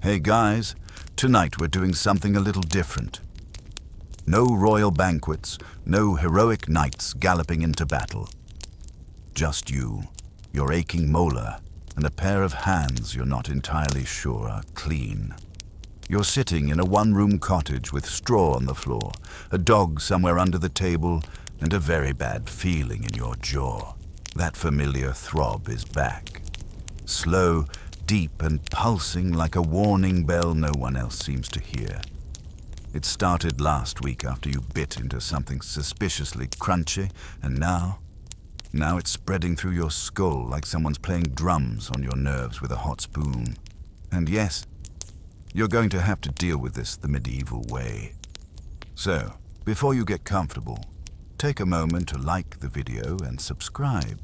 Hey guys, tonight we're doing something a little different. No royal banquets, no heroic knights galloping into battle. Just you, your aching molar, and a pair of hands you're not entirely sure are clean. You're sitting in a one-room cottage with straw on the floor, a dog somewhere under the table, and a very bad feeling in your jaw. That familiar throb is back. Slow, deep, and pulsing like a warning bell no one else seems to hear. It started last week after you bit into something suspiciously crunchy, and now it's spreading through your skull like someone's playing drums on your nerves with a hot spoon. And yes, you're going to have to deal with this the medieval way. So, before you get comfortable, take a moment to like the video and subscribe,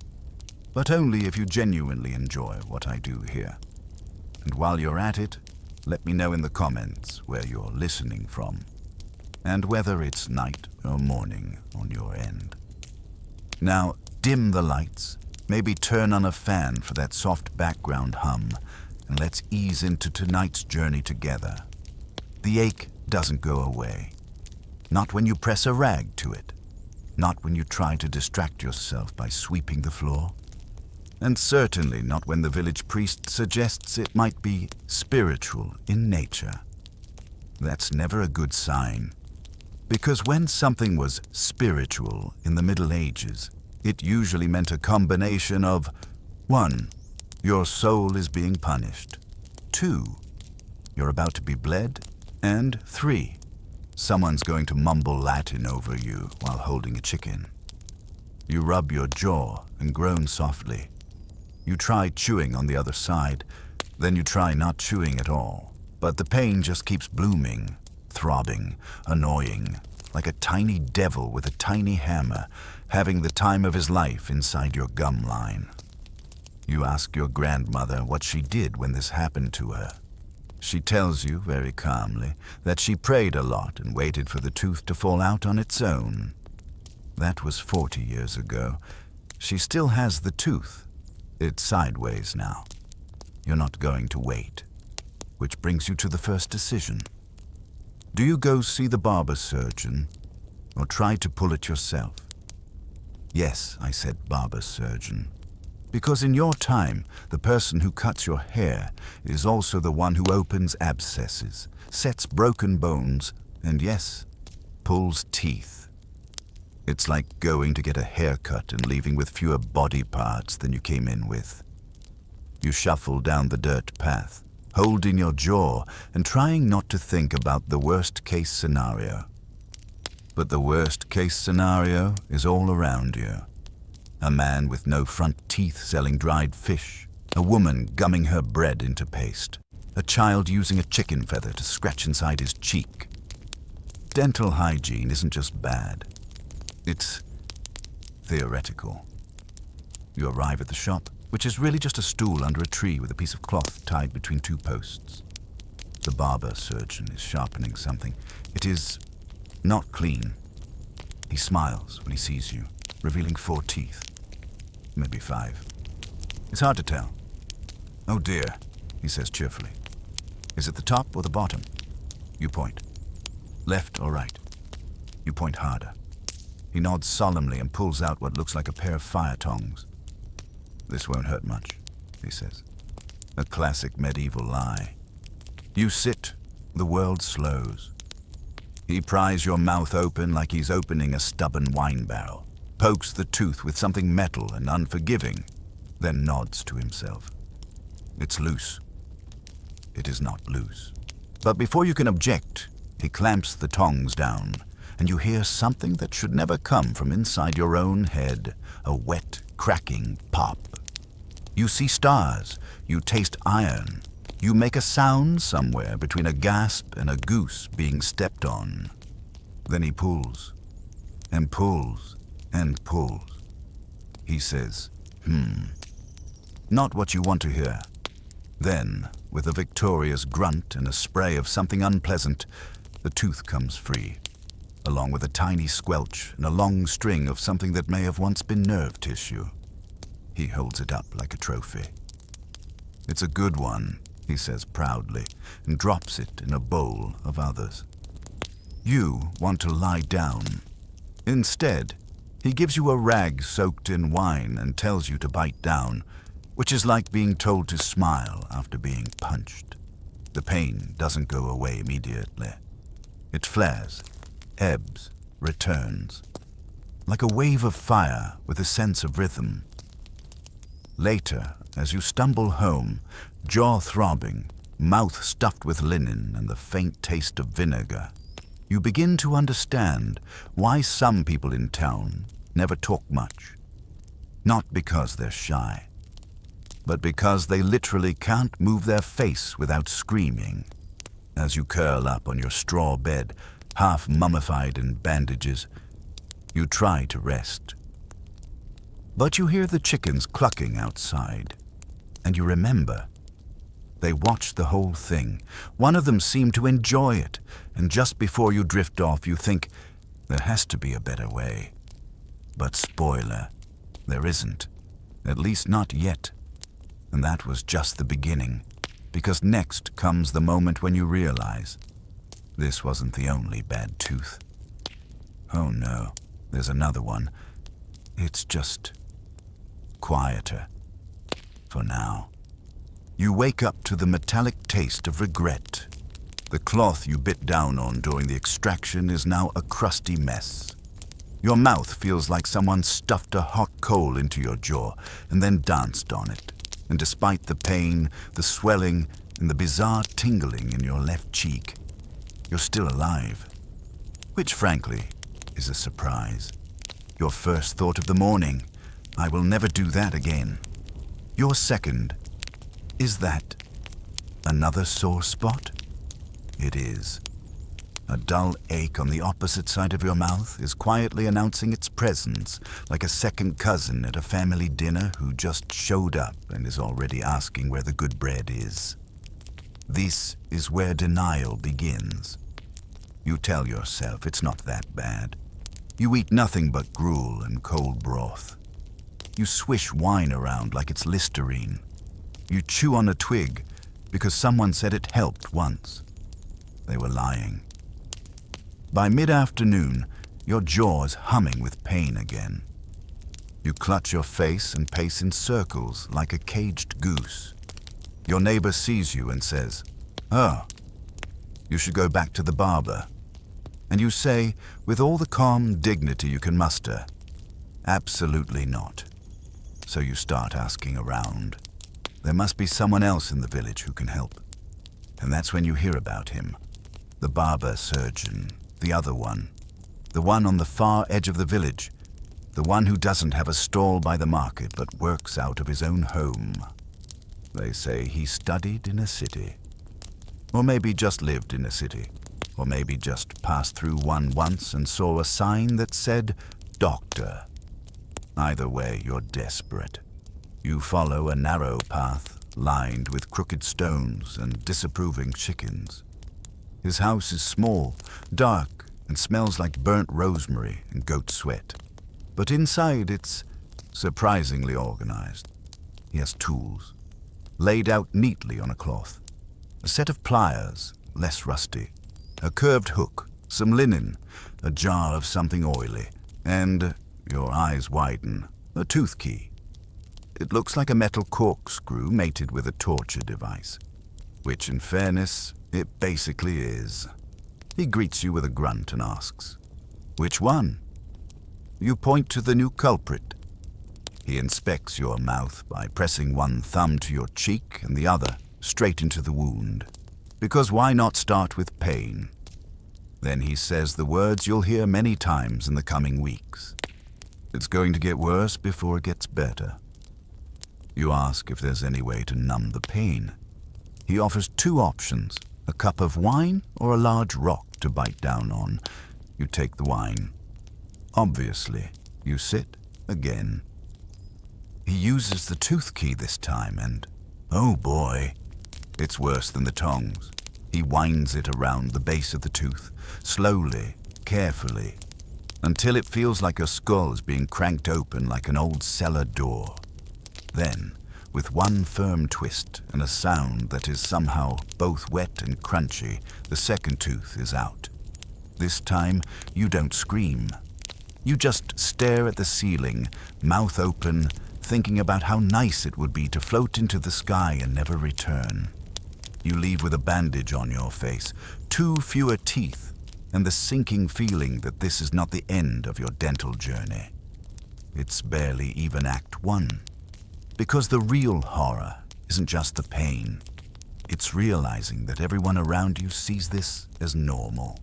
but only if you genuinely enjoy what I do here. And while you're at it, let me know in the comments where you're listening from, and whether it's night or morning on your end. Now, dim the lights, maybe turn on a fan for that soft background hum, and let's ease into tonight's journey together. The ache doesn't go away. Not when you press a rag to it. Not when you try to distract yourself by sweeping the floor. And certainly not when the village priest suggests it might be spiritual in nature. That's never a good sign. Because when something was spiritual in the Middle Ages, it usually meant a combination of 1. Your soul is being punished. 2. You're about to be bled. And 3. Someone's going to mumble Latin over you while holding a chicken. You rub your jaw and groan softly. You try chewing on the other side, then you try not chewing at all. But the pain just keeps blooming, throbbing, annoying, like a tiny devil with a tiny hammer, having the time of his life inside your gum line. You ask your grandmother what she did when this happened to her. She tells you very calmly that she prayed a lot and waited for the tooth to fall out on its own. That was 40 years ago. She still has the tooth. It's sideways now. You're not going to wait. Which brings you to the first decision. Do you go see the barber surgeon or try to pull it yourself? Yes, I said barber surgeon. Because in your time, the person who cuts your hair is also the one who opens abscesses, sets broken bones, and yes, pulls teeth. It's like going to get a haircut and leaving with fewer body parts than you came in with. You shuffle down the dirt path, holding your jaw and trying not to think about the worst-case scenario. But the worst-case scenario is all around you. A man with no front teeth selling dried fish, a woman gumming her bread into paste, a child using a chicken feather to scratch inside his cheek. Dental hygiene isn't just bad. It's theoretical. You arrive at the shop, which is really just a stool under a tree with a piece of cloth tied between 2 posts. The barber surgeon is sharpening something. It is not clean. He smiles when he sees you, revealing 4 teeth. Maybe 5. It's hard to tell. Oh dear, he says cheerfully. Is it the top or the bottom? You point. Left or right? You point harder. He nods solemnly and pulls out what looks like a pair of fire tongs. This won't hurt much, he says. A classic medieval lie. You sit, the world slows. He pries your mouth open like he's opening a stubborn wine barrel, pokes the tooth with something metal and unforgiving, then nods to himself. It's loose. It is not loose. But before you can object, he clamps the tongs down, and you hear something that should never come from inside your own head, a wet, cracking pop. You see stars, you taste iron, you make a sound somewhere between a gasp and a goose being stepped on. Then he pulls, and pulls, and pulls. He says, Not what you want to hear. Then, with a victorious grunt and a spray of something unpleasant, the tooth comes free, along with a tiny squelch and a long string of something that may have once been nerve tissue. He holds it up like a trophy. It's a good one, he says proudly, and drops it in a bowl of others. You want to lie down. Instead, he gives you a rag soaked in wine and tells you to bite down, which is like being told to smile after being punched. The pain doesn't go away immediately. It flares, ebbs, returns, like a wave of fire with a sense of rhythm. Later, as you stumble home, jaw throbbing, mouth stuffed with linen and the faint taste of vinegar, you begin to understand why some people in town never talk much. Not because they're shy, but because they literally can't move their face without screaming. As you curl up on your straw bed, half mummified in bandages, you try to rest. But you hear the chickens clucking outside, and you remember. They watched the whole thing. One of them seemed to enjoy it, and just before you drift off, you think, there has to be a better way. But spoiler, there isn't. At least not yet. And that was just the beginning, because next comes the moment when you realize this wasn't the only bad tooth. Oh no, there's another one. It's just quieter. For now. You wake up to the metallic taste of regret. The cloth you bit down on during the extraction is now a crusty mess. Your mouth feels like someone stuffed a hot coal into your jaw and then danced on it. And despite the pain, the swelling, and the bizarre tingling in your left cheek, you're still alive. Which, frankly, is a surprise. Your first thought of the morning, I will never do that again. Your second, is that another sore spot? It is. A dull ache on the opposite side of your mouth is quietly announcing its presence, like a second cousin at a family dinner who just showed up and is already asking where the good bread is. This is where denial begins. You tell yourself it's not that bad. You eat nothing but gruel and cold broth. You swish wine around like it's Listerine. You chew on a twig because someone said it helped once. They were lying. By mid-afternoon, your jaw's humming with pain again. You clutch your face and pace in circles like a caged goose. Your neighbor sees you and says, "Oh, you should go back to the barber." And you say, with all the calm dignity you can muster, "Absolutely not." So you start asking around. There must be someone else in the village who can help. And that's when you hear about him. The barber surgeon, the other one. The one on the far edge of the village. The one who doesn't have a stall by the market but works out of his own home. They say he studied in a city. Or maybe just lived in a city. Or maybe just passed through one once and saw a sign that said, "Doctor." Either way, you're desperate. You follow a narrow path lined with crooked stones and disapproving chickens. His house is small, dark, and smells like burnt rosemary and goat sweat. But inside it's surprisingly organized. He has tools, laid out neatly on a cloth. A set of pliers, less rusty. A curved hook, some linen, a jar of something oily, and, your eyes widen, a tooth key. It looks like a metal corkscrew mated with a torture device, which, in fairness, it basically is. He greets you with a grunt and asks, "Which one?" You point to the new culprit. He inspects your mouth by pressing one thumb to your cheek and the other straight into the wound. Because why not start with pain? Then he says the words you'll hear many times in the coming weeks. It's going to get worse before it gets better. You ask if there's any way to numb the pain. He offers two options, a cup of wine or a large rock to bite down on. You take the wine. Obviously, you sit again. He uses the tooth key this time and, oh boy, it's worse than the tongs. He winds it around the base of the tooth, slowly, carefully, until it feels like your skull is being cranked open like an old cellar door. Then, With one firm twist and a sound that is somehow both wet and crunchy, the second tooth is out. This time, you don't scream. You just stare at the ceiling, mouth open, thinking about how nice it would be to float into the sky and never return. You leave with a bandage on your face, 2 fewer teeth, and the sinking feeling that this is not the end of your dental journey. It's barely even Act 1. Because the real horror isn't just the pain. It's realizing that everyone around you sees this as normal.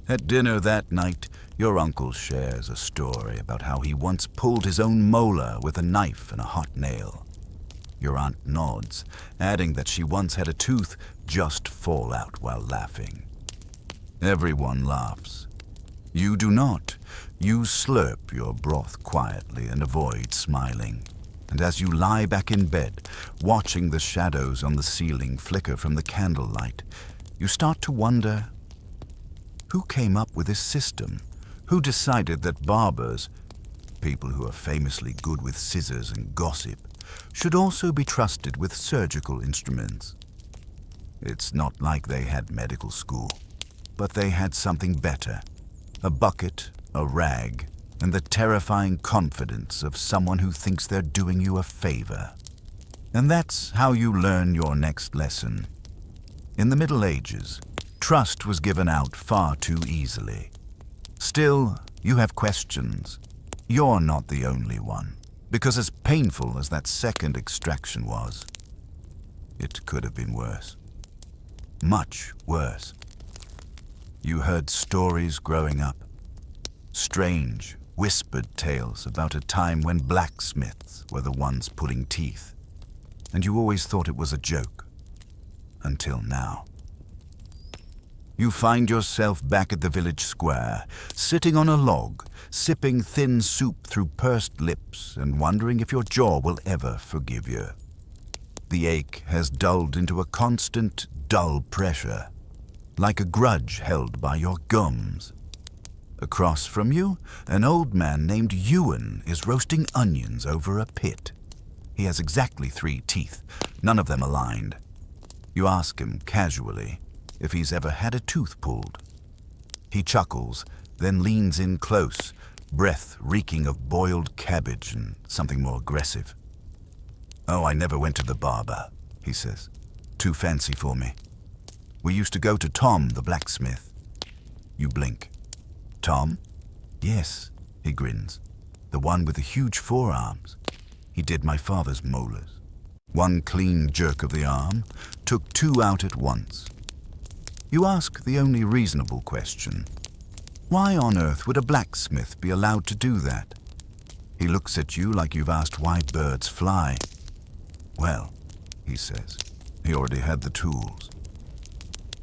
At dinner that night, your uncle shares a story about how he once pulled his own molar with a knife and a hot nail. Your aunt nods, adding that she once had a tooth just fall out while laughing. Everyone laughs. You do not. You slurp your broth quietly and avoid smiling. And as you lie back in bed, watching the shadows on the ceiling flicker from the candlelight, you start to wonder, who came up with this system? Who decided that barbers, people who are famously good with scissors and gossip, should also be trusted with surgical instruments? It's not like they had medical school, but they had something better. A bucket, a rag, and the terrifying confidence of someone who thinks they're doing you a favor. And that's how you learn your next lesson. In the Middle Ages, trust was given out far too easily. Still, you have questions. You're not the only one, because as painful as that second extraction was, it could have been worse. Much worse. You heard stories growing up. Strange, whispered tales about a time when blacksmiths were the ones pulling teeth. And you always thought it was a joke. Until now. You find yourself back at the village square, sitting on a log, sipping thin soup through pursed lips and wondering if your jaw will ever forgive you. The ache has dulled into a constant, dull pressure, like a grudge held by your gums. Across from you, an old man named Ewan is roasting onions over a pit. He has exactly 3 teeth, none of them aligned. You ask him casually if he's ever had a tooth pulled. He chuckles, then leans in close, breath reeking of boiled cabbage and something more aggressive. "Oh, I never went to the barber," he says. "Too fancy for me. We used to go to Tom, the blacksmith." You blink. "Tom?" "Yes," he grins. "The one with the huge forearms. He did my father's molars." One clean jerk of the arm took 2 out at once. You ask the only reasonable question. Why on earth would a blacksmith be allowed to do that? He looks at you like you've asked why birds fly. "Well," he says, he already had the tools.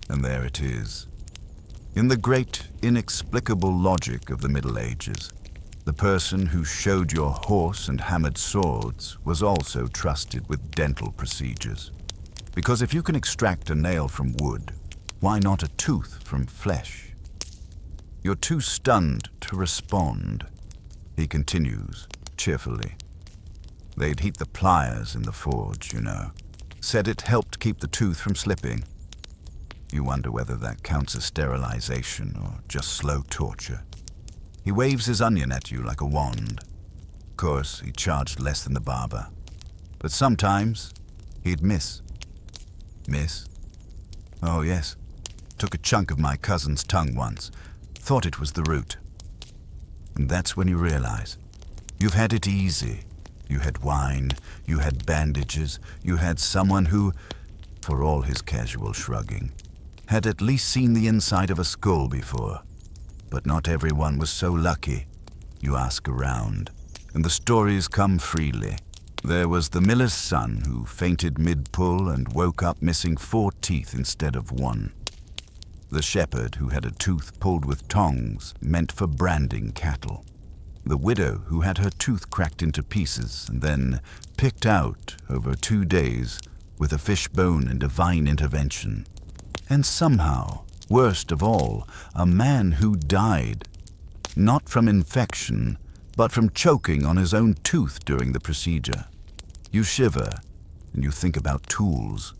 And there it is. In the great, inexplicable logic of the Middle Ages, the person who showed your horse and hammered swords was also trusted with dental procedures. Because if you can extract a nail from wood, why not a tooth from flesh? You're too stunned to respond. He continues, cheerfully. They'd heat the pliers in the forge, you know. Said it helped keep the tooth from slipping. You wonder whether that counts as sterilization or just slow torture. He waves his onion at you like a wand. Of course, he charged less than the barber. But sometimes, he'd miss. Miss? Oh, yes. Took a chunk of my cousin's tongue once. Thought it was the root. And that's when you realize. You've had it easy. You had wine, you had bandages, you had someone who, for all his casual shrugging, had at least seen the inside of a skull before. But not everyone was so lucky. You ask around, and the stories come freely. There was the miller's son who fainted mid-pull and woke up missing 4 teeth instead of 1. The shepherd who had a tooth pulled with tongs meant for branding cattle. The widow who had her tooth cracked into pieces and then picked out over 2 days with a fishbone and divine intervention. And somehow, worst of all, a man who died, not from infection, but from choking on his own tooth during the procedure. You shiver, and you think about tools.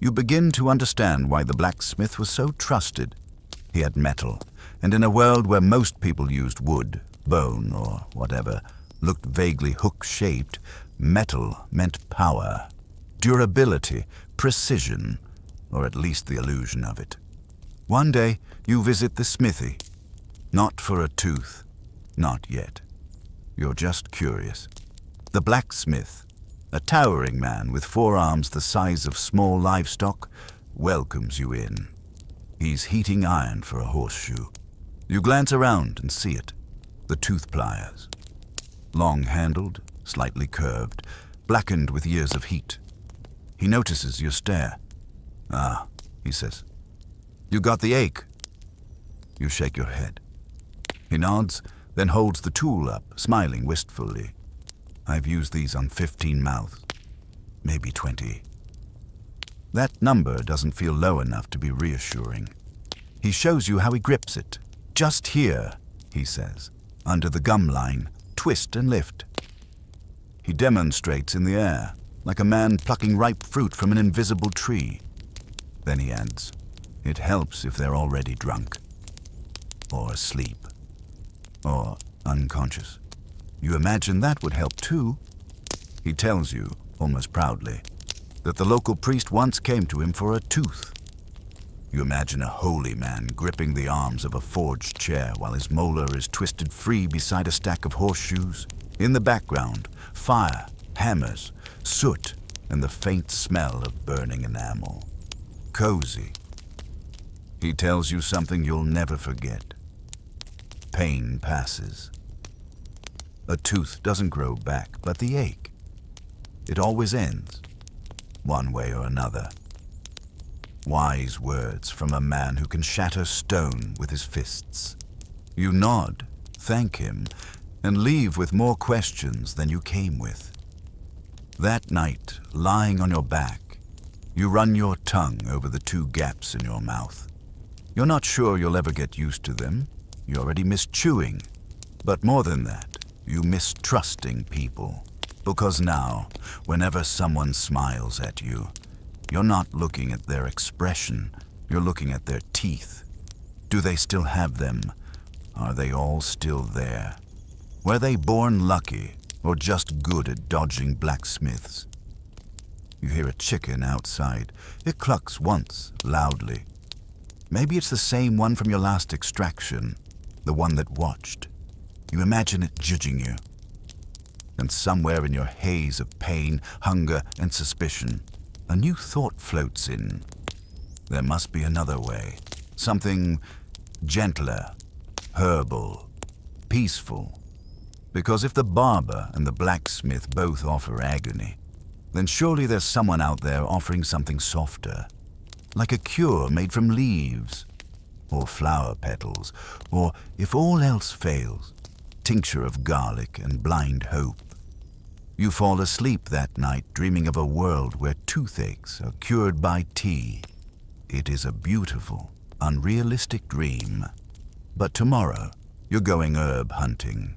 You begin to understand why the blacksmith was so trusted. He had metal, and in a world where most people used wood, bone, or whatever looked vaguely hook-shaped, metal meant power, durability, precision, or at least the illusion of it. One day, you visit the smithy. Not for a tooth. Not yet. You're just curious. The blacksmith, a towering man with forearms the size of small livestock, welcomes you in. He's heating iron for a horseshoe. You glance around and see it. The tooth pliers. Long-handled, slightly curved, blackened with years of heat. He notices your stare. "Ah," he says. "You got the ache?" You shake your head. He nods, then holds the tool up, smiling wistfully. "I've used these on 15 mouths, maybe 20. That number doesn't feel low enough to be reassuring. He shows you how he grips it. "Just here," he says, "under the gum line, twist and lift." He demonstrates in the air, like a man plucking ripe fruit from an invisible tree. Then he adds, "It helps if they're already drunk, or asleep, or unconscious. You imagine that would help too." He tells you, almost proudly, that the local priest once came to him for a tooth. You imagine a holy man gripping the arms of a forged chair while his molar is twisted free beside a stack of horseshoes. In the background, fire, hammers, soot, and the faint smell of burning enamel. Cozy. He tells you something you'll never forget. Pain passes. A tooth doesn't grow back, but the ache. It always ends, one way or another. Wise words from a man who can shatter stone with his fists. You nod, thank him, and leave with more questions than you came with. That night, lying on your back, you run your tongue over the 2 gaps in your mouth. You're not sure you'll ever get used to them. You already miss chewing. But more than that, you miss trusting people. Because now, whenever someone smiles at you, you're not looking at their expression, you're looking at their teeth. Do they still have them? Are they all still there? Were they born lucky, or just good at dodging blacksmiths? You hear a chicken outside. It clucks once, loudly. Maybe it's the same one from your last extraction, the one that watched. You imagine it judging you. And somewhere in your haze of pain, hunger, and suspicion, a new thought floats in. There must be another way. Something gentler, herbal, peaceful. Because if the barber and the blacksmith both offer agony, then surely there's someone out there offering something softer. Like a cure made from leaves, or flower petals, or, if all else fails, tincture of garlic and blind hope. You fall asleep that night dreaming of a world where toothaches are cured by tea. It is a beautiful, unrealistic dream. But tomorrow, you're going herb hunting.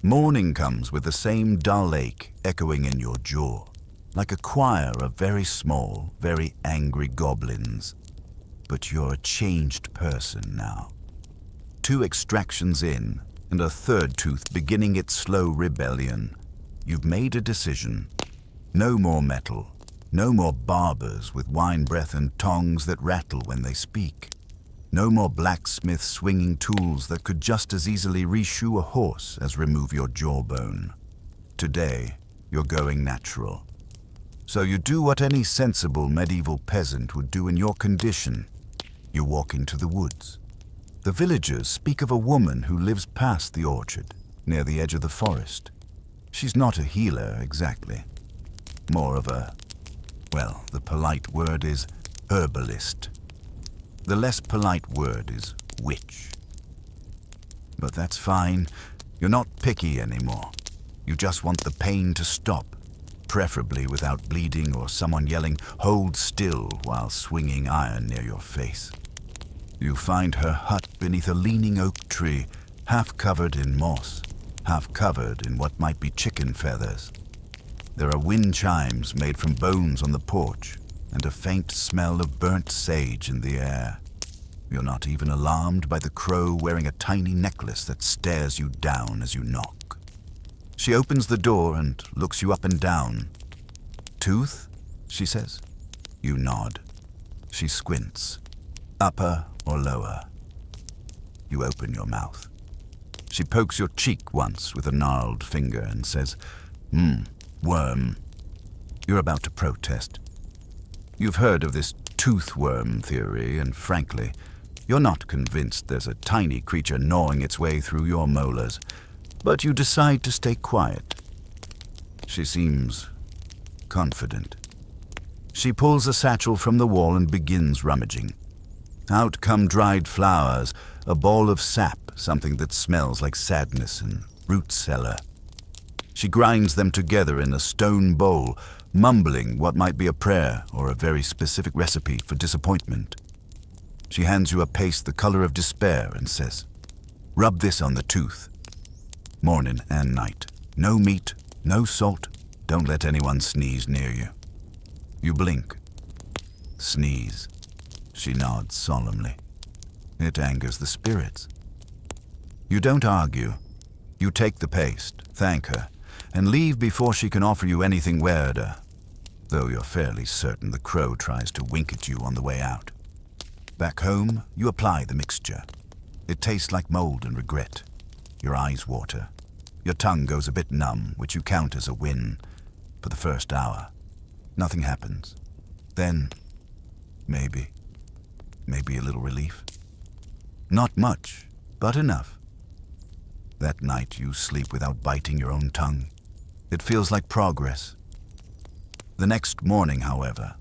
Morning comes with the same dull ache echoing in your jaw, like a choir of very small, very angry goblins. But you're a changed person now. 2 extractions in, and a 3rd tooth beginning its slow rebellion. You've made a decision. No more metal. No more barbers with wine breath and tongs that rattle when they speak. No more blacksmiths swinging tools that could just as easily reshoe a horse as remove your jawbone. Today, you're going natural. So you do what any sensible medieval peasant would do in your condition. You walk into the woods. The villagers speak of a woman who lives past the orchard, near the edge of the forest. She's not a healer, exactly. More of a, well, the polite word is herbalist. The less polite word is witch. But that's fine. You're not picky anymore. You just want the pain to stop, preferably without bleeding or someone yelling, "Hold still," while swinging iron near your face. You find her hut beneath a leaning oak tree, half covered in moss, half covered in what might be chicken feathers. There are wind chimes made from bones on the porch, and a faint smell of burnt sage in the air. You're not even alarmed by the crow wearing a tiny necklace that stares you down as you knock. She opens the door and looks you up and down. "Tooth?" she says. You nod. She squints. "Upper or lower?" You open your mouth. She pokes your cheek once with a gnarled finger and says, "Worm." You're about to protest. You've heard of this tooth worm theory, and frankly, you're not convinced there's a tiny creature gnawing its way through your molars, but you decide to stay quiet. She seems confident. She pulls a satchel from the wall and begins rummaging. Out come dried flowers, a ball of sap, something that smells like sadness, and root cellar. She grinds them together in a stone bowl, mumbling what might be a prayer or a very specific recipe for disappointment. She hands you a paste the color of despair and says, "Rub this on the tooth. Morning and night. No meat, no salt. Don't let anyone sneeze near you." You blink. Sneeze. She nods solemnly. It angers the spirits. You don't argue. You take the paste, thank her, and leave before she can offer you anything weirder, though you're fairly certain the crow tries to wink at you on the way out. Back home, you apply the mixture. It tastes like mold and regret. Your eyes water. Your tongue goes a bit numb, which you count as a win. For the first hour, nothing happens. Then, maybe a little relief. Not much, but enough. That night you sleep without biting your own tongue. It feels like progress. The next morning, however,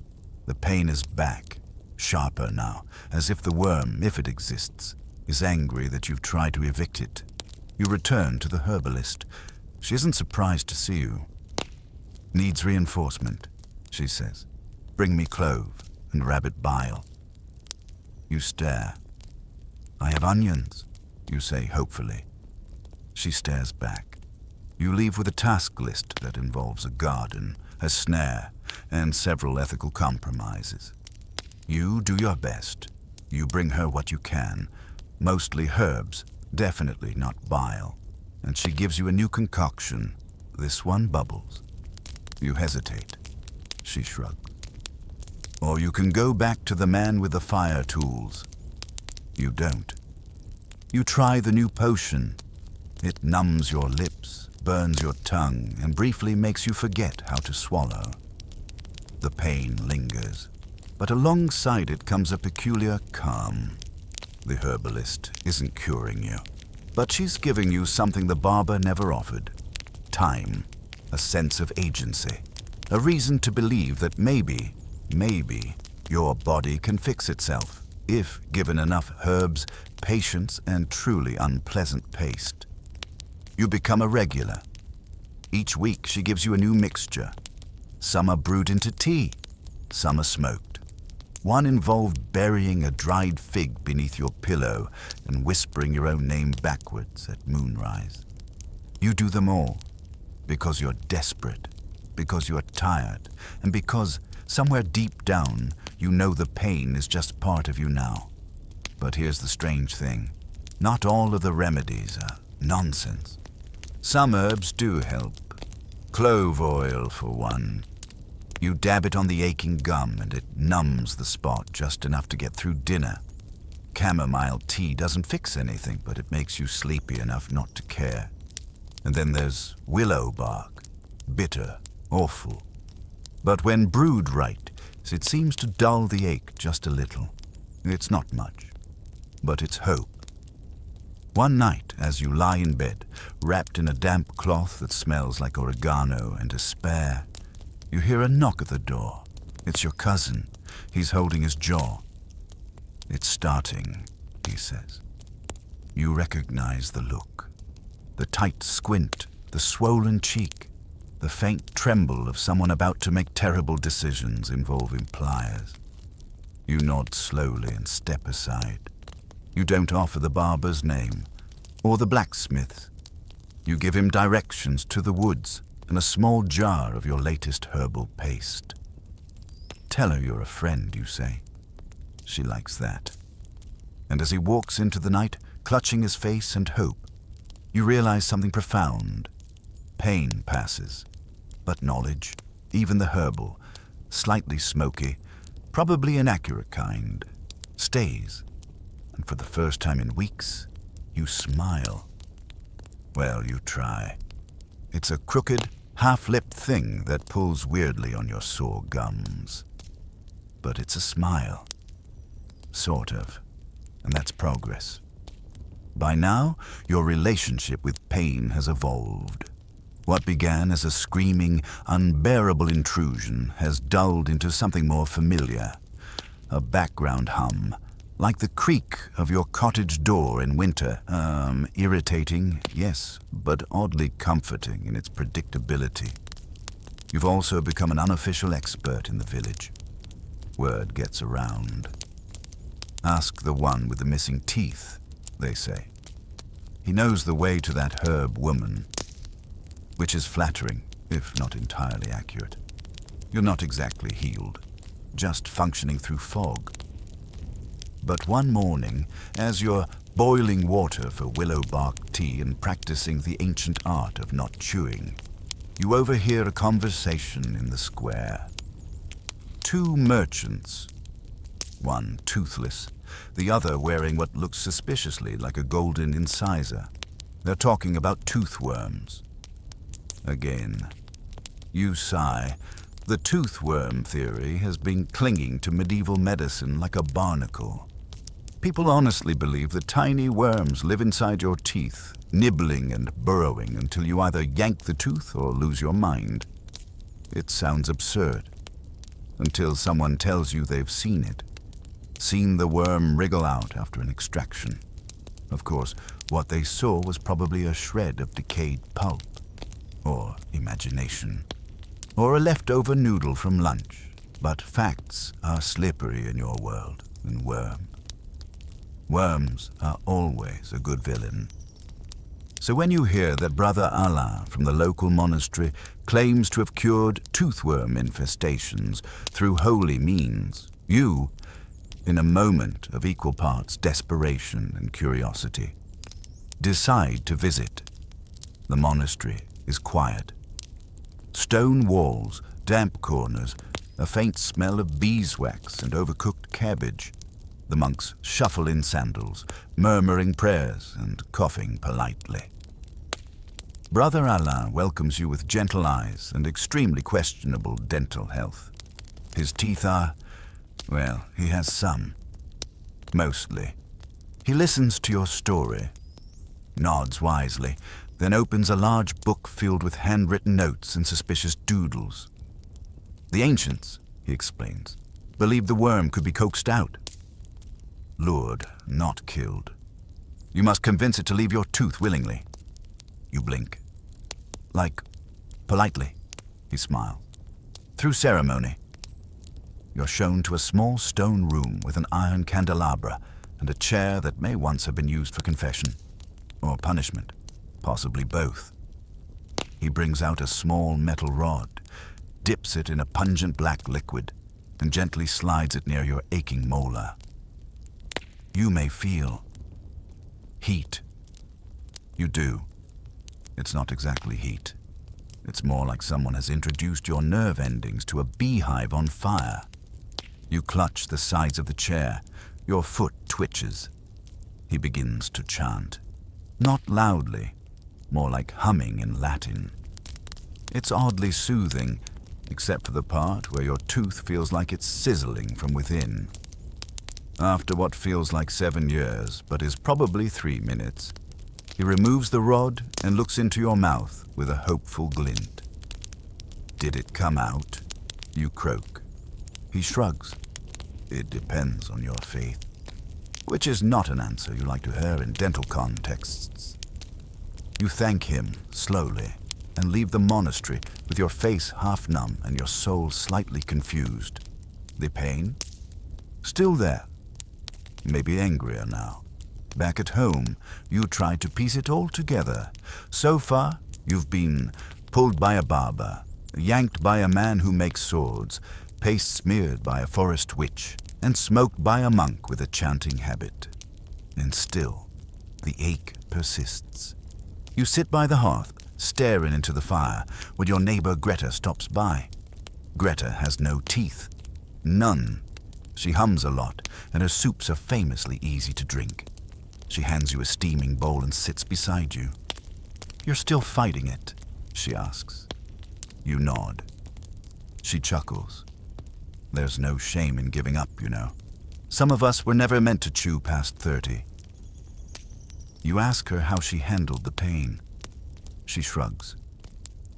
the pain is back, sharper now, as if the worm, if it exists, is angry that you've tried to evict it. You return to the herbalist. She isn't surprised to see you. "Needs reinforcement," she says. "Bring me clove and rabbit bile." You stare. "I have onions," you say hopefully. She stares back. You leave with a task list that involves a garden, a snare, and several ethical compromises. You do your best. You bring her what you can, mostly herbs, definitely not bile, and she gives you a new concoction. This one bubbles. You hesitate. She shrugs. Or you can go back to the man with the fire tools. You don't. You try the new potion. It numbs your lips, burns your tongue, and briefly makes you forget how to swallow. The pain lingers, but alongside it comes a peculiar calm. The herbalist isn't curing you, but she's giving you something the barber never offered. Time, a sense of agency, a reason to believe that maybe your body can fix itself, if given enough herbs, patience, and truly unpleasant paste. You become a regular. Each week she gives you a new mixture. Some are brewed into tea, some are smoked. One involved burying a dried fig beneath your pillow and whispering your own name backwards at moonrise. You do them all, because you're desperate, because you're tired, and because somewhere deep down you know the pain is just part of you now. But here's the strange thing. Not all of the remedies are nonsense. Some herbs do help. Clove oil, for one. You dab it on the aching gum and it numbs the spot just enough to get through dinner. Chamomile tea doesn't fix anything, but it makes you sleepy enough not to care. And then there's willow bark. Bitter, awful. But when brewed right, it seems to dull the ache just a little. It's not much, but it's hope. One night, as you lie in bed, wrapped in a damp cloth that smells like oregano and despair, you hear a knock at the door. It's your cousin. He's holding his jaw. "It's starting," he says. You recognize the look. The tight squint, the swollen cheek, the faint tremble of someone about to make terrible decisions involving pliers. You nod slowly and step aside. You don't offer the barber's name or the blacksmith's. You give him directions to the woods and a small jar of your latest herbal paste. Tell her you're a friend, you say. She likes that. And as he walks into the night, clutching his face and hope, you realize something profound. Pain passes, but knowledge, even the herbal, slightly smoky, probably inaccurate kind, stays. And for the first time in weeks, you smile. Well, you try. It's a crooked, half-lipped thing that pulls weirdly on your sore gums. But it's a smile. Sort of. And that's progress. By now, your relationship with pain has evolved. What began as a screaming, unbearable intrusion has dulled into something more familiar. A background hum, like the creak of your cottage door in winter. Irritating, yes, but oddly comforting in its predictability. You've also become an unofficial expert in the village. Word gets around. Ask the one with the missing teeth, they say. He knows the way to that herb woman, which is flattering, if not entirely accurate. You're not exactly healed, just functioning through fog. But one morning, as you're boiling water for willow bark tea and practicing the ancient art of not chewing, you overhear a conversation in the square. Two merchants, one toothless, the other wearing what looks suspiciously like a golden incisor. They're talking about toothworms. Again, you sigh. The toothworm theory has been clinging to medieval medicine like a barnacle. People honestly believe that tiny worms live inside your teeth, nibbling and burrowing until you either yank the tooth or lose your mind. It sounds absurd, until someone tells you they've seen it. Seen the worm wriggle out after an extraction. Of course, what they saw was probably a shred of decayed pulp, or imagination, or a leftover noodle from lunch. But facts are slippery in your world than worms. Worms are always a good villain. So when you hear that Brother Alain from the local monastery claims to have cured toothworm infestations through holy means, you, in a moment of equal parts desperation and curiosity, decide to visit. The monastery is quiet. Stone walls, damp corners, a faint smell of beeswax and overcooked cabbage. The monks shuffle in sandals, murmuring prayers and coughing politely. Brother Alain welcomes you with gentle eyes and extremely questionable dental health. His teeth are, well, he has some. Mostly. He listens to your story, nods wisely, then opens a large book filled with handwritten notes and suspicious doodles. The ancients, he explains, believed the worm could be coaxed out. Lured, not killed. You must convince it to leave your tooth willingly. You blink. Like, politely, he smiles. Through ceremony. You're shown to a small stone room with an iron candelabra and a chair that may once have been used for confession, or punishment, possibly both. He brings out a small metal rod, dips it in a pungent black liquid, and gently slides it near your aching molar. You may feel heat. You do. It's not exactly heat. It's more like someone has introduced your nerve endings to a beehive on fire. You clutch the sides of the chair. Your foot twitches. He begins to chant. Not loudly, more like humming in Latin. It's oddly soothing, except for the part where your tooth feels like it's sizzling from within. After what feels like 7 years, but is probably 3 minutes, he removes the rod and looks into your mouth with a hopeful glint. Did it come out? You croak. He shrugs. It depends on your faith. Which is not an answer you like to hear in dental contexts. You thank him slowly and leave the monastery with your face half numb and your soul slightly confused. The pain? Still there. Maybe angrier now. Back at home, you try to piece it all together. So far, you've been pulled by a barber, yanked by a man who makes swords, paste smeared by a forest witch, and smoked by a monk with a chanting habit. And still, the ache persists. You sit by the hearth, staring into the fire, when your neighbor Greta stops by. Greta has no teeth. None. She hums a lot, and her soups are famously easy to drink. She hands you a steaming bowl and sits beside you. "You're still fighting it?" she asks. You nod. She chuckles. There's no shame in giving up, you know. Some of us were never meant to chew past 30. You ask her how she handled the pain. She shrugs.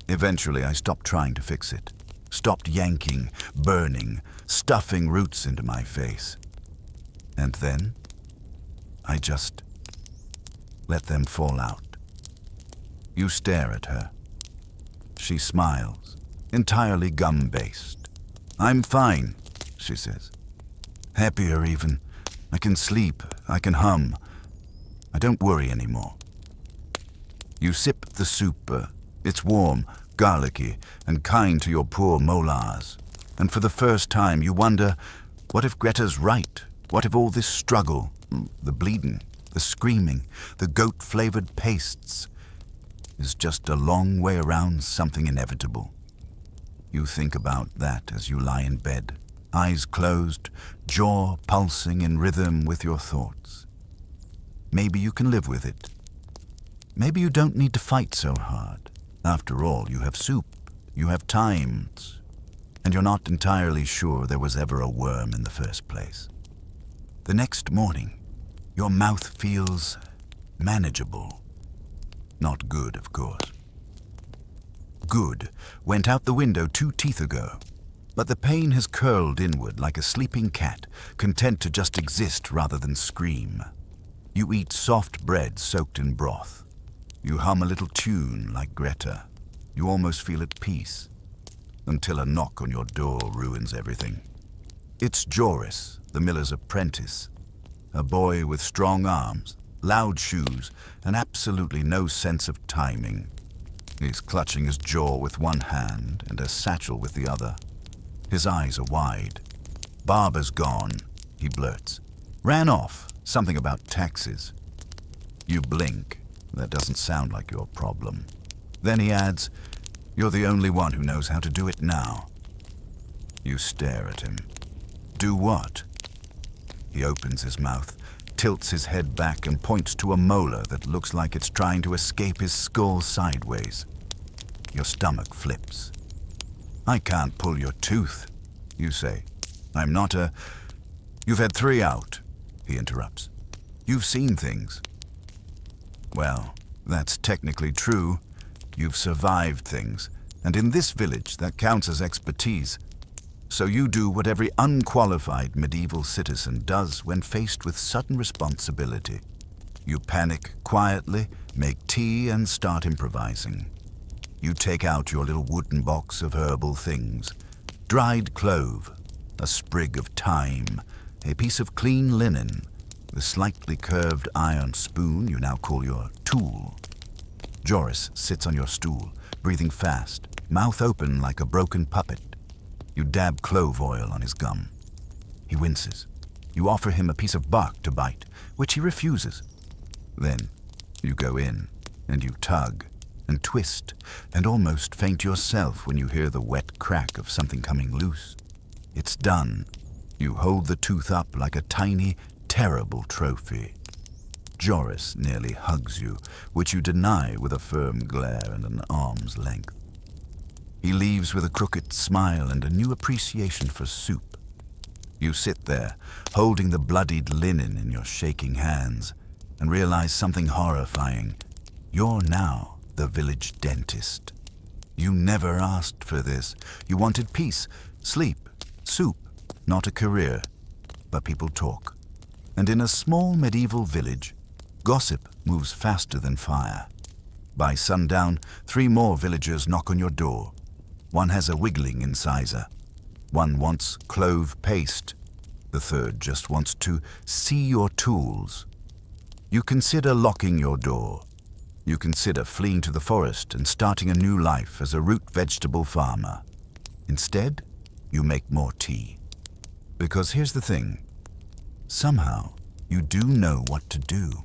Eventually, I stopped trying to fix it. Stopped yanking, burning, stuffing roots into my face. And then, I just let them fall out. You stare at her. She smiles, entirely gum-based. "I'm fine," she says. "Happier even. I can sleep, I can hum. I don't worry anymore." You sip the soup. It's warm, garlicky, and kind to your poor molars. And for the first time you wonder, what if Greta's right? What if all this struggle, the bleeding, the screaming, the goat-flavored pastes, is just a long way around something inevitable? You think about that as you lie in bed, eyes closed, jaw pulsing in rhythm with your thoughts. Maybe you can live with it. Maybe you don't need to fight so hard. After all, you have soup, you have times, and you're not entirely sure there was ever a worm in the first place. The next morning, your mouth feels manageable. Not good, of course. Good went out the window 2 teeth ago, but the pain has curled inward like a sleeping cat, content to just exist rather than scream. You eat soft bread soaked in broth. You hum a little tune like Greta. You almost feel at peace, until a knock on your door ruins everything. It's Joris, the miller's apprentice, a boy with strong arms, loud shoes, and absolutely no sense of timing. He's clutching his jaw with one hand and a satchel with the other. His eyes are wide. "Barber's gone," he blurts. "Ran off, something about taxes." You blink. That doesn't sound like your problem. Then he adds, "You're the only one who knows how to do it now." You stare at him. "Do what?" He opens his mouth, tilts his head back, and points to a molar that looks like it's trying to escape his skull sideways. Your stomach flips. "I can't pull your tooth," you say. "I'm not a—" "You've had 3 out," he interrupts. "You've seen things." Well, that's technically true. You've survived things, and in this village that counts as expertise. So you do what every unqualified medieval citizen does when faced with sudden responsibility. You panic quietly, make tea, and start improvising. You take out your little wooden box of herbal things: dried clove, a sprig of thyme, a piece of clean linen, the slightly curved iron spoon you now call your tool. Joris sits on your stool, breathing fast, mouth open like a broken puppet. You dab clove oil on his gum. He winces. You offer him a piece of bark to bite, which he refuses. Then you go in, and you tug, and twist, and almost faint yourself when you hear the wet crack of something coming loose. It's done. You hold the tooth up like a tiny, terrible trophy. Joris nearly hugs you, which you deny with a firm glare and an arm's length. He leaves with a crooked smile and a new appreciation for soup. You sit there, holding the bloodied linen in your shaking hands, and realize something horrifying. You're now the village dentist. You never asked for this. You wanted peace, sleep, soup, not a career. But people talk. And in a small medieval village, gossip moves faster than fire. By sundown, 3 more villagers knock on your door. One has a wiggling incisor. One wants clove paste. The third just wants to see your tools. You consider locking your door. You consider fleeing to the forest and starting a new life as a root vegetable farmer. Instead, you make more tea. Because here's the thing. Somehow, you do know what to do.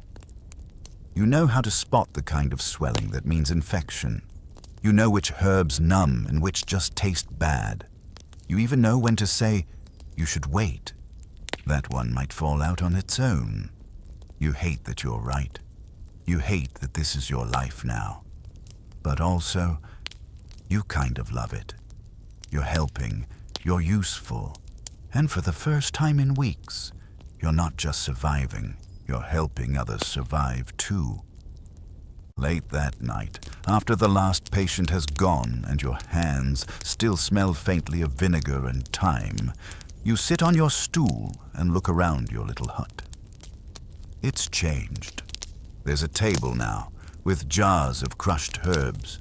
You know how to spot the kind of swelling that means infection. You know which herbs numb and which just taste bad. You even know when to say, you should wait. That one might fall out on its own. You hate that you're right. You hate that this is your life now. But also, you kind of love it. You're helping, you're useful. And for the first time in weeks, you're not just surviving, you're helping others survive too. Late that night, after the last patient has gone and your hands still smell faintly of vinegar and thyme, you sit on your stool and look around your little hut. It's changed. There's a table now, with jars of crushed herbs.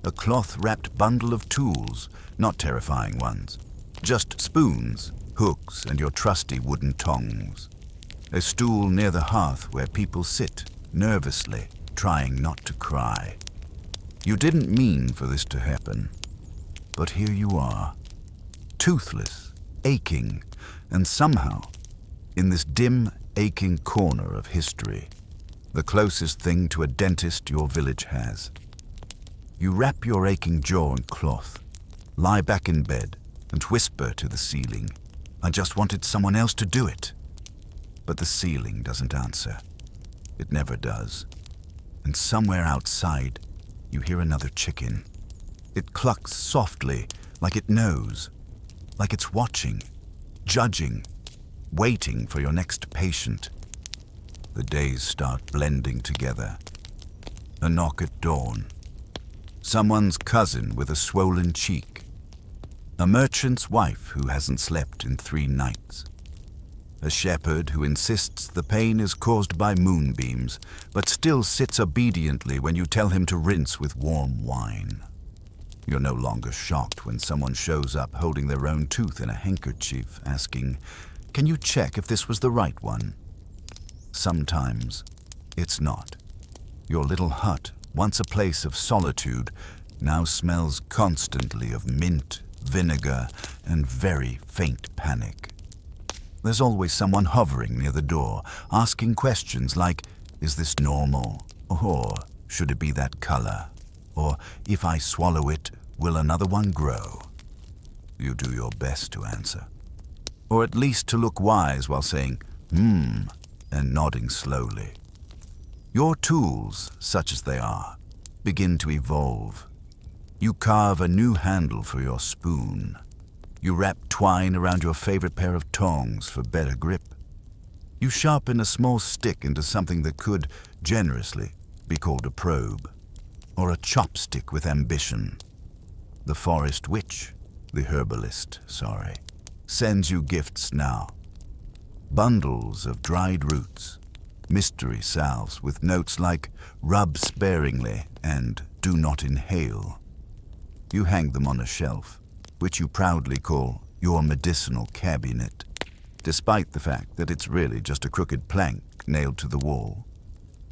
A cloth-wrapped bundle of tools, not terrifying ones. Just spoons, hooks, and your trusty wooden tongs. A stool near the hearth where people sit, nervously, trying not to cry. You didn't mean for this to happen, but here you are, toothless, aching, and somehow, in this dim, aching corner of history, the closest thing to a dentist your village has. You wrap your aching jaw in cloth, lie back in bed, and whisper to the ceiling, "I just wanted someone else to do it." But the ceiling doesn't answer. It never does. And somewhere outside, you hear another chicken. It clucks softly, like it knows, like it's watching, judging, waiting for your next patient. The days start blending together. A knock at dawn. Someone's cousin with a swollen cheek. A merchant's wife who hasn't slept in 3 nights. A shepherd who insists the pain is caused by moonbeams, but still sits obediently when you tell him to rinse with warm wine. You're no longer shocked when someone shows up holding their own tooth in a handkerchief, asking, "Can you check if this was the right one?" Sometimes it's not. Your little hut, once a place of solitude, now smells constantly of mint, vinegar, and very faint panic. There's always someone hovering near the door, asking questions like, "Is this normal?" Or, "Should it be that color?" Or, "If I swallow it, will another one grow?" You do your best to answer. Or at least to look wise while saying, and nodding slowly. Your tools, such as they are, begin to evolve. You carve a new handle for your spoon. You wrap twine around your favorite pair of tongs for better grip. You sharpen a small stick into something that could, generously, be called a probe, or a chopstick with ambition. The forest witch, the herbalist, sends you gifts now. Bundles of dried roots, mystery salves with notes like "rub sparingly" and "do not inhale." You hang them on a shelf, which you proudly call your medicinal cabinet, despite the fact that it's really just a crooked plank nailed to the wall.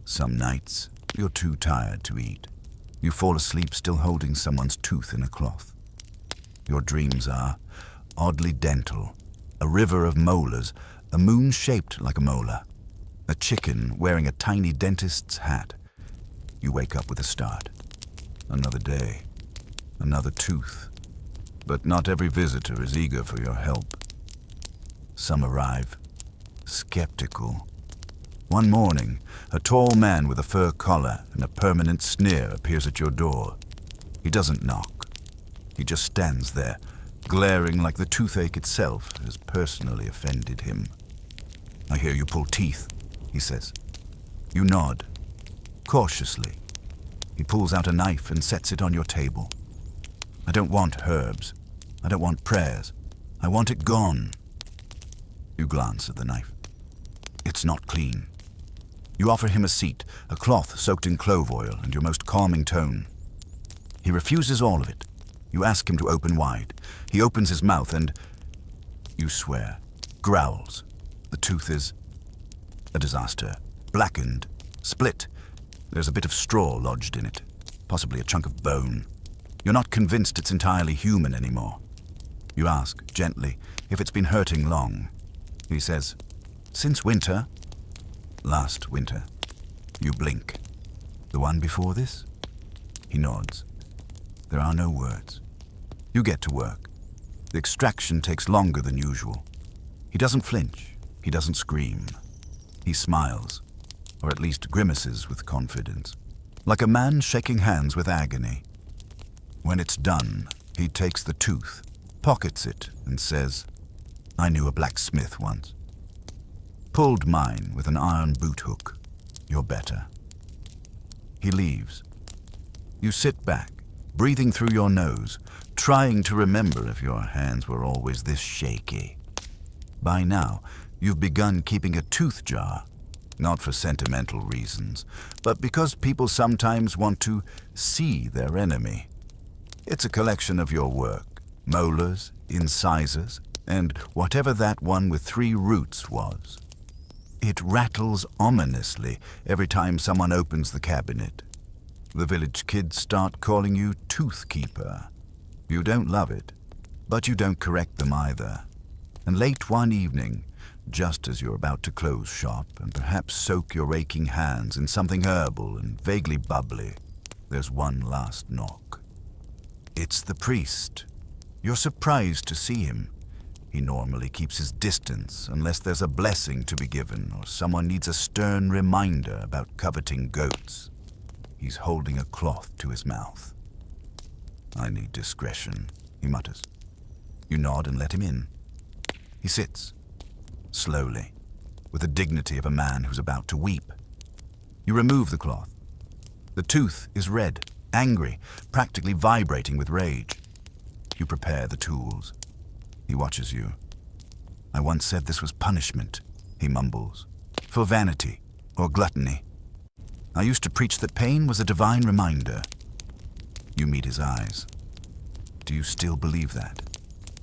Some nights, you're too tired to eat. You fall asleep still holding someone's tooth in a cloth. Your dreams are oddly dental, a river of molars, a moon shaped like a molar, a chicken wearing a tiny dentist's hat. You wake up with a start. Another day, another tooth. But not every visitor is eager for your help. Some arrive, skeptical. One morning, a tall man with a fur collar and a permanent sneer appears at your door. He doesn't knock. He just stands there, glaring like the toothache itself has personally offended him. "I hear you pull teeth," he says. You nod, cautiously. He pulls out a knife and sets it on your table. "I don't want herbs. I don't want prayers. I want it gone." You glance at the knife. It's not clean. You offer him a seat, a cloth soaked in clove oil and your most calming tone. He refuses all of it. You ask him to open wide. He opens his mouth and, you swear, growls. The tooth is a disaster. Blackened, split. There's a bit of straw lodged in it, possibly a chunk of bone. You're not convinced it's entirely human anymore. You ask, gently, if it's been hurting long. He says, "Since winter." "Last winter." You blink. "The one before this?" He nods. There are no words. You get to work. The extraction takes longer than usual. He doesn't flinch. He doesn't scream. He smiles, or at least grimaces with confidence, like a man shaking hands with agony. When it's done, he takes the tooth, pockets it, and says, "I knew a blacksmith once. Pulled mine with an iron boot hook. You're better." He leaves. You sit back, breathing through your nose, trying to remember if your hands were always this shaky. By now, you've begun keeping a tooth jar, not for sentimental reasons, but because people sometimes want to see their enemy. It's a collection of your work, molars, incisors, and whatever that one with 3 roots was. It rattles ominously every time someone opens the cabinet. The village kids start calling you Tooth Keeper. You don't love it, but you don't correct them either. And late one evening, just as you're about to close shop and perhaps soak your aching hands in something herbal and vaguely bubbly, there's one last knock. It's the priest. You're surprised to see him. He normally keeps his distance unless there's a blessing to be given or someone needs a stern reminder about coveting goats. He's holding a cloth to his mouth. "I need discretion," he mutters. You nod and let him in. He sits, slowly, with the dignity of a man who's about to weep. You remove the cloth. The tooth is red, angry, practically vibrating with rage. You prepare the tools. He watches you. "I once said this was punishment," he mumbles, "for vanity or gluttony. I used to preach that pain was a divine reminder." You meet his eyes. "Do you still believe that?"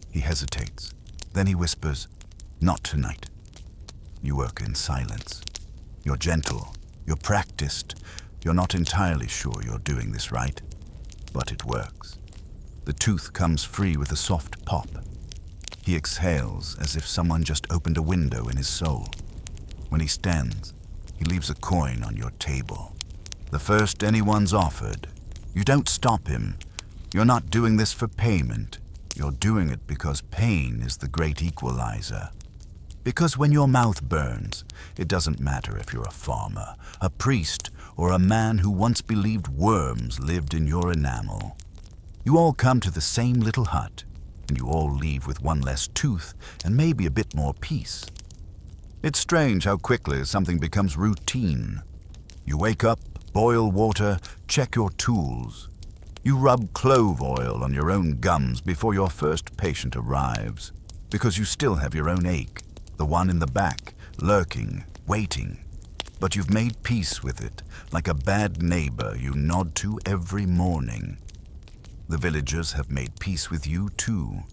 He hesitates. Then he whispers, "Not tonight." You work in silence. You're gentle. You're practiced. You're not entirely sure you're doing this right. But it works. The tooth comes free with a soft pop. He exhales as if someone just opened a window in his soul. When he stands, he leaves a coin on your table. The first anyone's offered. You don't stop him. You're not doing this for payment. You're doing it because pain is the great equalizer. Because when your mouth burns, it doesn't matter if you're a farmer, a priest, or a man who once believed worms lived in your enamel. You all come to the same little hut, and you all leave with one less tooth and maybe a bit more peace. It's strange how quickly something becomes routine. You wake up, boil water, check your tools. You rub clove oil on your own gums before your first patient arrives, because you still have your own ache, the one in the back, lurking, waiting. But you've made peace with it, like a bad neighbor you nod to every morning. The villagers have made peace with you too.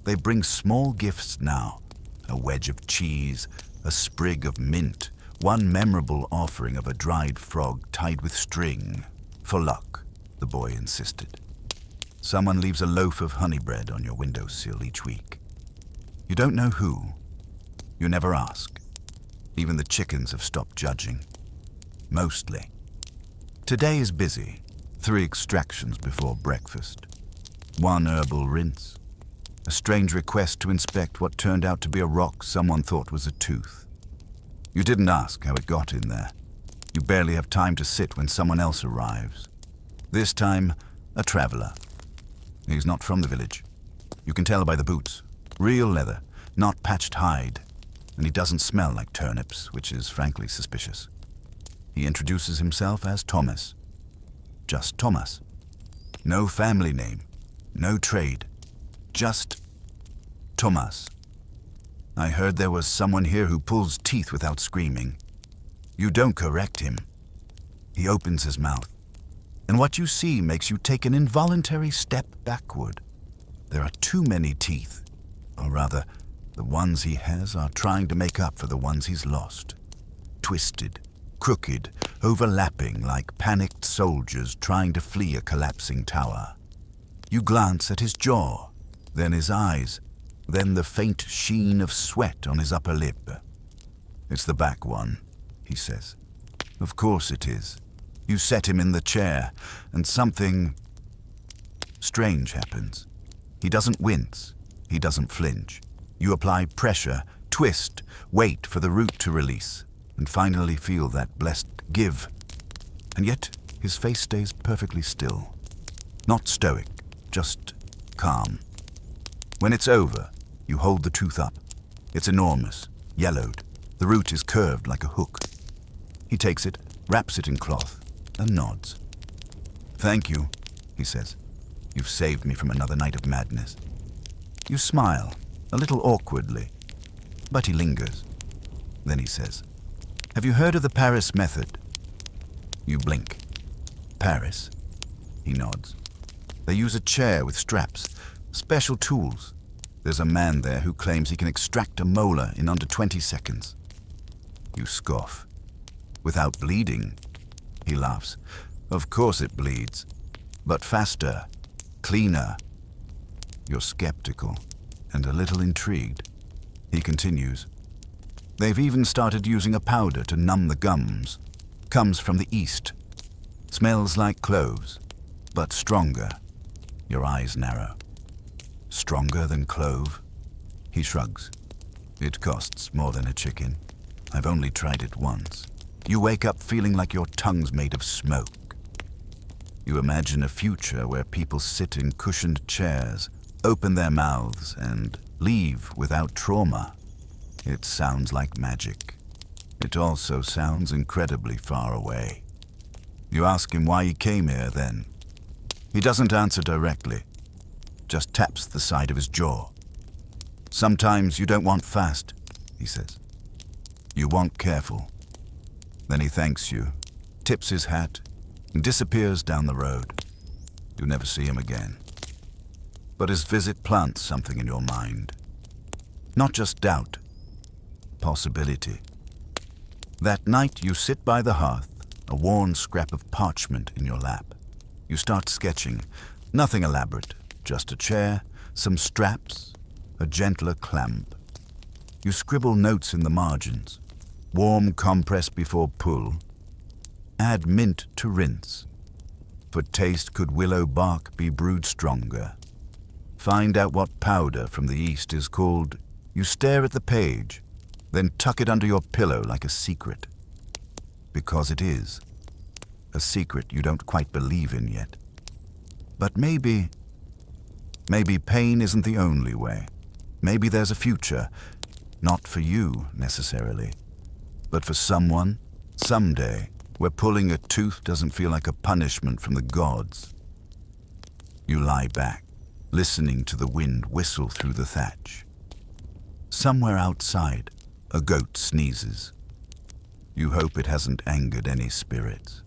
They bring small gifts now, a wedge of cheese, a sprig of mint, one memorable offering of a dried frog tied with string. For luck, the boy insisted. Someone leaves a loaf of honey bread on your windowsill each week. You don't know who. You never ask. Even the chickens have stopped judging. Mostly. Today is busy. 3 extractions before breakfast. 1 herbal rinse. A strange request to inspect what turned out to be a rock someone thought was a tooth. You didn't ask how it got in there. You barely have time to sit when someone else arrives. This time, a traveler. He's not from the village. You can tell by the boots. Real leather, not patched hide. And he doesn't smell like turnips, which is frankly suspicious. He introduces himself as Thomas. Just Thomas. No family name, no trade, just Thomas. I heard there was someone here who pulls teeth without screaming. You don't correct him. He opens his mouth, and what you see makes you take an involuntary step backward. There are too many teeth, or rather, the ones he has are trying to make up for the ones he's lost. Twisted, crooked, overlapping like panicked soldiers trying to flee a collapsing tower. You glance at his jaw, then his eyes, then the faint sheen of sweat on his upper lip. "It's the back one," he says. "Of course it is." You set him in the chair, and something strange happens. He doesn't wince. He doesn't flinch. You apply pressure, twist, wait for the root to release, and finally feel that blessed give. And yet his face stays perfectly still. Not stoic, just calm. When it's over, you hold the tooth up. It's enormous, yellowed. The root is curved like a hook. He takes it, wraps it in cloth, and nods. "Thank you," he says. "You've saved me from another night of madness." You smile, a little awkwardly, but he lingers. Then he says, "Have you heard of the Paris method?" You blink. "Paris?" He nods. "They use a chair with straps, special tools. There's a man there who claims he can extract a molar in under 20 seconds. You scoff. "Without bleeding?" He laughs. "Of course it bleeds, but faster, cleaner." You're skeptical and a little intrigued. He continues. "They've even started using a powder to numb the gums. Comes from the east. Smells like cloves, but stronger." Your eyes narrow. "Stronger than clove?" He shrugs. "It costs more than a chicken. I've only tried it once." You wake up feeling like your tongue's made of smoke. You imagine a future where people sit in cushioned chairs, open their mouths, and leave without trauma. It sounds like magic. It also sounds incredibly far away. You ask him why he came here then. He doesn't answer directly, just taps the side of his jaw. "Sometimes you don't want fast," he says. "You want careful." Then he thanks you, tips his hat, and disappears down the road. You never see him again. But his visit plants something in your mind. Not just doubt, possibility. That night you sit by the hearth, a worn scrap of parchment in your lap. You start sketching, nothing elaborate, just a chair, some straps, a gentler clamp. You scribble notes in the margins. Warm compress before pull. Add mint to rinse. For taste could willow bark be brewed stronger. Find out what powder from the east is called. You stare at the page, then tuck it under your pillow like a secret. Because it is. A secret you don't quite believe in yet. But maybe pain isn't the only way. Maybe there's a future, not for you necessarily, but for someone, someday, where pulling a tooth doesn't feel like a punishment from the gods. You lie back, listening to the wind whistle through the thatch. Somewhere outside, a goat sneezes. You hope it hasn't angered any spirits.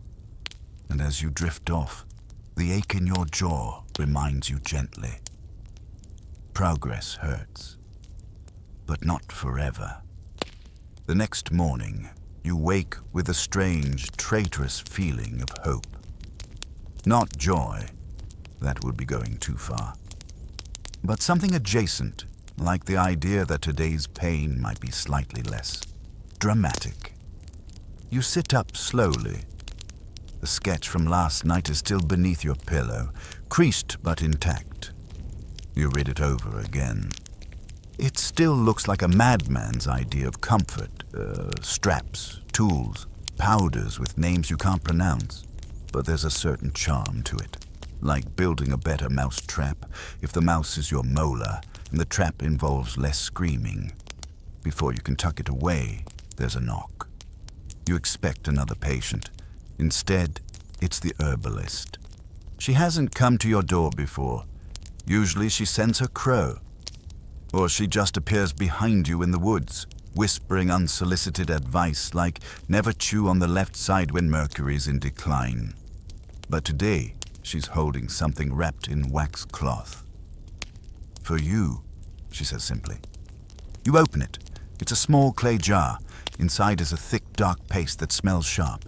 And as you drift off, the ache in your jaw reminds you gently. Progress hurts, but not forever. The next morning, you wake with a strange, traitorous feeling of hope. Not joy, that would be going too far, but something adjacent, like the idea that today's pain might be slightly less dramatic. You sit up slowly. The sketch from last night is still beneath your pillow, creased but intact. You read it over again. It still looks like a madman's idea of comfort. Straps, tools, powders with names you can't pronounce. But there's a certain charm to it. Like building a better mouse trap if the mouse is your molar and the trap involves less screaming. Before you can tuck it away, there's a knock. You expect another patient. Instead, it's the herbalist. She hasn't come to your door before. Usually she sends her crow. Or she just appears behind you in the woods, whispering unsolicited advice like never chew on the left side when Mercury's in decline. But today, she's holding something wrapped in wax cloth. "For you," she says simply. You open it. It's a small clay jar. Inside is a thick, dark paste that smells sharp.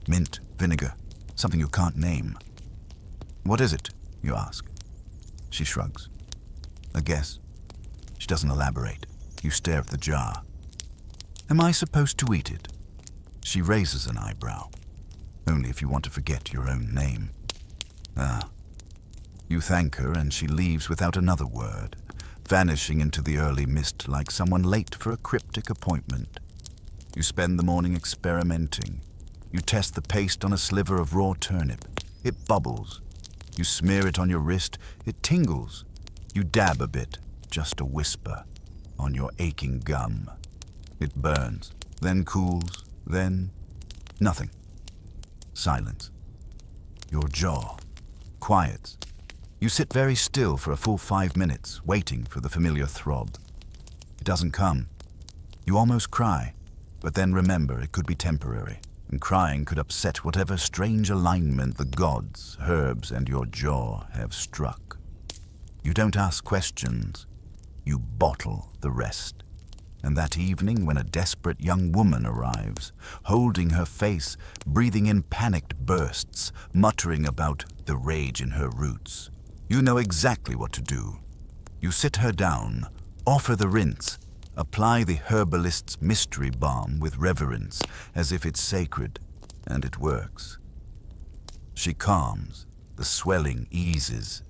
Mint, vinegar, something you can't name. What is it? You ask. She shrugs. A guess. She doesn't elaborate. You stare at the jar. Am I supposed to eat it? She raises an eyebrow. Only if you want to forget your own name. Ah. You thank her and she leaves without another word, vanishing into the early mist like someone late for a cryptic appointment. You spend the morning experimenting. You test the paste on a sliver of raw turnip. It bubbles. You smear it on your wrist. It tingles. You dab a bit, just a whisper, on your aching gum. It burns, then cools, then nothing. Silence. Your jaw quiets. You sit very still for a full 5 minutes, waiting for the familiar throb. It doesn't come. You almost cry, but then remember it could be temporary, and crying could upset whatever strange alignment the gods, herbs, and your jaw have struck. You don't ask questions. You bottle the rest. And that evening, when a desperate young woman arrives, holding her face, breathing in panicked bursts, muttering about the rage in her roots, you know exactly what to do. You sit her down, offer the rinse, apply the herbalist's mystery balm with reverence, as if it's sacred, and it works. She calms, the swelling eases.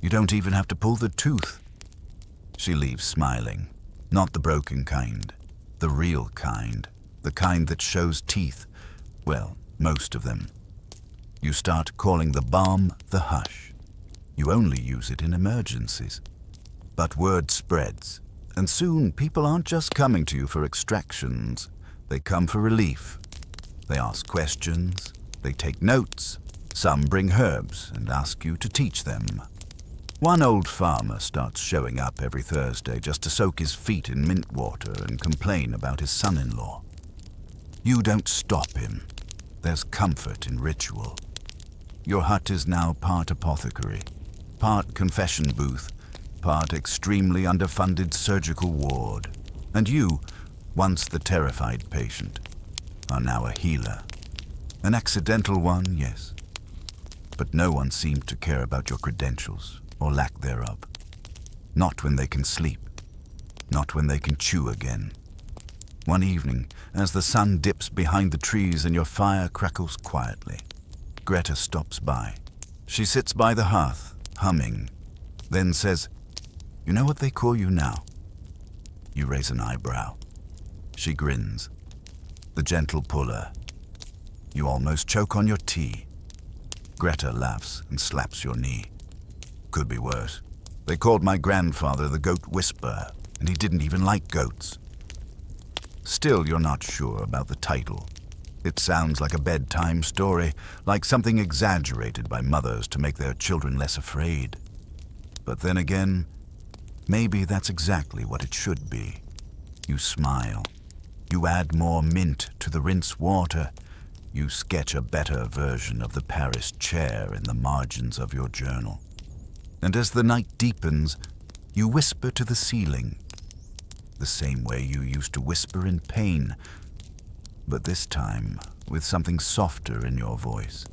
You don't even have to pull the tooth. She leaves smiling. Not the broken kind, the real kind, the kind that shows teeth, well, most of them. You start calling the balm the hush. You only use it in emergencies. But word spreads, and soon people aren't just coming to you for extractions. They come for relief. They ask questions, they take notes. Some bring herbs and ask you to teach them. One old farmer starts showing up every Thursday just to soak his feet in mint water and complain about his son-in-law. You don't stop him. There's comfort in ritual. Your hut is now part apothecary, part confession booth, part extremely underfunded surgical ward. And you, once the terrified patient, are now a healer. An accidental one, yes. But no one seemed to care about your credentials, or lack thereof. Not when they can sleep. Not when they can chew again. One evening, as the sun dips behind the trees and your fire crackles quietly, Greta stops by. She sits by the hearth, humming, then says, "You know what they call you now?" You raise an eyebrow. She grins. The gentle puller. You almost choke on your tea. Greta laughs and slaps your knee. Could be worse. They called my grandfather the Goat Whisperer, and he didn't even like goats. Still, you're not sure about the title. It sounds like a bedtime story, like something exaggerated by mothers to make their children less afraid. But then again, maybe that's exactly what it should be. You smile. You add more mint to the rinse water. You sketch a better version of the Paris chair in the margins of your journal. And as the night deepens, you whisper to the ceiling, the same way you used to whisper in pain, but this time with something softer in your voice.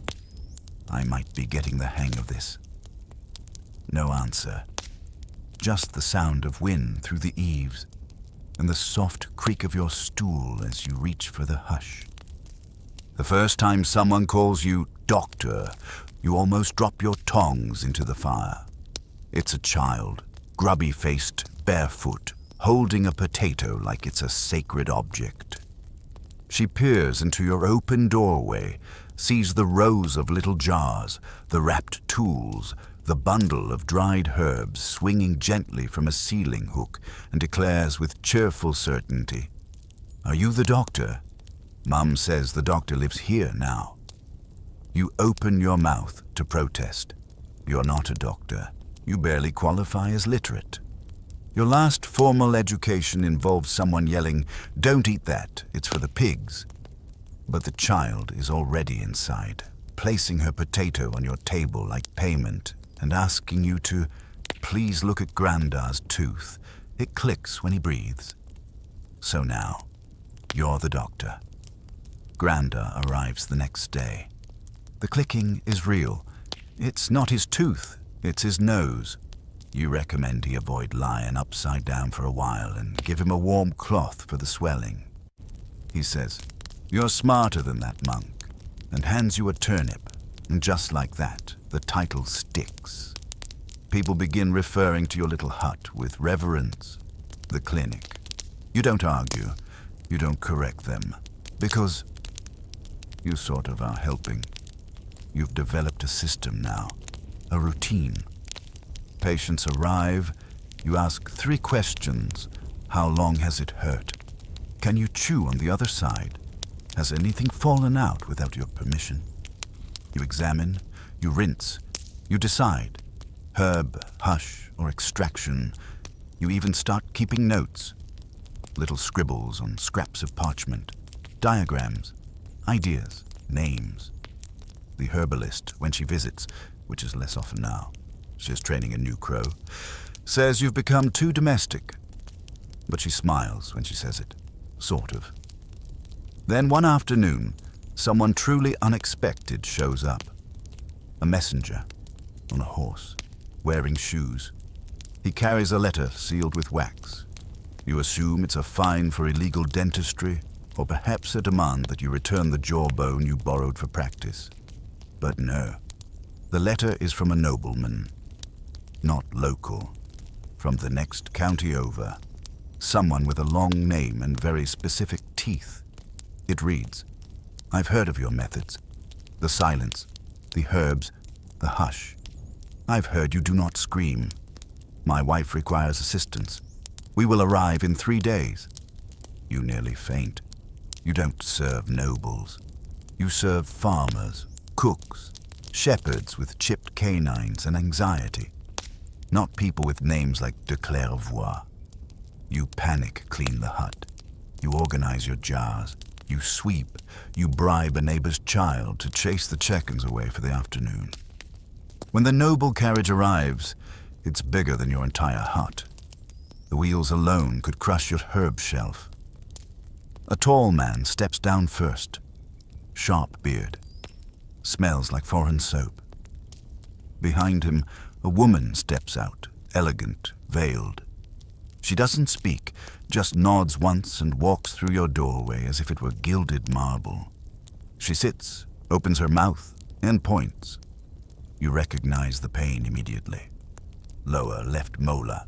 I might be getting the hang of this. No answer, just the sound of wind through the eaves, and the soft creak of your stool as you reach for the hush. The first time someone calls you doctor, you almost drop your tongs into the fire. It's a child, grubby-faced, barefoot, holding a potato like it's a sacred object. She peers into your open doorway, sees the rows of little jars, the wrapped tools, the bundle of dried herbs swinging gently from a ceiling hook, and declares with cheerful certainty, "Are you the doctor? Mum says the doctor lives here now." You open your mouth to protest. You're not a doctor. You barely qualify as literate. Your last formal education involves someone yelling, "Don't eat that, it's for the pigs." But the child is already inside, placing her potato on your table like payment and asking you to please look at Granddad's tooth. It clicks when he breathes. So now, you're the doctor. Granda arrives the next day. The clicking is real. It's not his tooth, it's his nose. You recommend he avoid lying upside down for a while and give him a warm cloth for the swelling. He says, "You're smarter than that, monk," and hands you a turnip. And just like that, the title sticks. People begin referring to your little hut with reverence. The clinic. You don't argue. You don't correct them. Because you sort of are helping. You've developed a system now. A routine. Patients arrive. You ask 3 questions. How long has it hurt? Can you chew on the other side? Has anything fallen out without your permission? You examine, you rinse, you decide. Herb, hush, or extraction. You even start keeping notes. Little scribbles on scraps of parchment. Diagrams, ideas, names. The herbalist, when she visits, which is less often now, she's training a new crow, says you've become too domestic. But she smiles when she says it. Sort of. Then one afternoon, someone truly unexpected shows up. A messenger, on a horse, wearing shoes. He carries a letter sealed with wax. You assume it's a fine for illegal dentistry, or perhaps a demand that you return the jawbone you borrowed for practice. But no, the letter is from a nobleman. Not local, from the next county over. Someone with a long name and very specific teeth. It reads, "I've heard of your methods. The silence, the herbs, the hush. I've heard you do not scream. My wife requires assistance. We will arrive in 3 days." You nearly faint. You don't serve nobles. You serve farmers, cooks, shepherds with chipped canines and anxiety. Not people with names like de Clairvoix. You panic clean the hut. You organize your jars. You sweep. You bribe a neighbor's child to chase the chickens away for the afternoon. When the noble carriage arrives, it's bigger than your entire hut. The wheels alone could crush your herb shelf. A tall man steps down first. Sharp beard. Smells like foreign soap. Behind him, a woman steps out, elegant, veiled. She doesn't speak, just nods once and walks through your doorway as if it were gilded marble. She sits, opens her mouth, and points. You recognize the pain immediately. Lower left molar.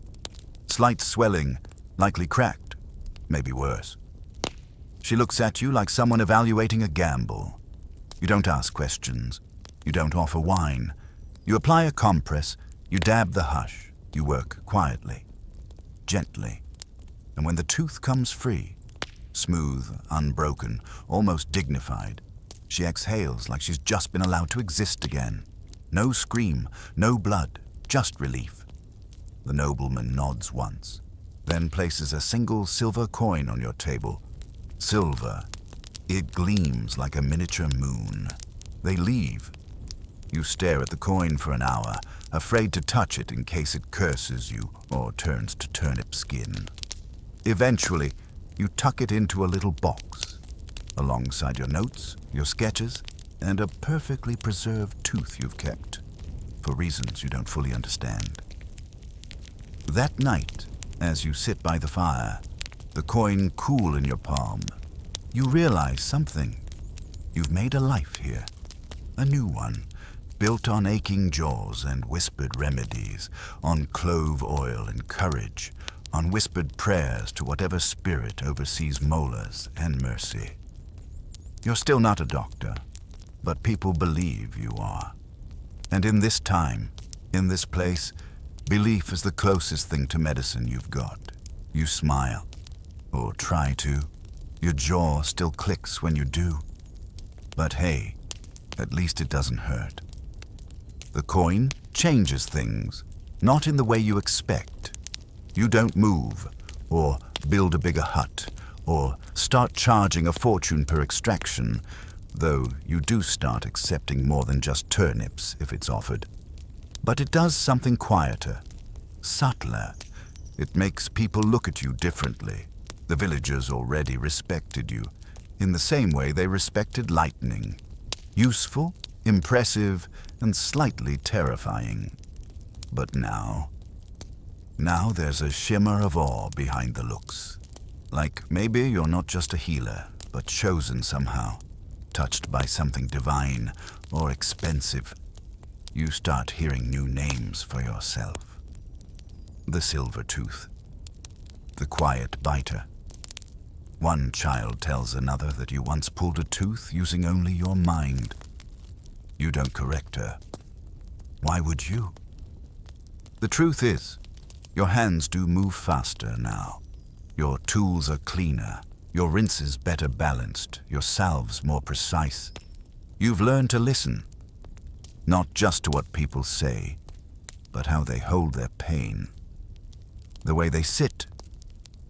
Slight swelling, likely cracked, maybe worse. She looks at you like someone evaluating a gamble. You don't ask questions. You don't offer wine. You apply a compress. You dab the hush. You work quietly, gently. And when the tooth comes free, smooth, unbroken, almost dignified, she exhales like she's just been allowed to exist again. No scream, no blood, just relief. The nobleman nods once, then places a single silver coin on your table. Silver. It gleams like a miniature moon. They leave. You stare at the coin for an hour, afraid to touch it in case it curses you or turns to turnip skin. Eventually, you tuck it into a little box, alongside your notes, your sketches, and a perfectly preserved tooth you've kept, for reasons you don't fully understand. That night, as you sit by the fire, the coin cool in your palm, you realize something. You've made a life here, a new one, built on aching jaws and whispered remedies, on clove oil and courage, on whispered prayers to whatever spirit oversees molars and mercy. You're still not a doctor, but people believe you are. And in this time, in this place, belief is the closest thing to medicine you've got. You smile, or try to. Your jaw still clicks when you do. But hey, at least it doesn't hurt. The coin changes things, not in the way you expect. You don't move, or build a bigger hut, or start charging a fortune per extraction, though you do start accepting more than just turnips if it's offered. But it does something quieter, subtler. It makes people look at you differently. The villagers already respected you. in the same way they respected lightning. Useful, impressive, and slightly terrifying. But now there's a shimmer of awe behind the looks. Like maybe you're not just a healer, but chosen somehow, touched by something divine or expensive. You start hearing new names for yourself. The silver tooth. The quiet biter. One child tells another that you once pulled a tooth using only your mind. You don't correct her. Why would you? The truth is, your hands do move faster now. Your tools are cleaner, your rinses better balanced, your salves more precise. You've learned to listen, not just to what people say, but how they hold their pain. The way they sit,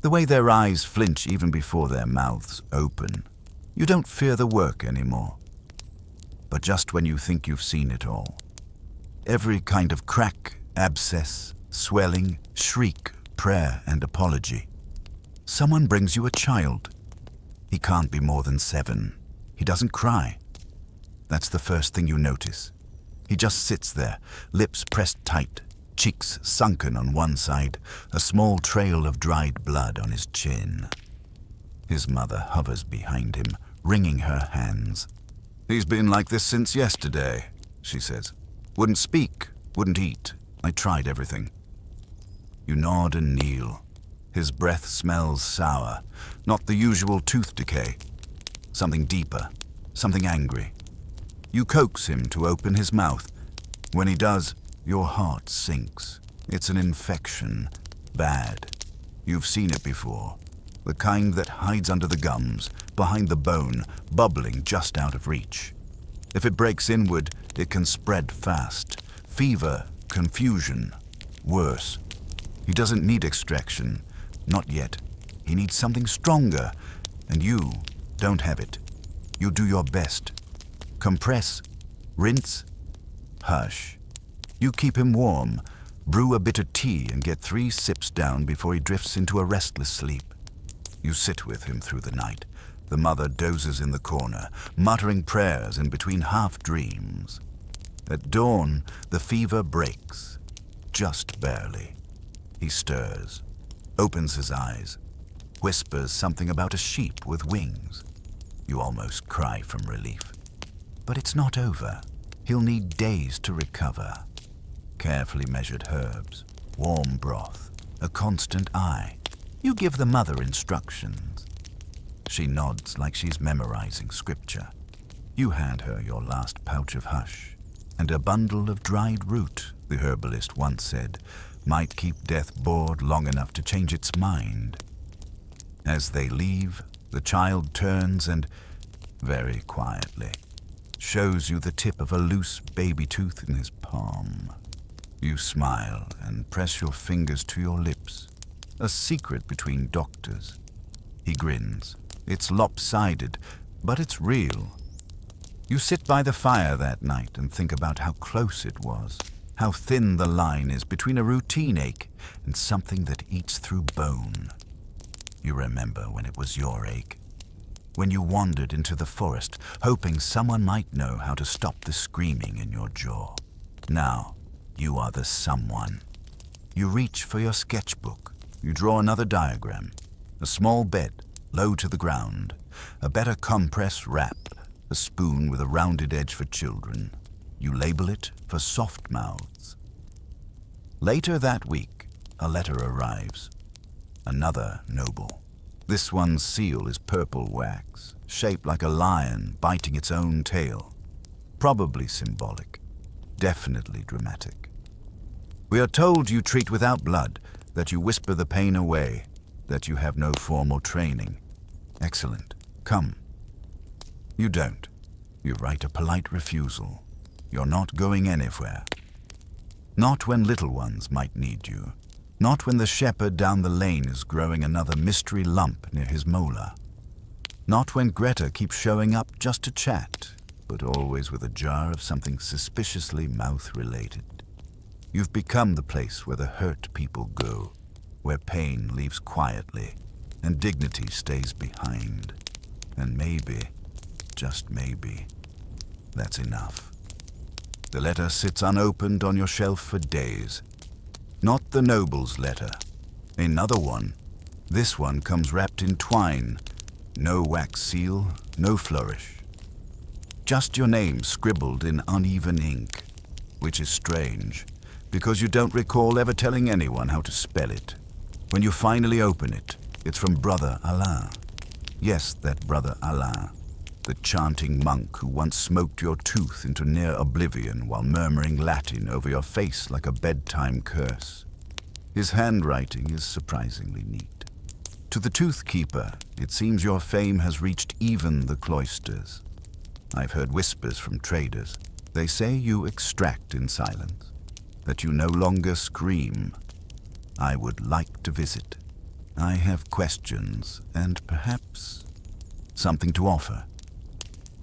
the way their eyes flinch even before their mouths open. You don't fear the work anymore. But just when you think you've seen it all, every kind of crack, abscess, swelling, shriek, prayer, and apology. Someone brings you a child. He can't be more than 7. He doesn't cry. That's the first thing you notice. He just sits there, lips pressed tight, cheeks sunken on one side, a small trail of dried blood on his chin. His mother hovers behind him, wringing her hands. "He's been like this since yesterday," she says. "Wouldn't speak, wouldn't eat. I tried everything." You nod and kneel. His breath smells sour, not the usual tooth decay. Something deeper, something angry. You coax him to open his mouth. When he does, your heart sinks. It's an infection. Bad. You've seen it before. The kind that hides under the gums, behind the bone, bubbling just out of reach. If it breaks inward, it can spread fast. Fever, confusion, worse. He doesn't need extraction. Not yet. He needs something stronger, and you don't have it. You do your best. Compress, rinse, hush. You keep him warm, brew a bitter tea and get 3 sips down before he drifts into a restless sleep. You sit with him through the night. The mother dozes in the corner, muttering prayers in between half-dreams. At dawn, the fever breaks, just barely. He stirs, opens his eyes, whispers something about a sheep with wings. You almost cry from relief. But it's not over. He'll need days to recover. Carefully measured herbs, warm broth, a constant eye. You give the mother instructions. She nods like she's memorizing scripture. You hand her your last pouch of hush, and a bundle of dried root, the herbalist once said, might keep death bored long enough to change its mind. As they leave, the child turns and, very quietly, shows you the tip of a loose baby tooth in his palm. You smile and press your fingers to your lips, a secret between doctors. He grins. It's lopsided, but it's real. You sit by the fire that night and think about how close it was, how thin the line is between a routine ache and something that eats through bone. You remember when it was your ache, when you wandered into the forest, hoping someone might know how to stop the screaming in your jaw. Now, you are the someone. You reach for your sketchbook. You draw another diagram. A small bed, low to the ground. A better compress wrap. A spoon with a rounded edge for children. You label it for soft mouths. Later that week, a letter arrives. Another noble. This one's seal is purple wax, shaped like a lion biting its own tail. Probably symbolic. Definitely dramatic. We are told you treat without blood, that you whisper the pain away, that you have no formal training. Excellent. Come. You don't. You write a polite refusal. You're not going anywhere. Not when little ones might need you. Not when the shepherd down the lane is growing another mystery lump near his molar. Not when Greta keeps showing up just to chat, but always with a jar of something suspiciously mouth-related. You've become the place where the hurt people go, where pain leaves quietly and dignity stays behind. And maybe, just maybe, that's enough. The letter sits unopened on your shelf for days. Not the noble's letter. Another one. This one comes wrapped in twine. No wax seal, no flourish. Just your name scribbled in uneven ink, which is strange, because you don't recall ever telling anyone how to spell it. When you finally open it, it's from Brother Alain. Yes, that Brother Alain, the chanting monk who once smoked your tooth into near oblivion while murmuring Latin over your face like a bedtime curse. His handwriting is surprisingly neat. To the tooth-keeper, it seems your fame has reached even the cloisters. I've heard whispers from traders. They say you extract in silence, that you no longer scream. I would like to visit. I have questions and perhaps something to offer.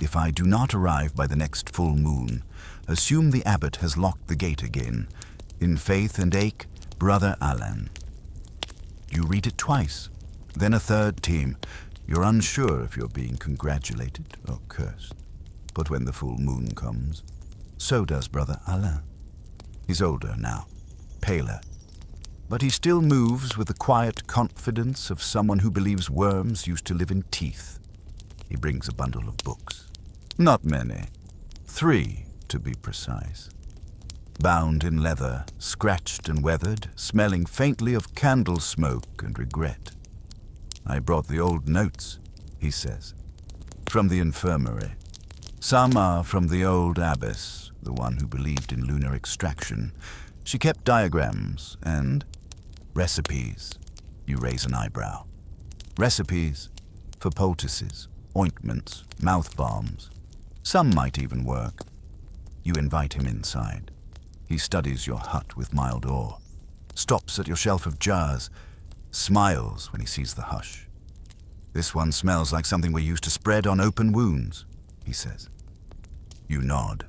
If I do not arrive by the next full moon, assume the abbot has locked the gate again. In faith and ache, Brother Alain. You read it twice, then a third team. You're unsure if you're being congratulated or cursed. But when the full moon comes, so does Brother Alain. He's older now, paler, but he still moves with the quiet confidence of someone who believes worms used to live in teeth. He brings a bundle of books. Not many. 3, to be precise. Bound in leather, scratched and weathered, smelling faintly of candle smoke and regret. I brought the old notes, he says, from the infirmary. Some are from the old abbess, the one who believed in lunar extraction. She kept diagrams and recipes. You raise an eyebrow. Recipes for poultices, ointments, mouth balms. Some might even work. You invite him inside. He studies your hut with mild awe, stops at your shelf of jars, smiles when he sees the hush. This one smells like something we used to spread on open wounds, he says. You nod.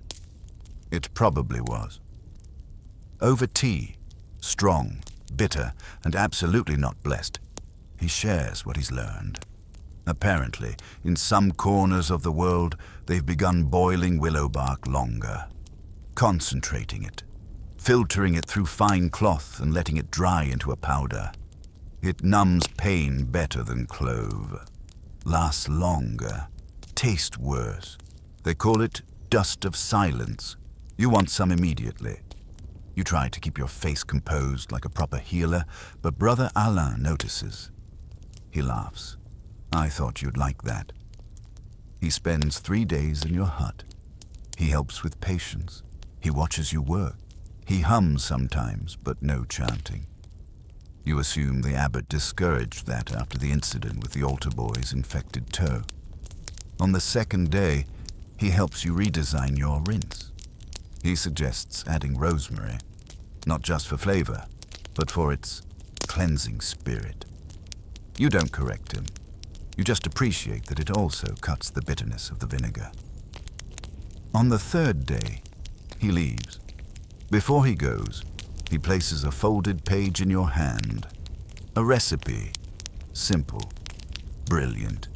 It probably was. Over tea, strong, bitter, and absolutely not blessed, he shares what he's learned. Apparently, in some corners of the world, they've begun boiling willow bark longer, concentrating it, filtering it through fine cloth and letting it dry into a powder. It numbs pain better than clove, lasts longer, tastes worse. They call it dust of silence. You want some immediately. You try to keep your face composed like a proper healer, but Brother Alain notices. He laughs. I thought you'd like that. He spends 3 days in your hut. He helps with patients. He watches you work. He hums sometimes, but no chanting. You assume the abbot discouraged that after the incident with the altar boy's infected toe. On the second day, he helps you redesign your rinse. He suggests adding rosemary, not just for flavor, but for its cleansing spirit. You don't correct him. You just appreciate that it also cuts the bitterness of the vinegar. On the third day, he leaves. Before he goes, he places a folded page in your hand. A recipe. Simple. Brilliant.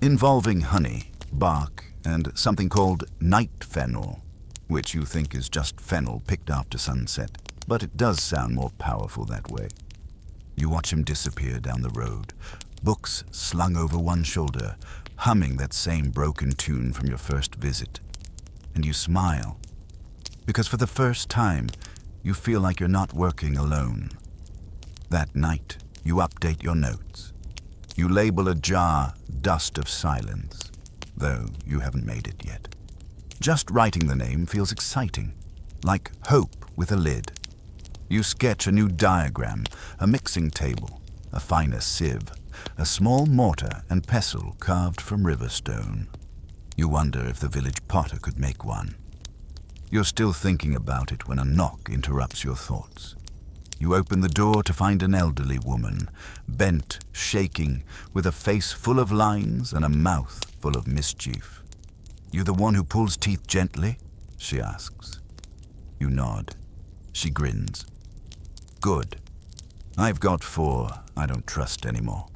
Involving honey, bark, and something called night fennel, which you think is just fennel picked after sunset, but it does sound more powerful that way. You watch him disappear down the road, books slung over one shoulder, humming that same broken tune from your first visit. And you smile, because for the first time, you feel like you're not working alone. That night, you update your notes. You label a jar Dust of Silence, though you haven't made it yet. Just writing the name feels exciting, like hope with a lid. You sketch a new diagram, a mixing table, a finer sieve, a small mortar and pestle carved from river stone. You wonder if the village potter could make one. You're still thinking about it when a knock interrupts your thoughts. You open the door to find an elderly woman, bent, shaking, with a face full of lines and a mouth full of mischief. You the one who pulls teeth gently? She asks. You nod. She grins. Good. I've got 4 I don't trust anymore.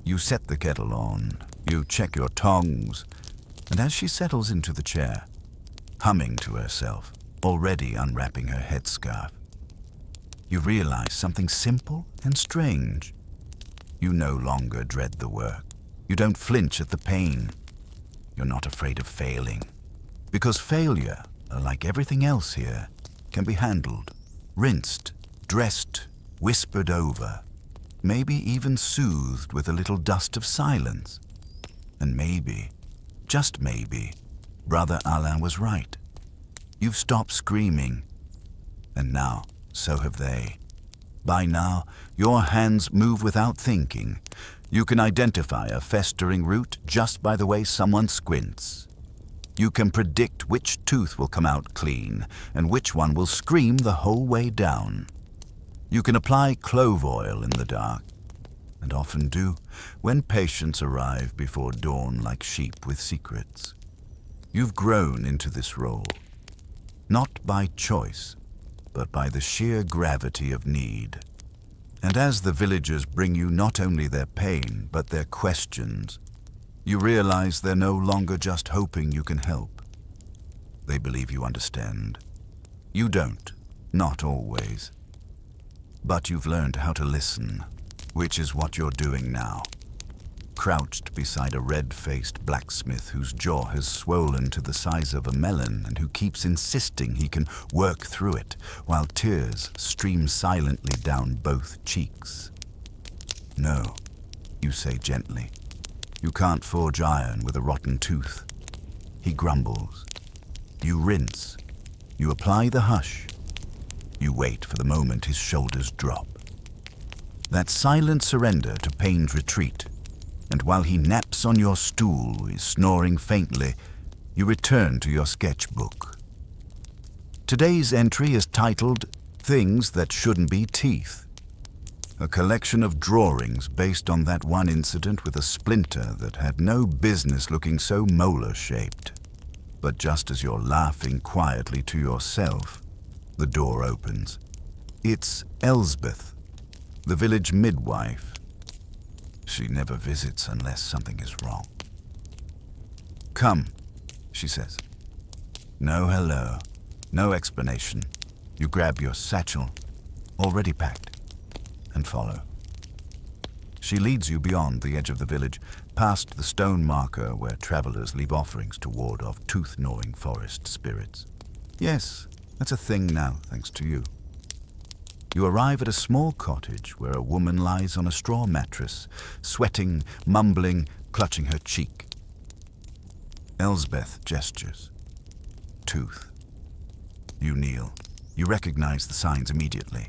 You set the kettle on, You check your tongs, and as she settles into the chair, humming to herself, already unwrapping her headscarf, you realize something simple and strange. You no longer dread the work. You don't flinch at the pain. You're not afraid of failing. Because failure, like everything else here, can be handled, rinsed, dressed, whispered over, maybe even soothed with a little dust of silence. And maybe, just maybe, Brother Alain was right. You've stopped screaming, and now so have they. By now, your hands move without thinking. You can identify a festering root just by the way someone squints. You can predict which tooth will come out clean and which one will scream the whole way down. You can apply clove oil in the dark, and often do when patients arrive before dawn like sheep with secrets. You've grown into this role, not by choice, but by the sheer gravity of need. And as the villagers bring you not only their pain, but their questions, you realize they're no longer just hoping you can help. They believe you understand. You don't, not always. But you've learned how to listen, which is what you're doing now. Crouched beside a red-faced blacksmith whose jaw has swollen to the size of a melon and who keeps insisting he can work through it while tears stream silently down both cheeks. No, you say gently. You can't forge iron with a rotten tooth. He grumbles. You rinse. You apply the hush. You wait for the moment his shoulders drop. That silent surrender to pain's retreat. And while he naps on your stool, snoring faintly, you return to your sketchbook. Today's entry is titled Things That Shouldn't Be Teeth. A collection of drawings based on that one incident with a splinter that had no business looking so molar-shaped. But just as you're laughing quietly to yourself, the door opens. It's Elsbeth, the village midwife. She never visits unless something is wrong. Come, she says. No hello, no explanation. You grab your satchel, already packed, and follow. She leads you beyond the edge of the village, past the stone marker where travelers leave offerings to ward off tooth-gnawing forest spirits. Yes, that's a thing now, thanks to you. You arrive at a small cottage where a woman lies on a straw mattress, sweating, mumbling, clutching her cheek. Elsbeth gestures. Tooth. You kneel. You recognize the signs immediately.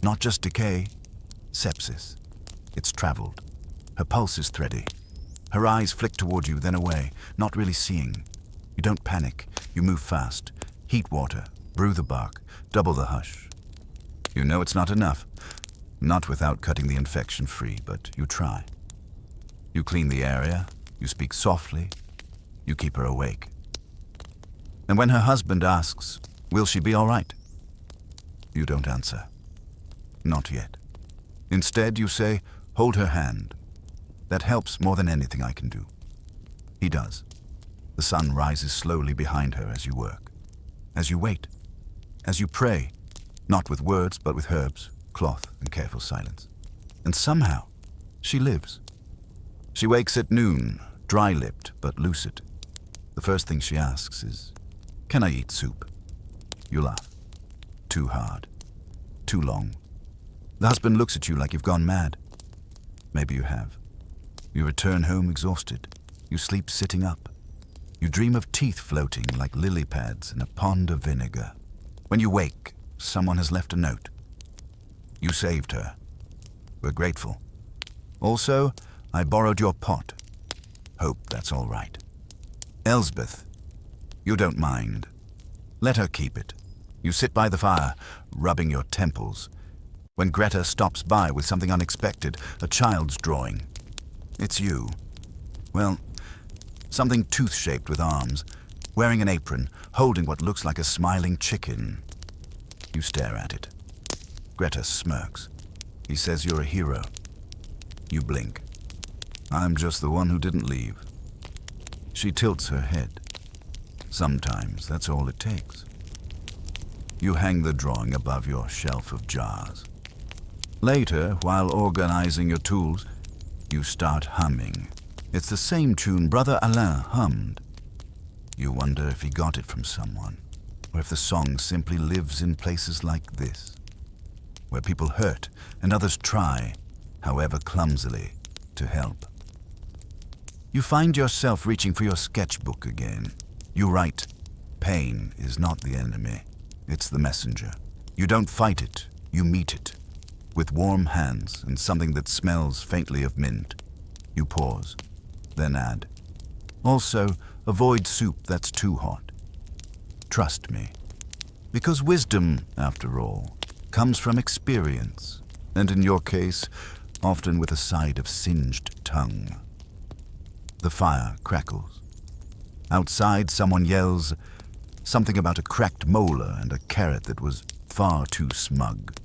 Not just decay, sepsis. It's traveled. Her pulse is thready. Her eyes flick toward you, then away, not really seeing. You don't panic. You move fast. Heat water, brew the bark, double the hush. You know it's not enough. Not without cutting the infection free, but you try. You clean the area, you speak softly, you keep her awake. And when her husband asks, will she be all right? You don't answer. Not yet. Instead, you say, hold her hand. That helps more than anything I can do. He does. The sun rises slowly behind her as you work, as you wait, as you pray. Not with words, but with herbs, cloth, and careful silence. And somehow, she lives. She wakes at noon, dry-lipped but lucid. The first thing she asks is, can I eat soup? You laugh. Too hard. Too long. The husband looks at you like you've gone mad. Maybe you have. You return home exhausted. You sleep sitting up. You dream of teeth floating like lily pads in a pond of vinegar. When you wake, someone has left a note. You saved her. We're grateful. Also, I borrowed your pot. Hope that's all right. Elsbeth, you don't mind. Let her keep it. You sit by the fire, rubbing your temples. When Greta stops by with something unexpected, a child's drawing. It's you. Well, something tooth-shaped with arms, wearing an apron, holding what looks like a smiling chicken. You stare at it. Greta smirks. He says you're a hero. You blink. I'm just the one who didn't leave. She tilts her head. Sometimes that's all it takes. You hang the drawing above your shelf of jars. Later, while organizing your tools, you start humming. It's the same tune Brother Alain hummed. You wonder if he got it from someone, or if the song simply lives in places like this, where people hurt and others try, however clumsily, to help. You find yourself reaching for your sketchbook again. You write, "Pain is not the enemy, it's the messenger." You don't fight it, you meet it. With warm hands and something that smells faintly of mint. You pause, then add, "Also, avoid soup that's too hot." Trust me, because wisdom, after all, comes from experience, and in your case, often with a side of singed tongue. The fire crackles. Outside, someone yells something about a cracked molar and a carrot that was far too smug.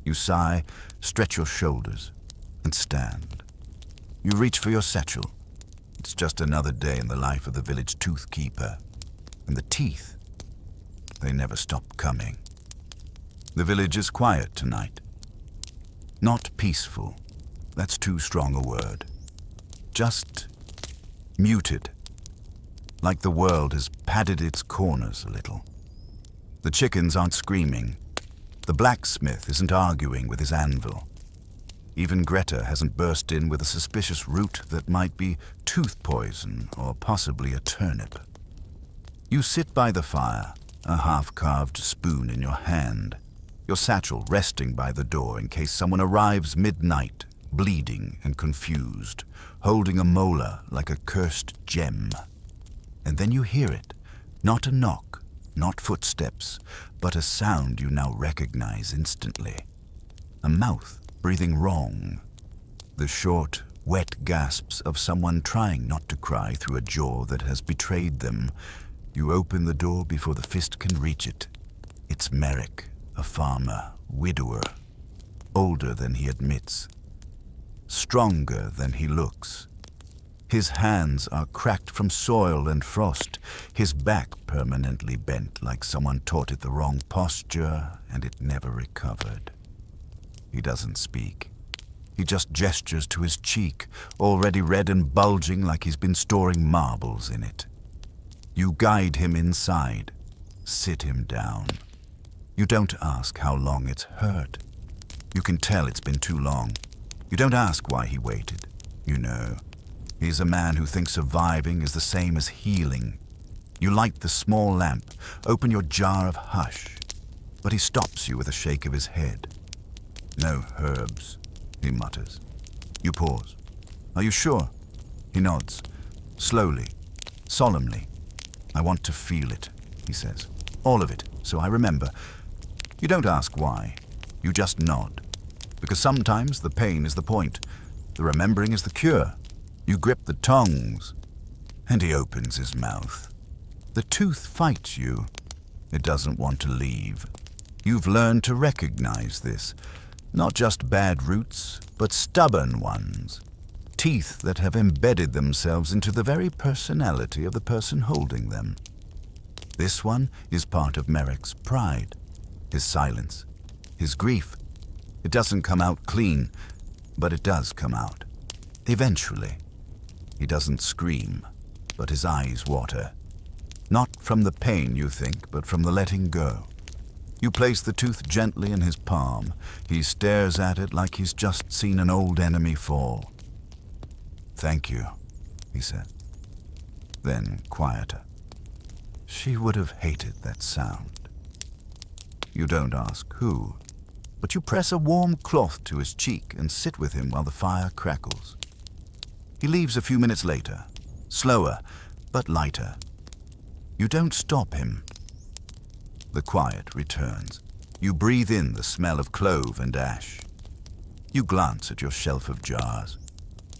You sigh, stretch your shoulders, and stand. You reach for your satchel. It's just another day in the life of the village tooth keeper. And the teeth, they never stop coming. The village is quiet tonight. Not peaceful, that's too strong a word. Just muted, like the world has padded its corners a little. The chickens aren't screaming. The blacksmith isn't arguing with his anvil. Even Greta hasn't burst in with a suspicious root that might be tooth poison or possibly a turnip. You sit by the fire, a half-carved spoon in your hand, your satchel resting by the door in case someone arrives midnight, bleeding and confused, holding a molar like a cursed gem. And then you hear it, not a knock, not footsteps, but a sound you now recognize instantly. A mouth breathing wrong. The short, wet gasps of someone trying not to cry through a jaw that has betrayed them. You open the door before the fist can reach it. It's Merrick, a farmer, widower, older than he admits, stronger than he looks. His hands are cracked from soil and frost, his back permanently bent like someone taught it the wrong posture and it never recovered. He doesn't speak. He just gestures to his cheek, already red and bulging like he's been storing marbles in it. You guide him inside, sit him down. You don't ask how long it's hurt. You can tell it's been too long. You don't ask why he waited. You know. He's a man who thinks surviving is the same as healing. You light the small lamp, open your jar of hush, but he stops you with a shake of his head. "No herbs," he mutters. You pause. "Are you sure?" He nods, slowly, solemnly. "I want to feel it," he says. "All of it, so I remember." You don't ask why. You just nod. Because sometimes the pain is the point. The remembering is the cure. You grip the tongs, and he opens his mouth. The tooth fights you. It doesn't want to leave. You've learned to recognize this. Not just bad roots, but stubborn ones. Teeth that have embedded themselves into the very personality of the person holding them. This one is part of Merrick's pride, his silence, his grief. It doesn't come out clean, but it does come out. Eventually. He doesn't scream, but his eyes water. Not from the pain, you think, but from the letting go. You place the tooth gently in his palm. He stares at it like he's just seen an old enemy fall. "Thank you," he said. Then quieter. She would have hated that sound. You don't ask who, but you press a warm cloth to his cheek and sit with him while the fire crackles. He leaves a few minutes later, slower, but lighter. You don't stop him. The quiet returns. You breathe in the smell of clove and ash. You glance at your shelf of jars.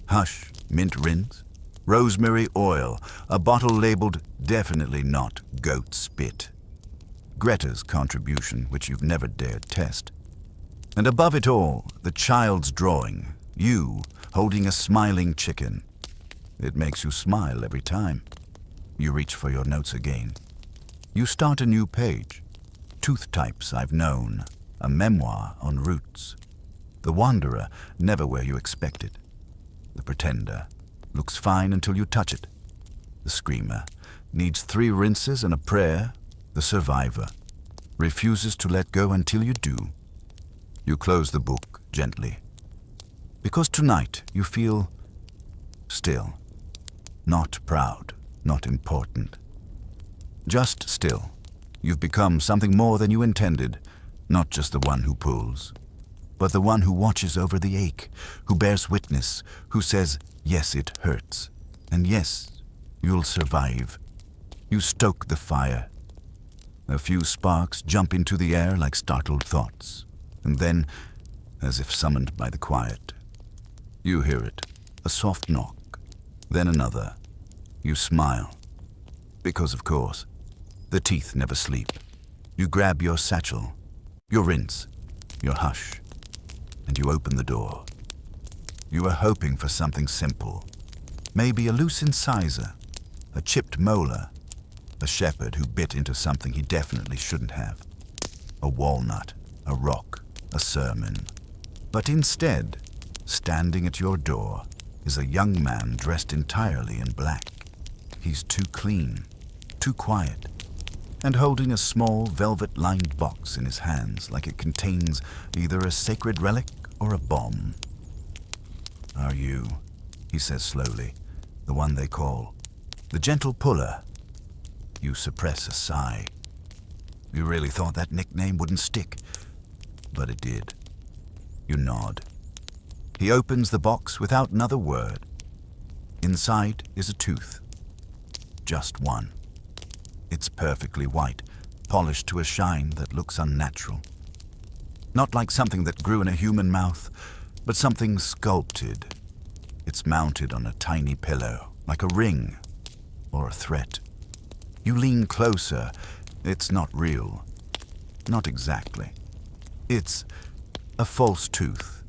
Hush, mint rinse, rosemary oil, a bottle labeled definitely not goat spit. Greta's contribution, which you've never dared test. And above it all, the child's drawing, you holding a smiling chicken. It makes you smile every time. You reach for your notes again. You start a new page. Tooth types I've known. A memoir on roots. The wanderer, never where you expect it. The pretender, looks fine until you touch it. The screamer, needs 3 rinses and a prayer. The survivor, refuses to let go until you do. You close the book gently. Because tonight you feel still. Not proud, not important. Just still. You've become something more than you intended. Not just the one who pulls, but the one who watches over the ache, who bears witness, who says, yes, it hurts, and yes, you'll survive. You stoke the fire. A few sparks jump into the air like startled thoughts, and then, as if summoned by the quiet, you hear it, a soft knock, then another. You smile, because of course, the teeth never sleep. You grab your satchel, your rinse, your hush, and you open the door. You were hoping for something simple. Maybe a loose incisor, a chipped molar, a shepherd who bit into something he definitely shouldn't have, a walnut, a rock, a sermon. But instead, standing at your door, is a young man dressed entirely in black. He's too clean, too quiet, and holding a small velvet-lined box in his hands like it contains either a sacred relic or a bomb. Are you, he says slowly, the one they call the gentle puller? You suppress a sigh. You really thought that nickname wouldn't stick, but it did. You nod. He opens the box without another word. Inside is a tooth. Just one. It's perfectly white, polished to a shine that looks unnatural. Not like something that grew in a human mouth, but something sculpted. It's mounted on a tiny pillow, like a ring or a threat. You lean closer. It's not real. Not exactly. It's a false tooth.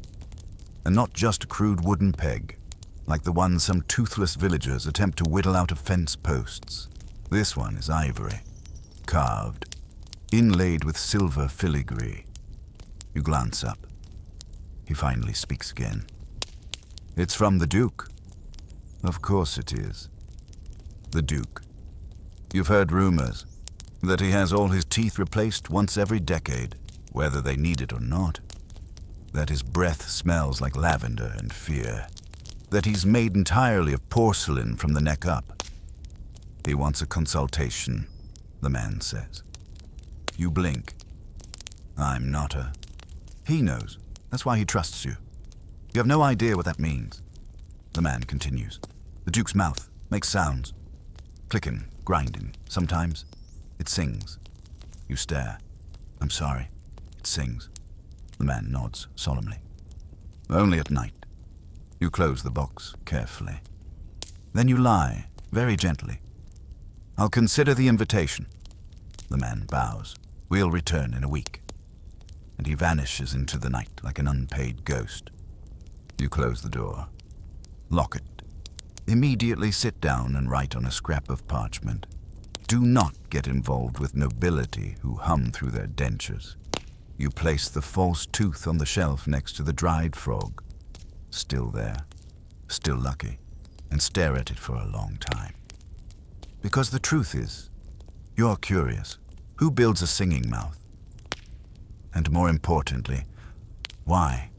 And not just a crude wooden peg, like the ones some toothless villagers attempt to whittle out of fence posts. This one is ivory, carved, inlaid with silver filigree. You glance up. He finally speaks again. It's from the Duke. Of course it is. The Duke. You've heard rumors that he has all his teeth replaced once every decade, whether they need it or not. That his breath smells like lavender and fear. That he's made entirely of porcelain from the neck up. He wants a consultation, the man says. You blink. I'm not a... He knows. That's why he trusts you. You have no idea what that means. The man continues. The Duke's mouth makes sounds. Clicking, grinding. Sometimes it sings. You stare. I'm sorry. It sings. The man nods solemnly. Only at night. You close the box carefully. Then you lie, very gently. I'll consider the invitation. The man bows. We'll return in a week. And he vanishes into the night like an unpaid ghost. You close the door. Lock it. Immediately sit down and write on a scrap of parchment. Do not get involved with nobility who hum through their dentures. You place the false tooth on the shelf next to the dried frog. Still there, still lucky, and stare at it for a long time. Because the truth is, you're curious. Who builds a singing mouth? And more importantly, why?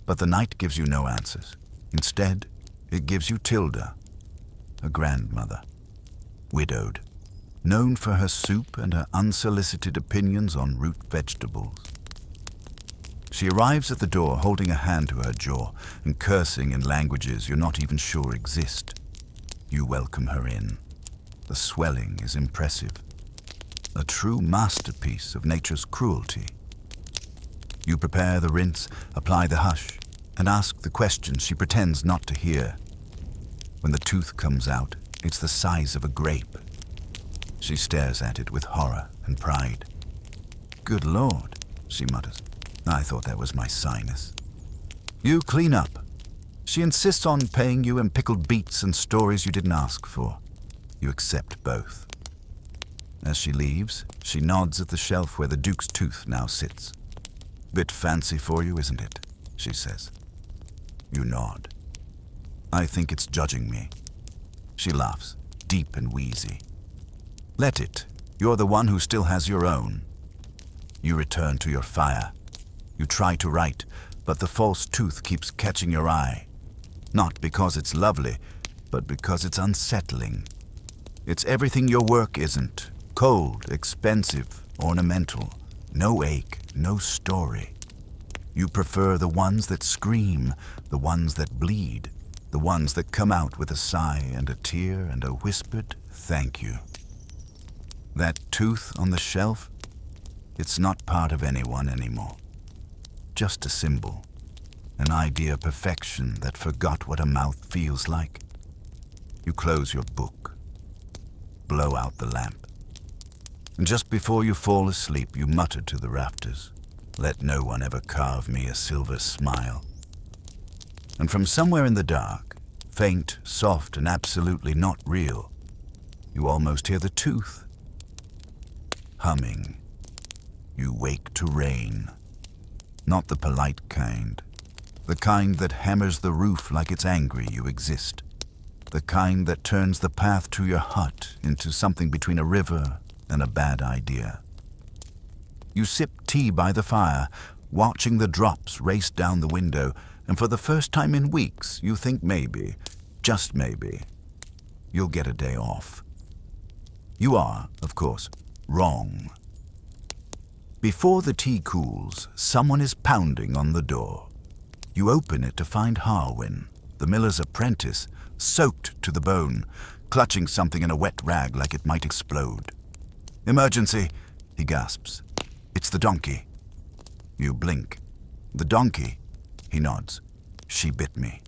But the night gives you no answers. Instead, it gives you Tilda, a grandmother, widowed, known for her soup and her unsolicited opinions on root vegetables. She arrives at the door holding a hand to her jaw and cursing in languages you're not even sure exist. You welcome her in. The swelling is impressive. A true masterpiece of nature's cruelty. You prepare the rinse, apply the hush, and ask the questions she pretends not to hear. When the tooth comes out, it's the size of a grape. She stares at it with horror and pride. Good Lord, she mutters. I thought that was my sinus. You clean up. She insists on paying you in pickled beets and stories you didn't ask for. You accept both. As she leaves, she nods at the shelf where the Duke's tooth now sits. "Bit fancy for you, isn't it?" she says. You nod. "I think it's judging me." She laughs, deep and wheezy. "Let it. You're the one who still has your own." You return to your fire. You try to write, but the false tooth keeps catching your eye. Not because it's lovely, but because it's unsettling. It's everything your work isn't. Cold, expensive, ornamental. No ache, no story. You prefer the ones that scream, the ones that bleed, the ones that come out with a sigh and a tear and a whispered thank you. That tooth on the shelf, it's not part of anyone anymore. Just a symbol, an idea of perfection that forgot what a mouth feels like. You close your book, blow out the lamp. And just before you fall asleep, you mutter to the rafters, "Let no one ever carve me a silver smile." And from somewhere in the dark, faint, soft, and absolutely not real, you almost hear the tooth humming. You wake to rain. Not the polite kind. The kind that hammers the roof like it's angry you exist. The kind that turns the path to your hut into something between a river and a bad idea. You sip tea by the fire, watching the drops race down the window, and for the first time in weeks, you think maybe, just maybe, you'll get a day off. You are, of course, wrong. Before the tea cools, someone is pounding on the door. You open it to find Harwin, the miller's apprentice, soaked to the bone, clutching something in a wet rag like it might explode. "Emergency," he gasps. "It's the donkey." You blink. "The donkey?" He nods. "She bit me."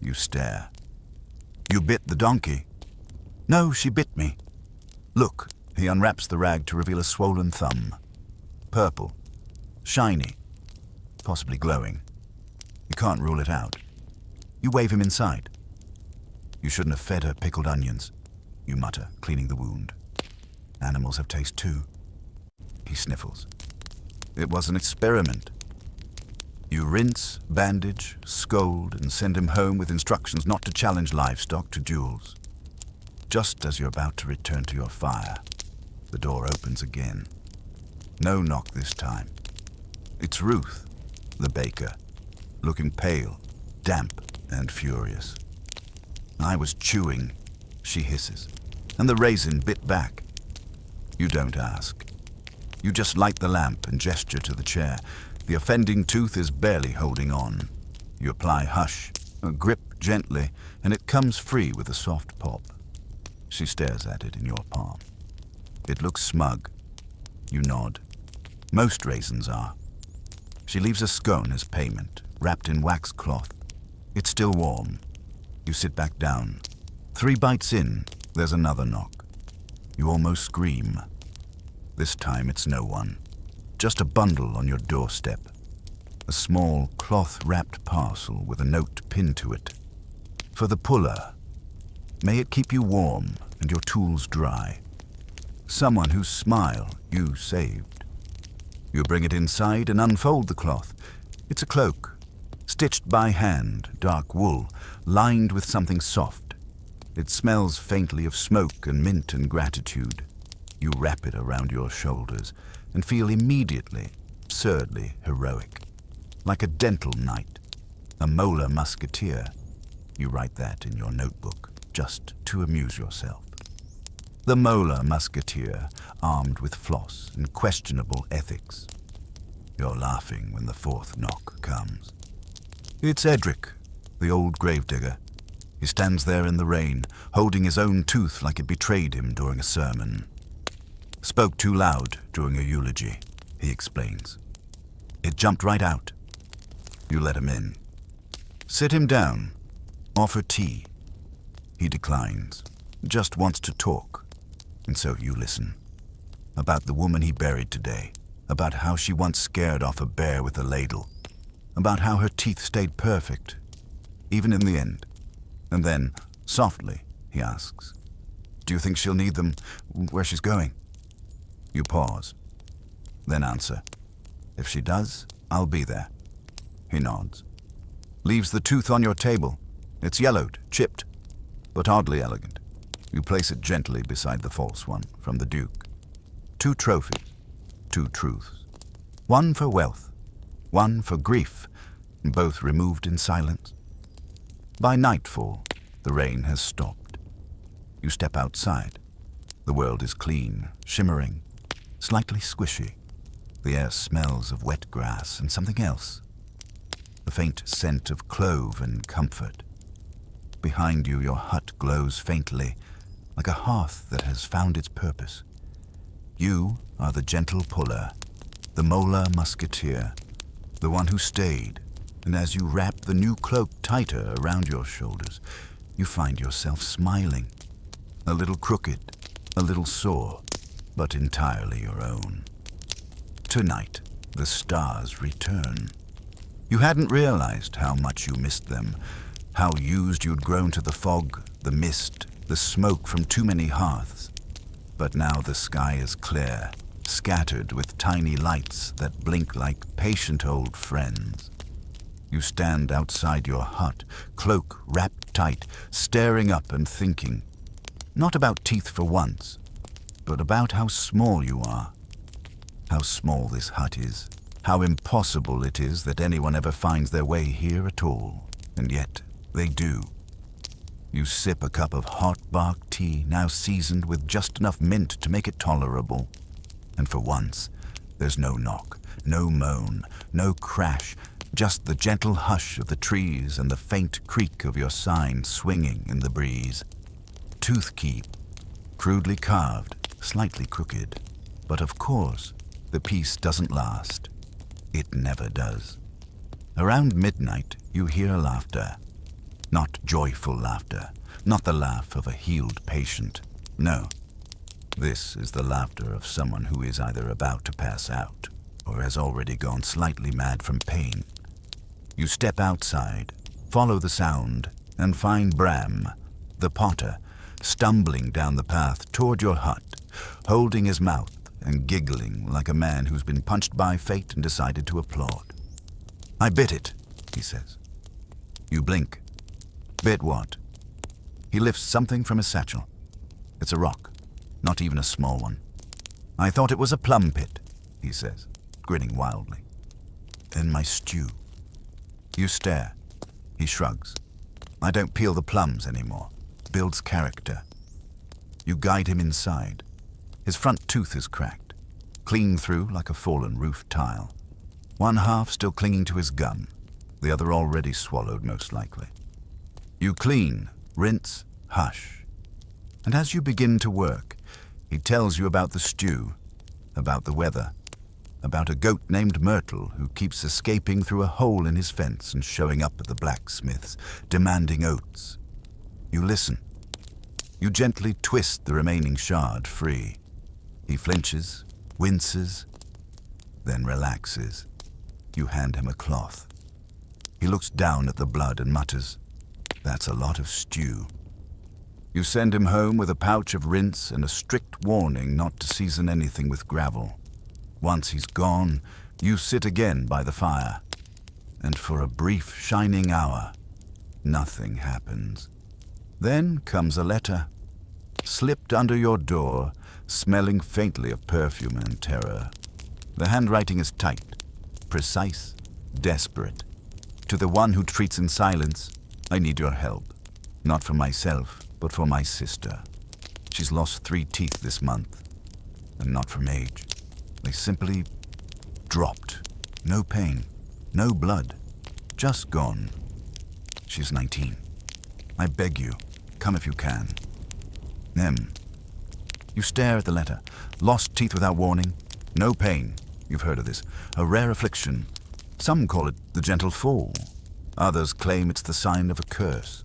You stare. "You bit the donkey?" "No, she bit me." "Look." He unwraps the rag to reveal a swollen thumb. Purple. Shiny. Possibly glowing. You can't rule it out. You wave him inside. "You shouldn't have fed her pickled onions," you mutter, cleaning the wound. "Animals have taste too." He sniffles. "It was an experiment." You rinse, bandage, scold, and send him home with instructions not to challenge livestock to duels. Just as you're about to return to your fire, the door opens again. No knock this time. It's Ruth, the baker, looking pale, damp, and furious. "I was chewing," she hisses, "and the raisin bit back." You don't ask. You just light the lamp and gesture to the chair. The offending tooth is barely holding on. You apply hush, grip gently, and it comes free with a soft pop. She stares at it in your palm. It looks smug. You nod. Most raisins are. She leaves a scone as payment, wrapped in wax cloth. It's still warm. You sit back down. 3 bites in, there's another knock. You almost scream. This time it's no one. Just a bundle on your doorstep. A small cloth-wrapped parcel with a note pinned to it. "For the puller. May it keep you warm and your tools dry." Someone whose smile you saved. You bring it inside and unfold the cloth. It's a cloak, stitched by hand, dark wool, lined with something soft. It smells faintly of smoke and mint and gratitude. You wrap it around your shoulders and feel immediately, absurdly heroic. Like a dental knight, a molar musketeer. You write that in your notebook, just to amuse yourself. The molar musketeer, armed with floss and questionable ethics. You're laughing when the 4th knock comes. It's Edric, the old gravedigger. He stands there in the rain, holding his own tooth like it betrayed him during a sermon. "Spoke too loud during a eulogy," he explains. "It jumped right out." You let him in. Sit him down. Offer tea. He declines. Just wants to talk. And so you listen. About the woman he buried today. About how she once scared off a bear with a ladle. About how her teeth stayed perfect. even in the end. And then, softly, he asks, "Do you think she'll need them where she's going?" You pause, then answer, "If she does, I'll be there." He nods. Leaves the tooth on your table. It's yellowed, chipped, but oddly elegant. You place it gently beside the false one from the Duke. 2 trophies, 2 truths. One for wealth, one for grief, both removed in silence. By nightfall, the rain has stopped. You step outside. The world is clean, shimmering, slightly squishy. The air smells of wet grass and something else. The faint scent of clove and comfort. Behind you, your hut glows faintly, like a hearth that has found its purpose. You are the gentle puller, the molar musketeer, the one who stayed, and as you wrap the new cloak tighter around your shoulders, you find yourself smiling, a little crooked, a little sore, but entirely your own. Tonight, the stars return. You hadn't realized how much you missed them, how used you'd grown to the fog, the mist, the smoke from too many hearths. But now the sky is clear, scattered with tiny lights that blink like patient old friends. You stand outside your hut, cloak wrapped tight, staring up and thinking, not about teeth for once, but about how small you are. How small this hut is, how impossible it is that anyone ever finds their way here at all, and yet they do. You sip a cup of hot bark tea, now seasoned with just enough mint to make it tolerable. And for once, there's no knock, no moan, no crash, just the gentle hush of the trees and the faint creak of your sign swinging in the breeze. Tooth key, crudely carved, slightly crooked. But of course, the piece doesn't last. It never does. Around midnight, you hear laughter. Not joyful laughter, not the laugh of a healed patient. No, this is the laughter of someone who is either about to pass out or has already gone slightly mad from pain. You step outside, follow the sound, and find Bram, the potter, stumbling down the path toward your hut, holding his mouth and giggling like a man who's been punched by fate and decided to applaud. "I bit it," he says. You blink. "Bit what?" He lifts something from his satchel. It's a rock, not even a small one. "I thought it was a plum pit," he says, grinning wildly. "In my stew." You stare. He shrugs. "I don't peel the plums anymore. Builds character." You guide him inside. His front tooth is cracked, clean through like a fallen roof tile. One half still clinging to his gum, the other already swallowed most likely. You clean, rinse, hush. And as you begin to work, he tells you about the stew, about the weather, about a goat named Myrtle who keeps escaping through a hole in his fence and showing up at the blacksmiths, demanding oats. You listen. You gently twist the remaining shard free. He flinches, winces, then relaxes. You hand him a cloth. He looks down at the blood and mutters, "That's a lot of stew." You send him home with a pouch of rinse and a strict warning not to season anything with gravel. Once he's gone, you sit again by the fire. And for a brief, shining hour, nothing happens. Then comes a letter, slipped under your door, smelling faintly of perfume and terror. The handwriting is tight, precise, desperate. To the one who treats in silence, "I need your help. Not for myself, but for my sister. She's lost 3 teeth this month, and not from age. They simply dropped. No pain, no blood, just gone. She's 19. I beg you, come if you can. Nem." You stare at the letter. Lost teeth without warning. No pain. You've heard of this. A rare affliction. Some call it the gentle fall. Others claim it's the sign of a curse,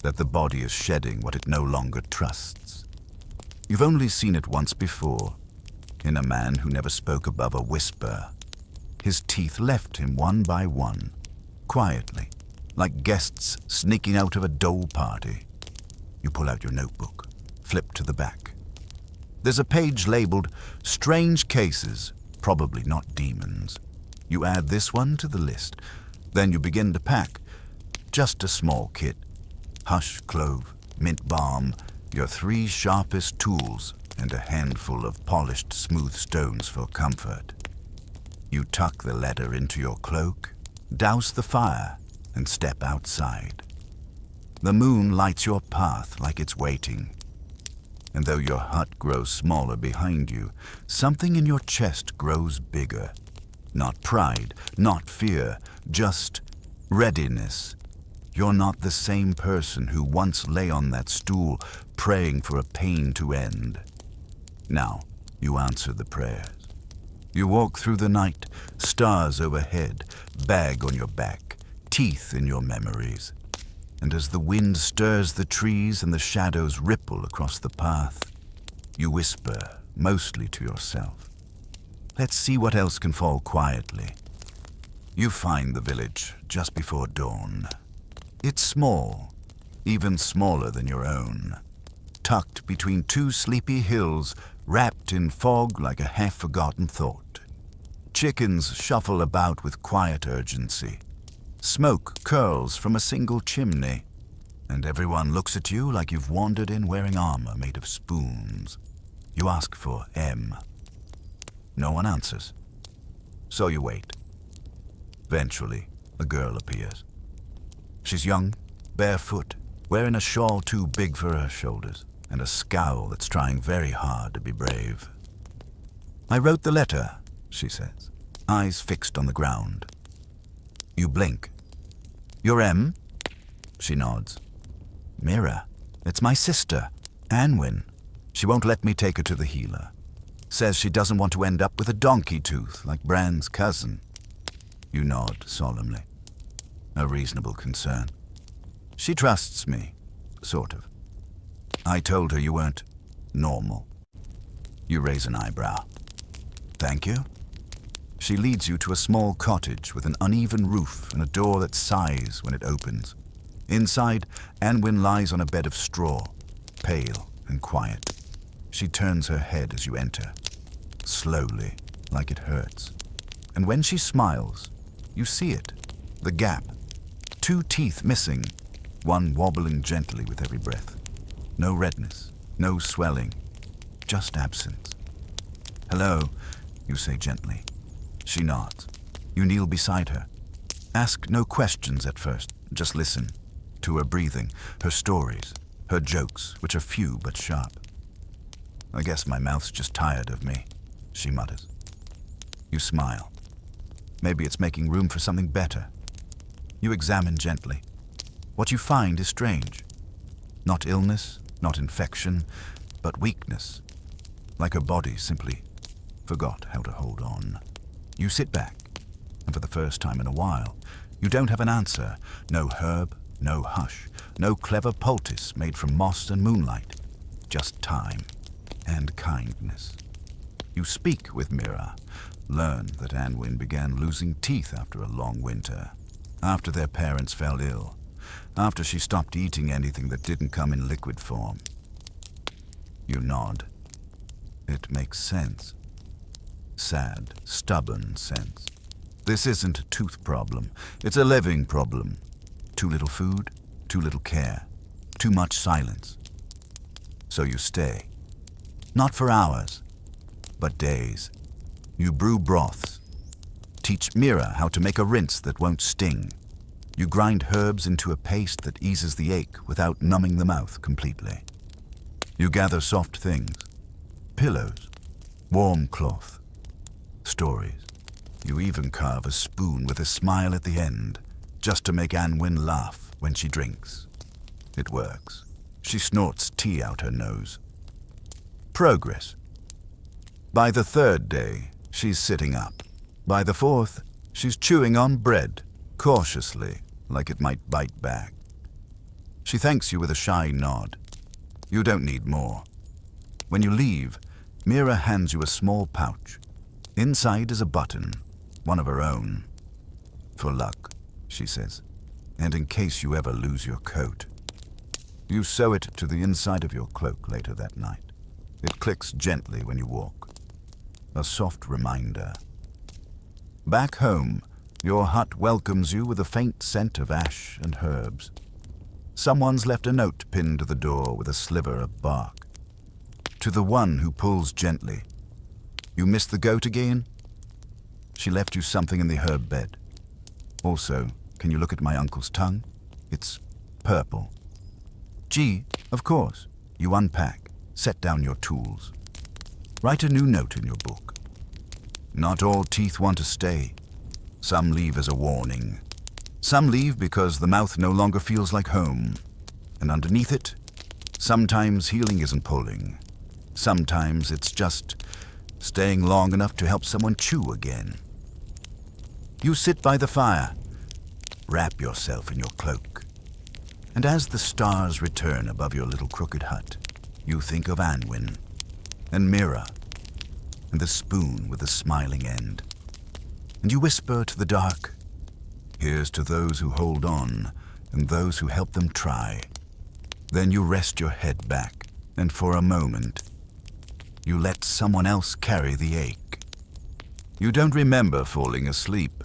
that the body is shedding what it no longer trusts. You've only seen it once before, in a man who never spoke above a whisper. His teeth left him one by one, quietly, like guests sneaking out of a dole party. You pull out your notebook, flip to the back. There's a page labeled Strange Cases, probably not demons. You add this one to the list. Then you begin to pack. Just a small kit. Hush clove, mint balm, your 3 sharpest tools, and a handful of polished smooth stones for comfort. You tuck the letter into your cloak, douse the fire, and step outside. The moon lights your path like it's waiting. And though your hut grows smaller behind you, something in your chest grows bigger. Not pride, not fear, just readiness. You're not the same person who once lay on that stool praying for a pain to end. Now, you answer the prayers. You walk through the night, stars overhead, bag on your back, teeth in your memories. And as the wind stirs the trees and the shadows ripple across the path, you whisper, mostly to yourself. Let's see what else can fall quietly. You find the village just before dawn. It's small, even smaller than your own, tucked between 2 sleepy hills, wrapped in fog like a half-forgotten thought. Chickens shuffle about with quiet urgency. Smoke curls from a single chimney, and everyone looks at you like you've wandered in wearing armor made of spoons. You ask for M. No one answers. So you wait. Eventually, a girl appears. She's young, barefoot, wearing a shawl too big for her shoulders, and a scowl that's trying very hard to be brave. I wrote the letter, she says, eyes fixed on the ground. You blink. You're M? She nods. Mira, it's my sister, Anwin. She won't let me take her to the healer. Says she doesn't want to end up with a donkey tooth like Bran's cousin. You nod solemnly. A reasonable concern. She trusts me, sort of. I told her you weren't normal. You raise an eyebrow. Thank you. She leads you to a small cottage with an uneven roof and a door that sighs when it opens. Inside, Anwin lies on a bed of straw, pale and quiet. She turns her head as you enter, slowly, like it hurts. And when she smiles, you see it, the gap. 2 teeth missing, one wobbling gently with every breath. No redness, no swelling, just absence. Hello, you say gently. She nods. You kneel beside her. Ask no questions at first, just listen to her breathing, her stories, her jokes, which are few but sharp. I guess my mouth's just tired of me, she mutters. You smile. Maybe it's making room for something better. You examine gently. What you find is strange. Not illness, not infection, but weakness. Like her body simply forgot how to hold on. You sit back, and for the first time in a while, you don't have an answer. No herb, no hush, no clever poultice made from moss and moonlight. Just time and kindness. You speak with Mira, learn that Anwin began losing teeth after a long winter, after their parents fell ill, after she stopped eating anything that didn't come in liquid form. You nod. It makes sense. Sad, stubborn sense. This isn't a tooth problem. It's a living problem. Too little food, too little care, too much silence. So you stay. Not for hours, but days. You brew broths. Teach Mira how to make a rinse that won't sting. You grind herbs into a paste that eases the ache without numbing the mouth completely. You gather soft things. Pillows, warm cloth, stories. You even carve a spoon with a smile at the end, just to make Anwin laugh when she drinks. It works. She snorts tea out her nose. Progress. By the 3rd day, she's sitting up. By the 4th, she's chewing on bread, cautiously, like it might bite back. She thanks you with a shy nod. You don't need more. When you leave, Mira hands you a small pouch. Inside is a button, one of her own. For luck, she says. and in case you ever lose your coat. You sew it to the inside of your cloak later that night. It clicks gently when you walk. A soft reminder. Back home, your hut welcomes you with a faint scent of ash and herbs. Someone's left a note pinned to the door with a sliver of bark. To the one who pulls gently. You miss the goat again? She left you something in the herb bed. Also, can you look at my uncle's tongue? It's purple. Gee, of course. You unpack, set down your tools. Write a new note in your book. Not all teeth want to stay. Some leave as a warning. Some leave because the mouth no longer feels like home. And underneath it, sometimes healing isn't pulling. Sometimes it's just staying long enough to help someone chew again. You sit by the fire. Wrap yourself in your cloak. And as the stars return above your little crooked hut, you think of Anwin and Mira and the spoon with the smiling end. And you whisper to the dark, here's to those who hold on and those who help them try. Then you rest your head back, and for a moment, you let someone else carry the ache. You don't remember falling asleep,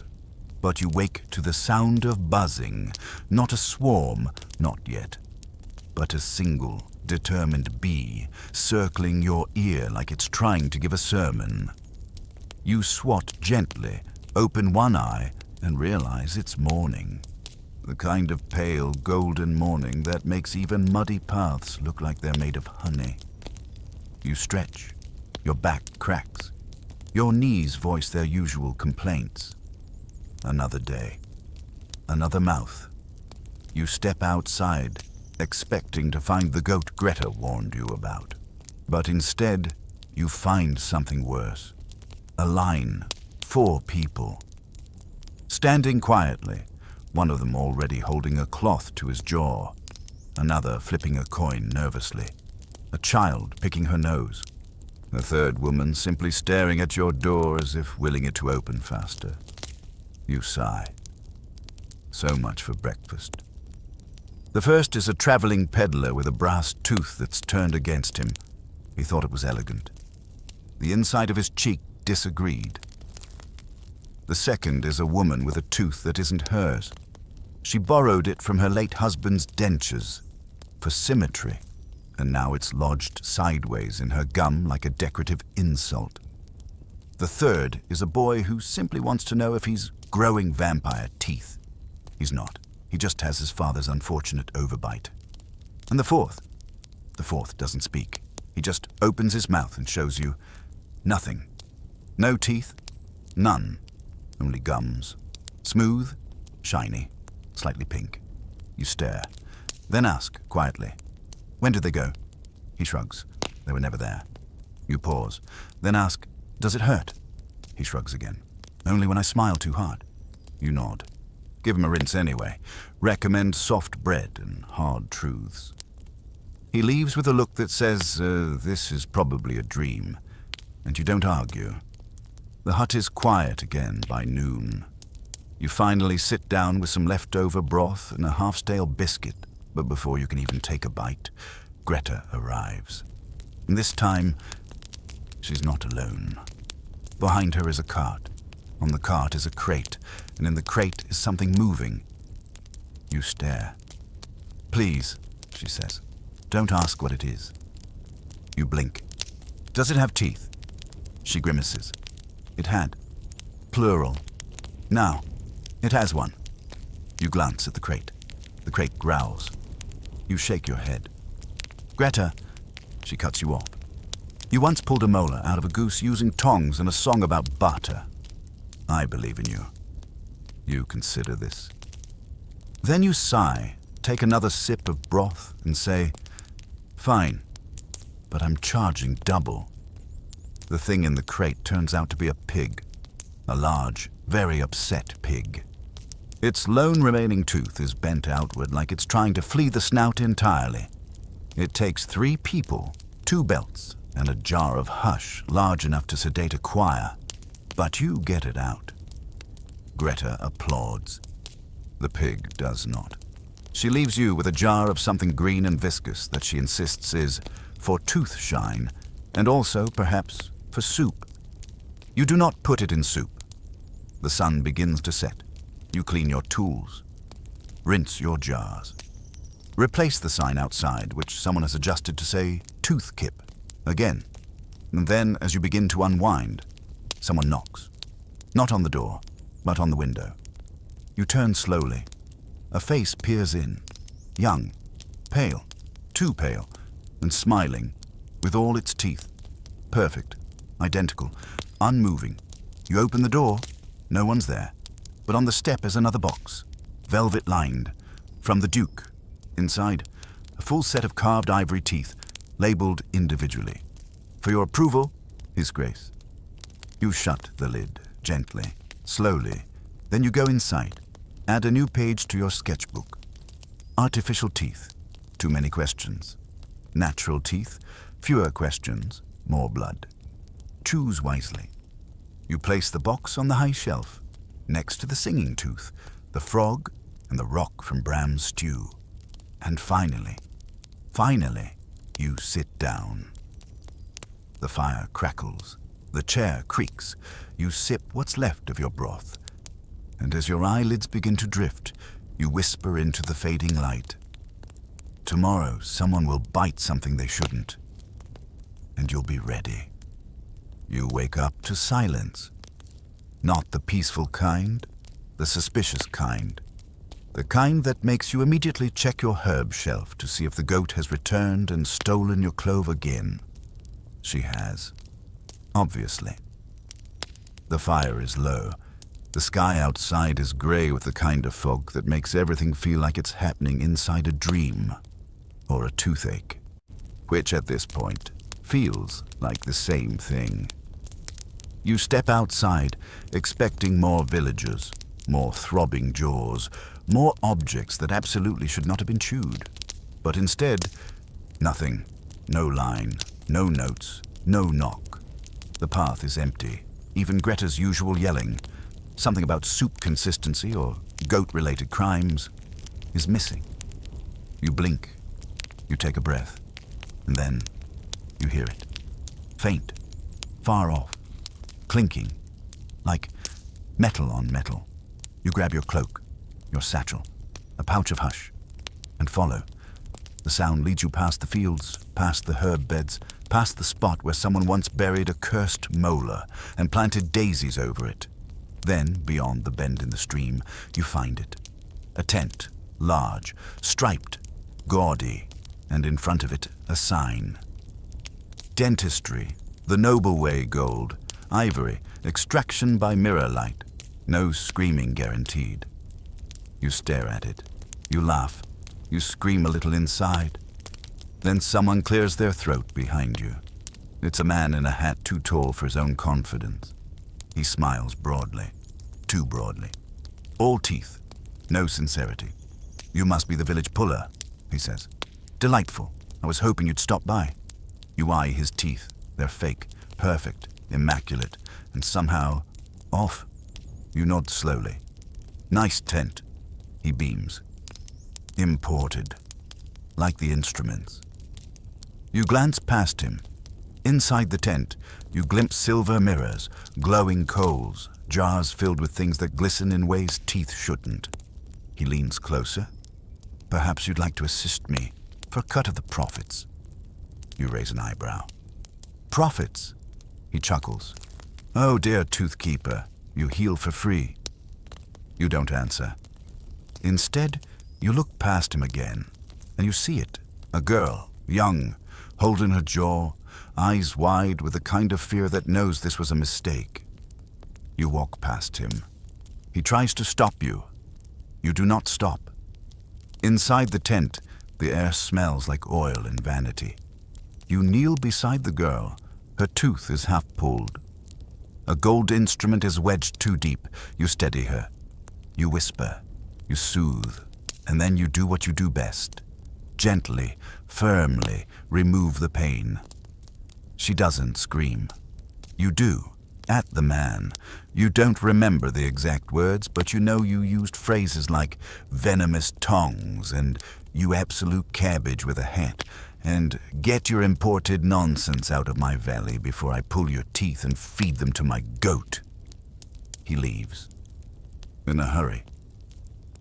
but you wake to the sound of buzzing, not a swarm, not yet, but a single, determined bee circling your ear like it's trying to give a sermon. You swat gently, open one eye, and realize it's morning. The kind of pale, golden morning that makes even muddy paths look like they're made of honey. You stretch. Your back cracks. Your knees voice their usual complaints. Another day. Another mouth. You step outside, expecting to find the goat Greta warned you about. But instead, you find something worse. A line. 4 people. Standing quietly, one of them already holding a cloth to his jaw, another flipping a coin nervously, a child picking her nose, a third woman simply staring at your door as if willing it to open faster. You sigh. So much for breakfast. The first is a traveling peddler with a brass tooth that's turned against him. He thought it was elegant. The inside of his cheek disagreed. The second is a woman with a tooth that isn't hers. She borrowed it from her late husband's dentures for symmetry, and now it's lodged sideways in her gum like a decorative insult. The third is a boy who simply wants to know if he's growing vampire teeth. He's not. He just has his father's unfortunate overbite. And the fourth doesn't speak. He just opens his mouth and shows you nothing. No teeth, none. Only gums. Smooth, shiny, slightly pink. You stare, then ask quietly, when did they go? He shrugs. They were never there. You pause, then ask, does it hurt? He shrugs again. Only when I smile too hard. You nod. Give him a rinse anyway. Recommend soft bread and hard truths. He leaves with a look that says, this is probably a dream, and you don't argue. The hut is quiet again by noon. You finally sit down with some leftover broth and a half-stale biscuit, but before you can even take a bite, Greta arrives. And this time, she's not alone. Behind her is a cart. On the cart is a crate, and in the crate is something moving. You stare. Please, she says, don't ask what it is. You blink. Does it have teeth? She grimaces. It had. Plural. Now, it has one. You glance at the crate. The crate growls. You shake your head. Greta, she cuts you off. You once pulled a molar out of a goose using tongs and a song about butter. I believe in you. You consider this. Then you sigh, take another sip of broth, and say, fine, but I'm charging double. The thing in the crate turns out to be a pig. A large, very upset pig. Its lone remaining tooth is bent outward like it's trying to flee the snout entirely. It takes 3 people, 2 belts, and a jar of hush large enough to sedate a choir. But you get it out. Greta applauds. The pig does not. She leaves you with a jar of something green and viscous that she insists is for tooth shine, and also, perhaps, for soup. You do not put it in soup. The sun begins to set. You clean your tools. Rinse your jars. Replace the sign outside, which someone has adjusted to say, tooth kip, again. And then, as you begin to unwind, someone knocks. Not on the door, but on the window. You turn slowly. A face peers in, young, pale, too pale, and smiling, with all its teeth. Perfect, identical, unmoving. You open the door, no one's there, but on the step is another box, velvet-lined, from the Duke. Inside, a full set of carved ivory teeth, labeled individually. For your approval, His Grace. You shut the lid, gently, slowly. Then you go inside. Add a new page to your sketchbook. Artificial teeth, too many questions. Natural teeth, fewer questions, more blood. Choose wisely. You place the box on the high shelf, next to the singing tooth, the frog, and the rock from Bram's stew. And finally, you sit down. The fire crackles, the chair creaks. You sip what's left of your broth. And as your eyelids begin to drift, you whisper into the fading light. Tomorrow, someone will bite something they shouldn't, and you'll be ready. You wake up to silence. Not the peaceful kind, the suspicious kind. The kind that makes you immediately check your herb shelf to see if the goat has returned and stolen your clove again. She has, obviously. The fire is low. The sky outside is gray with the kind of fog that makes everything feel like it's happening inside a dream or a toothache, which at this point feels like the same thing. You step outside, expecting more villagers, more throbbing jaws, more objects that absolutely should not have been chewed. But instead, nothing. No line, no notes, no knock. The path is empty. Even Greta's usual yelling, something about soup consistency or goat-related crimes, is missing. You blink. You take a breath. And then you hear it. Faint. Far off. Clinking. Like metal on metal. You grab your cloak, your satchel, a pouch of hush, and follow. The sound leads you past the fields, past the herb beds, past the spot where someone once buried a cursed molar and planted daisies over it. Then, beyond the bend in the stream, you find it. A tent, large, striped, gaudy, and in front of it, a sign. Dentistry, the noble way gold, ivory, extraction by mirror light. No screaming guaranteed. You stare at it. You laugh. You scream a little inside. Then someone clears their throat behind you. It's a man in a hat too tall for his own confidence. He smiles broadly. Too broadly. All teeth. No sincerity. You must be the village puller, he says. Delightful. I was hoping you'd stop by. You eye his teeth. They're fake, perfect, immaculate, and somehow off. You nod slowly. Nice tent. He beams. Imported. Like the instruments. You glance past him. Inside the tent, you glimpse silver mirrors, glowing coals, jars filled with things that glisten in ways teeth shouldn't. He leans closer. Perhaps you'd like to assist me for a cut of the profits. You raise an eyebrow. Profits? He chuckles. Oh dear toothkeeper, you heal for free. You don't answer. Instead, you look past him again, and you see it. A girl, young, holding her jaw, eyes wide with the kind of fear that knows this was a mistake. You walk past him. He tries to stop you. You do not stop. Inside the tent, the air smells like oil and vanity. You kneel beside the girl. Her tooth is half pulled. A gold instrument is wedged too deep. You steady her. You whisper. You soothe. And then you do what you do best. Gently, firmly remove the pain. She doesn't scream. You do. At the man. You don't remember the exact words, but you know you used phrases like venomous tongs and you absolute cabbage with a hat and get your imported nonsense out of my valley before I pull your teeth and feed them to my goat. He leaves. In a hurry.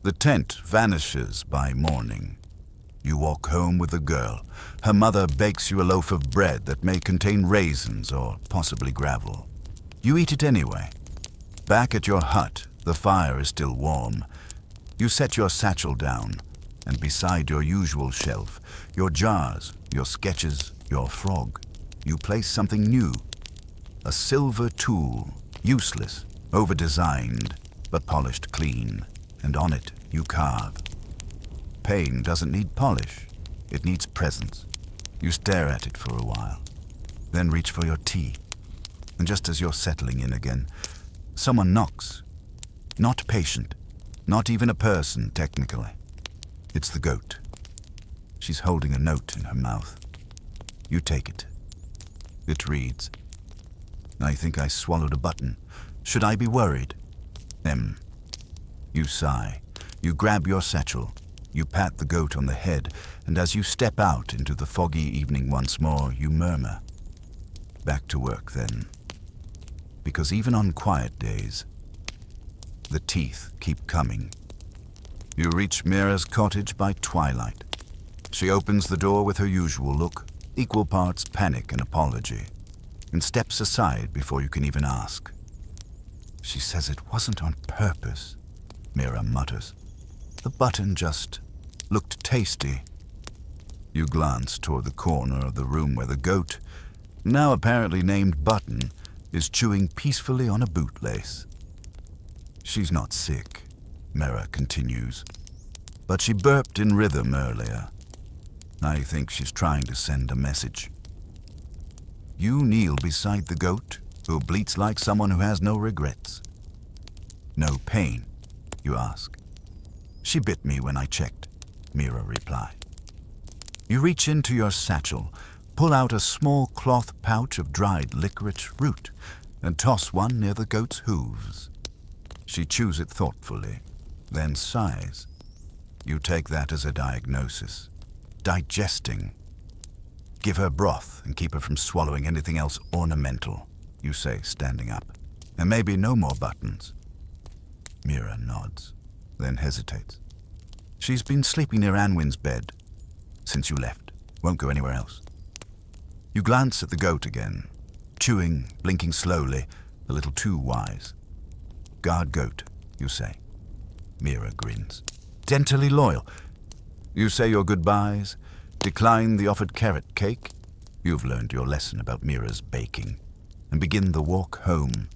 The tent vanishes by morning. You walk home with the girl. Her mother bakes you a loaf of bread that may contain raisins or possibly gravel. You eat it anyway. Back at your hut, the fire is still warm. You set your satchel down, and beside your usual shelf, your jars, your sketches, your frog, you place something new. A silver tool, useless, over-designed, but polished clean, and on it you carve. Pain doesn't need polish, it needs presence. You stare at it for a while, then reach for your tea. And just as you're settling in again, someone knocks. Not patient, not even a person, technically. It's the goat. She's holding a note in her mouth. You take it. It reads, "I think I swallowed a button. Should I be worried? M." You sigh. You grab your satchel. You pat the goat on the head, and as you step out into the foggy evening once more, you murmur, "Back to work, then." Because even on quiet days, the teeth keep coming. You reach Mira's cottage by twilight. She opens the door with her usual look, equal parts panic and apology, and steps aside before you can even ask. "She says it wasn't on purpose," Mira mutters. "The button just looked tasty." You glance toward the corner of the room where the goat, now apparently named Button, is chewing peacefully on a bootlace. "She's not sick," Mira continues, "but she burped in rhythm earlier. I think she's trying to send a message." You kneel beside the goat, who bleats like someone who has no regrets. "No pain?" you ask. "She bit me when I checked," Mira replied. You reach into your satchel, pull out a small cloth pouch of dried licorice root, and toss one near the goat's hooves. She chews it thoughtfully, then sighs. You take that as a diagnosis. Digesting. "Give her broth and keep her from swallowing anything else ornamental," you say, standing up. "And maybe no more buttons." Mira nods, then hesitates. "She's been sleeping near Anwin's bed since you left. Won't go anywhere else." You glance at the goat again, chewing, blinking slowly, a little too wise. "Guard goat," you say. Mira grins. "Dentally loyal." You say your goodbyes, decline the offered carrot cake. You've learned your lesson about Mira's baking, and begin the walk home.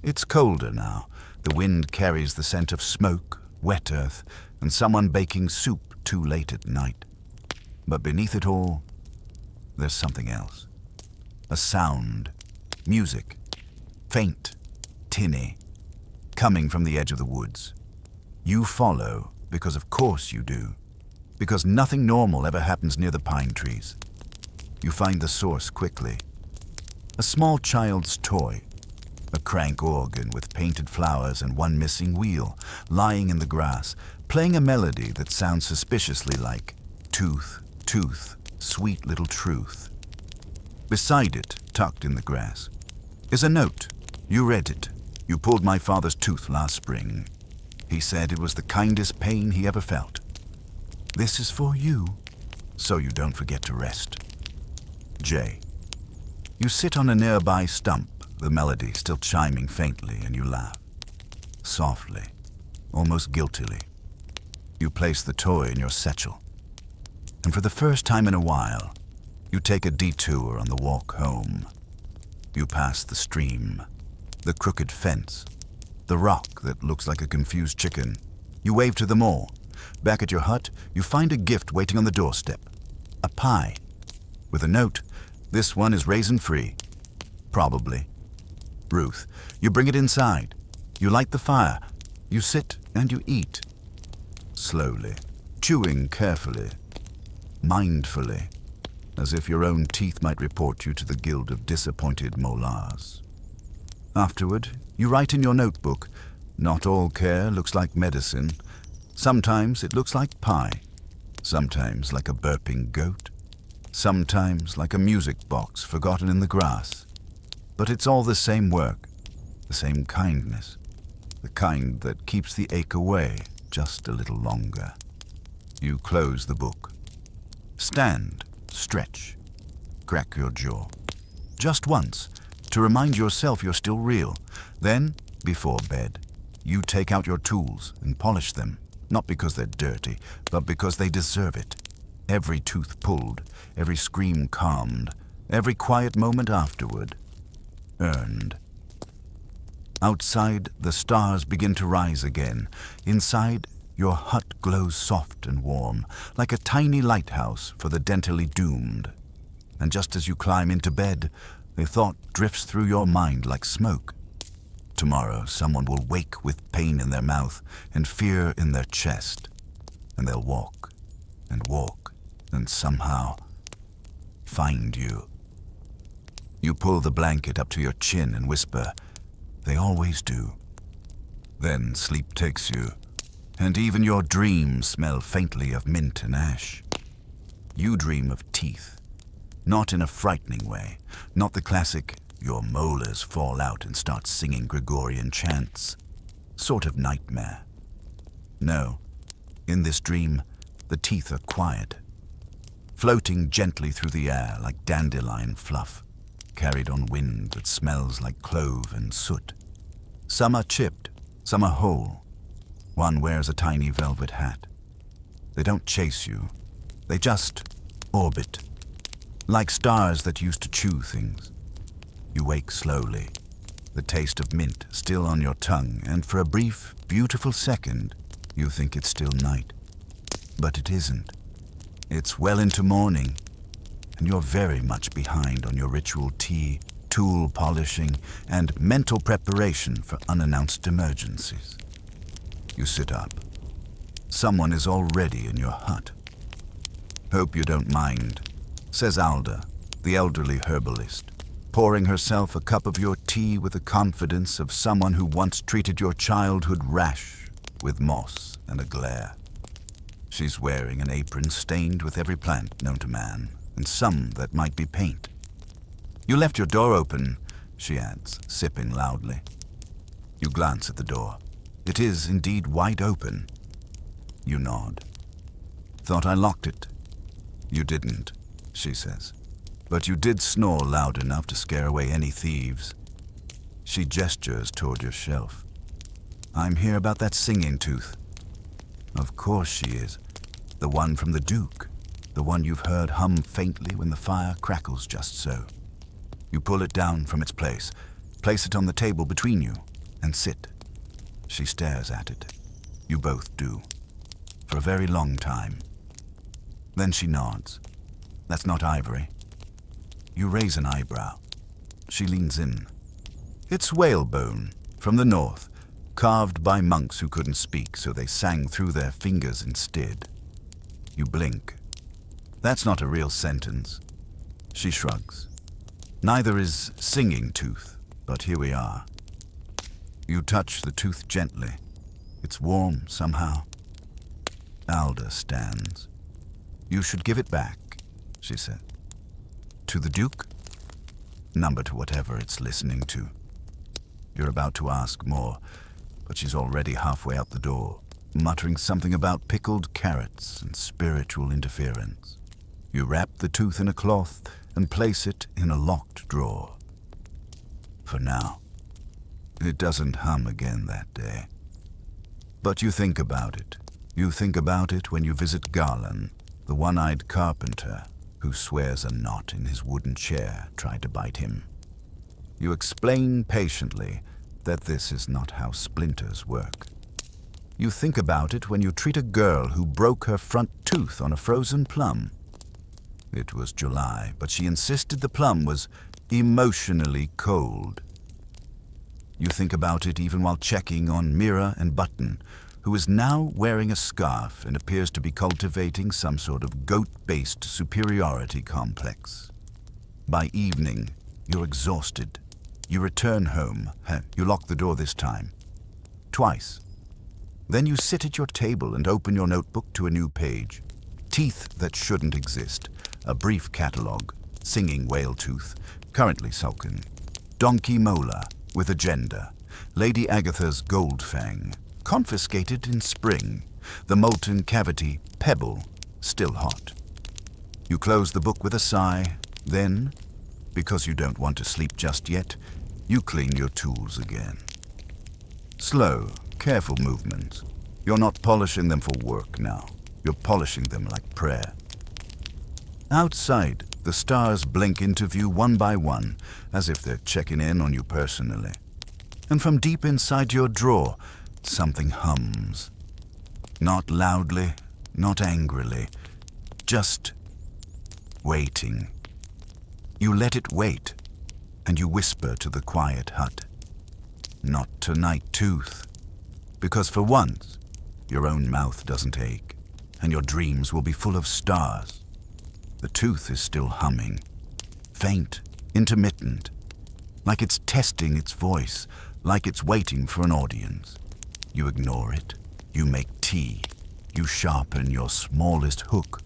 It's colder now. The wind carries the scent of smoke, wet earth, and someone baking soup too late at night. But beneath it all, there's something else. A sound, music, faint, tinny, coming from the edge of the woods. You follow, because of course you do, because nothing normal ever happens near the pine trees. You find the source quickly. A small child's toy, a crank organ with painted flowers and one missing wheel, lying in the grass, playing a melody that sounds suspiciously like "Tooth, tooth, sweet little truth." Beside it, tucked in the grass, is a note. You read it. "You pulled my father's tooth last spring. He said it was the kindest pain he ever felt. This is for you, so you don't forget to rest. J." You sit on a nearby stump, the melody still chiming faintly, and you laugh. Softly, almost guiltily. You place the toy in your satchel. And for the first time in a while, you take a detour on the walk home. You pass the stream, the crooked fence, the rock that looks like a confused chicken. You wave to them all. Back at your hut, you find a gift waiting on the doorstep. A pie. With a note, "This one is raisin-free." Probably. Ruth, you bring it inside. You light the fire. You sit and you eat. Slowly, chewing carefully, mindfully, as if your own teeth might report you to the guild of disappointed molars. Afterward, you write in your notebook, "Not all care looks like medicine. Sometimes it looks like pie. Sometimes like a burping goat. Sometimes like a music box forgotten in the grass. But it's all the same work, the same kindness, the kind that keeps the ache away just a little longer." You close the book. Stand, stretch, crack your jaw. Just once, to remind yourself you're still real. Then, before bed, you take out your tools and polish them, not because they're dirty, but because they deserve it. Every tooth pulled, every scream calmed, every quiet moment afterward, earned. Outside, the stars begin to rise again. Inside, your hut glows soft and warm, like a tiny lighthouse for the dentally doomed. And just as you climb into bed, the thought drifts through your mind like smoke. Tomorrow, someone will wake with pain in their mouth and fear in their chest, and they'll walk and somehow find you. You pull the blanket up to your chin and whisper, "They always do." Then sleep takes you, and even your dreams smell faintly of mint and ash. You dream of teeth, not in a frightening way, not the classic "your molars fall out and start singing Gregorian chants" sort of nightmare. No, in this dream, the teeth are quiet, floating gently through the air like dandelion fluff, carried on wind that smells like clove and soot. Some are chipped, some are whole. One wears a tiny velvet hat. They don't chase you. They just orbit, like stars that used to chew things. You wake slowly, the taste of mint still on your tongue, and for a brief, beautiful second, you think it's still night. But it isn't. It's well into morning, and you're very much behind on your ritual tea, tool polishing, and mental preparation for unannounced emergencies. You sit up. Someone is already in your hut. "Hope you don't mind," says Alda, the elderly herbalist, pouring herself a cup of your tea with the confidence of someone who once treated your childhood rash with moss and a glare. She's wearing an apron stained with every plant known to man, and some that might be paint. "You left your door open," she adds, sipping loudly. You glance at the door. It is indeed wide open. You nod. "Thought I locked it." "You didn't," she says. "But you did snore loud enough to scare away any thieves." She gestures toward your shelf. "I'm here about that singing tooth." Of course she is. The one from the Duke. The one you've heard hum faintly when the fire crackles just so. You pull it down from its place, place it on the table between you, and sit. She stares at it. You both do. For a very long time. Then she nods. "That's not ivory." You raise an eyebrow. She leans in. "It's whalebone, from the north, carved by monks who couldn't speak, so they sang through their fingers instead." You blink. "That's not a real sentence." She shrugs. "Neither is singing tooth, but here we are." You touch the tooth gently. It's warm somehow. Alda stands. "You should give it back," she said. "To the Duke?" "Number to whatever it's listening to." You're about to ask more, but she's already halfway out the door, muttering something about pickled carrots and spiritual interference. You wrap the tooth in a cloth and place it in a locked drawer. For now. It doesn't hum again that day. But you think about it. You think about it when you visit Garland, the one-eyed carpenter who swears a knot in his wooden chair tried to bite him. You explain patiently that this is not how splinters work. You think about it when you treat a girl who broke her front tooth on a frozen plum. It was July, but she insisted the plum was emotionally cold. You think about it even while checking on Mira and Button, who is now wearing a scarf and appears to be cultivating some sort of goat-based superiority complex. By evening, you're exhausted. You return home. You lock the door this time. Twice. Then you sit at your table and open your notebook to a new page. Teeth that shouldn't exist. A brief catalogue. Singing whale tooth. Currently sulking. Donkey molar. With agenda. Lady Agatha's gold fang. Confiscated in spring. The molten cavity. Pebble. Still hot. You close the book with a sigh. Then, because you don't want to sleep just yet, you clean your tools again. Slow, careful movements. You're not polishing them for work now. You're polishing them like prayer. Outside, the stars blink into view one by one, as if they're checking in on you personally. And from deep inside your drawer, something hums. Not loudly, not angrily, just waiting. You let it wait, and you whisper to the quiet hut. Not tonight, tooth. Because for once, your own mouth doesn't ache, and your dreams will be full of stars. The tooth is still humming, faint, intermittent, like it's testing its voice, like it's waiting for an audience. You ignore it. You make tea. You sharpen your smallest hook.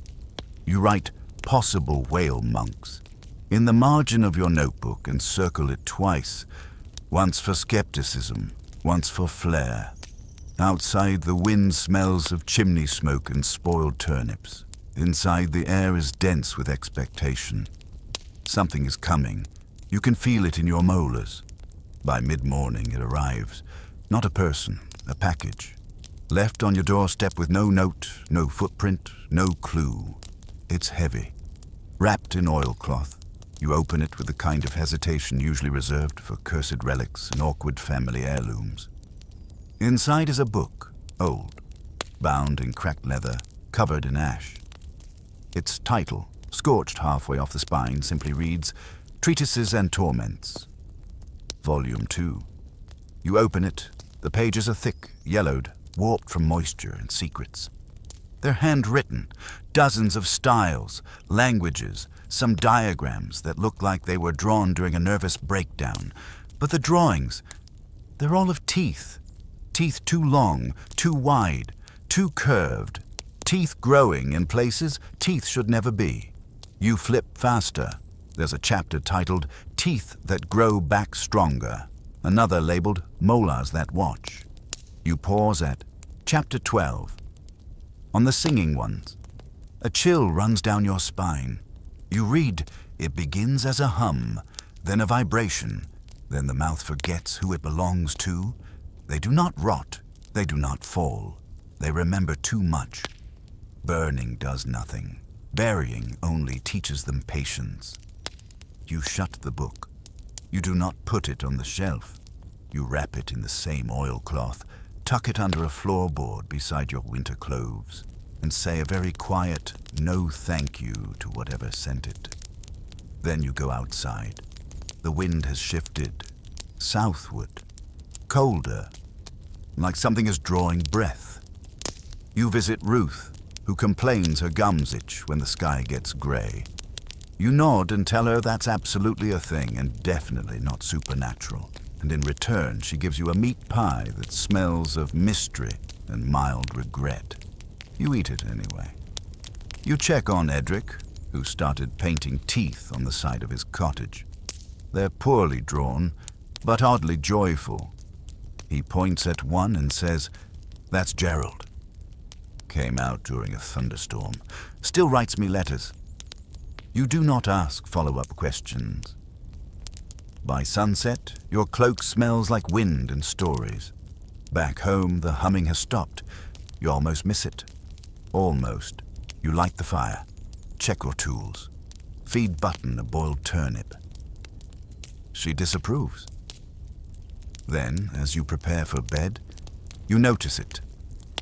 You write possible whale monks in the margin of your notebook and circle it twice, once for skepticism, once for flair. Outside, the wind smells of chimney smoke and spoiled turnips. Inside, the air is dense with expectation. Something is coming. You can feel it in your molars. By mid-morning, it arrives. Not a person, a package. Left on your doorstep with no note, no footprint, no clue. It's heavy. Wrapped in oilcloth. You open it with the kind of hesitation usually reserved for cursed relics and awkward family heirlooms. Inside is a book, old, bound in cracked leather, covered in ash. Its title, scorched halfway off the spine, simply reads, Treatises and Torments. Volume 2. You open it. The pages are thick, yellowed, warped from moisture and secrets. They're handwritten, dozens of styles, languages, some diagrams that look like they were drawn during a nervous breakdown. But the drawings, they're all of teeth. Teeth too long, too wide, too curved. Teeth growing in places teeth should never be. You flip faster. There's a chapter titled Teeth That Grow Back Stronger. Another labeled Molars That Watch. You pause at Chapter 12. On the singing ones, a chill runs down your spine. You read, it begins as a hum, then a vibration, then the mouth forgets who it belongs to. They do not rot, they do not fall. They remember too much. Burning does nothing. Burying only teaches them patience. You shut the book. You do not put it on the shelf. You wrap it in the same oilcloth, tuck it under a floorboard beside your winter clothes, and say a very quiet no thank you to whatever sent it. Then you go outside. The wind has shifted, southward, colder, like something is drawing breath. You visit Ruth, who complains her gums itch when the sky gets gray. You nod and tell her that's absolutely a thing and definitely not supernatural. And in return, she gives you a meat pie that smells of mystery and mild regret. You eat it anyway. You check on Edric, who started painting teeth on the side of his cottage. They're poorly drawn, but oddly joyful. He points at one and says, "That's Gerald. Came out during a thunderstorm. Still writes me letters." You do not ask follow-up questions. By sunset, your cloak smells like wind and stories. Back home, the humming has stopped. You almost miss it. Almost. You light the fire. Check your tools. Feed Button a boiled turnip. She disapproves. Then, as you prepare for bed, you notice it.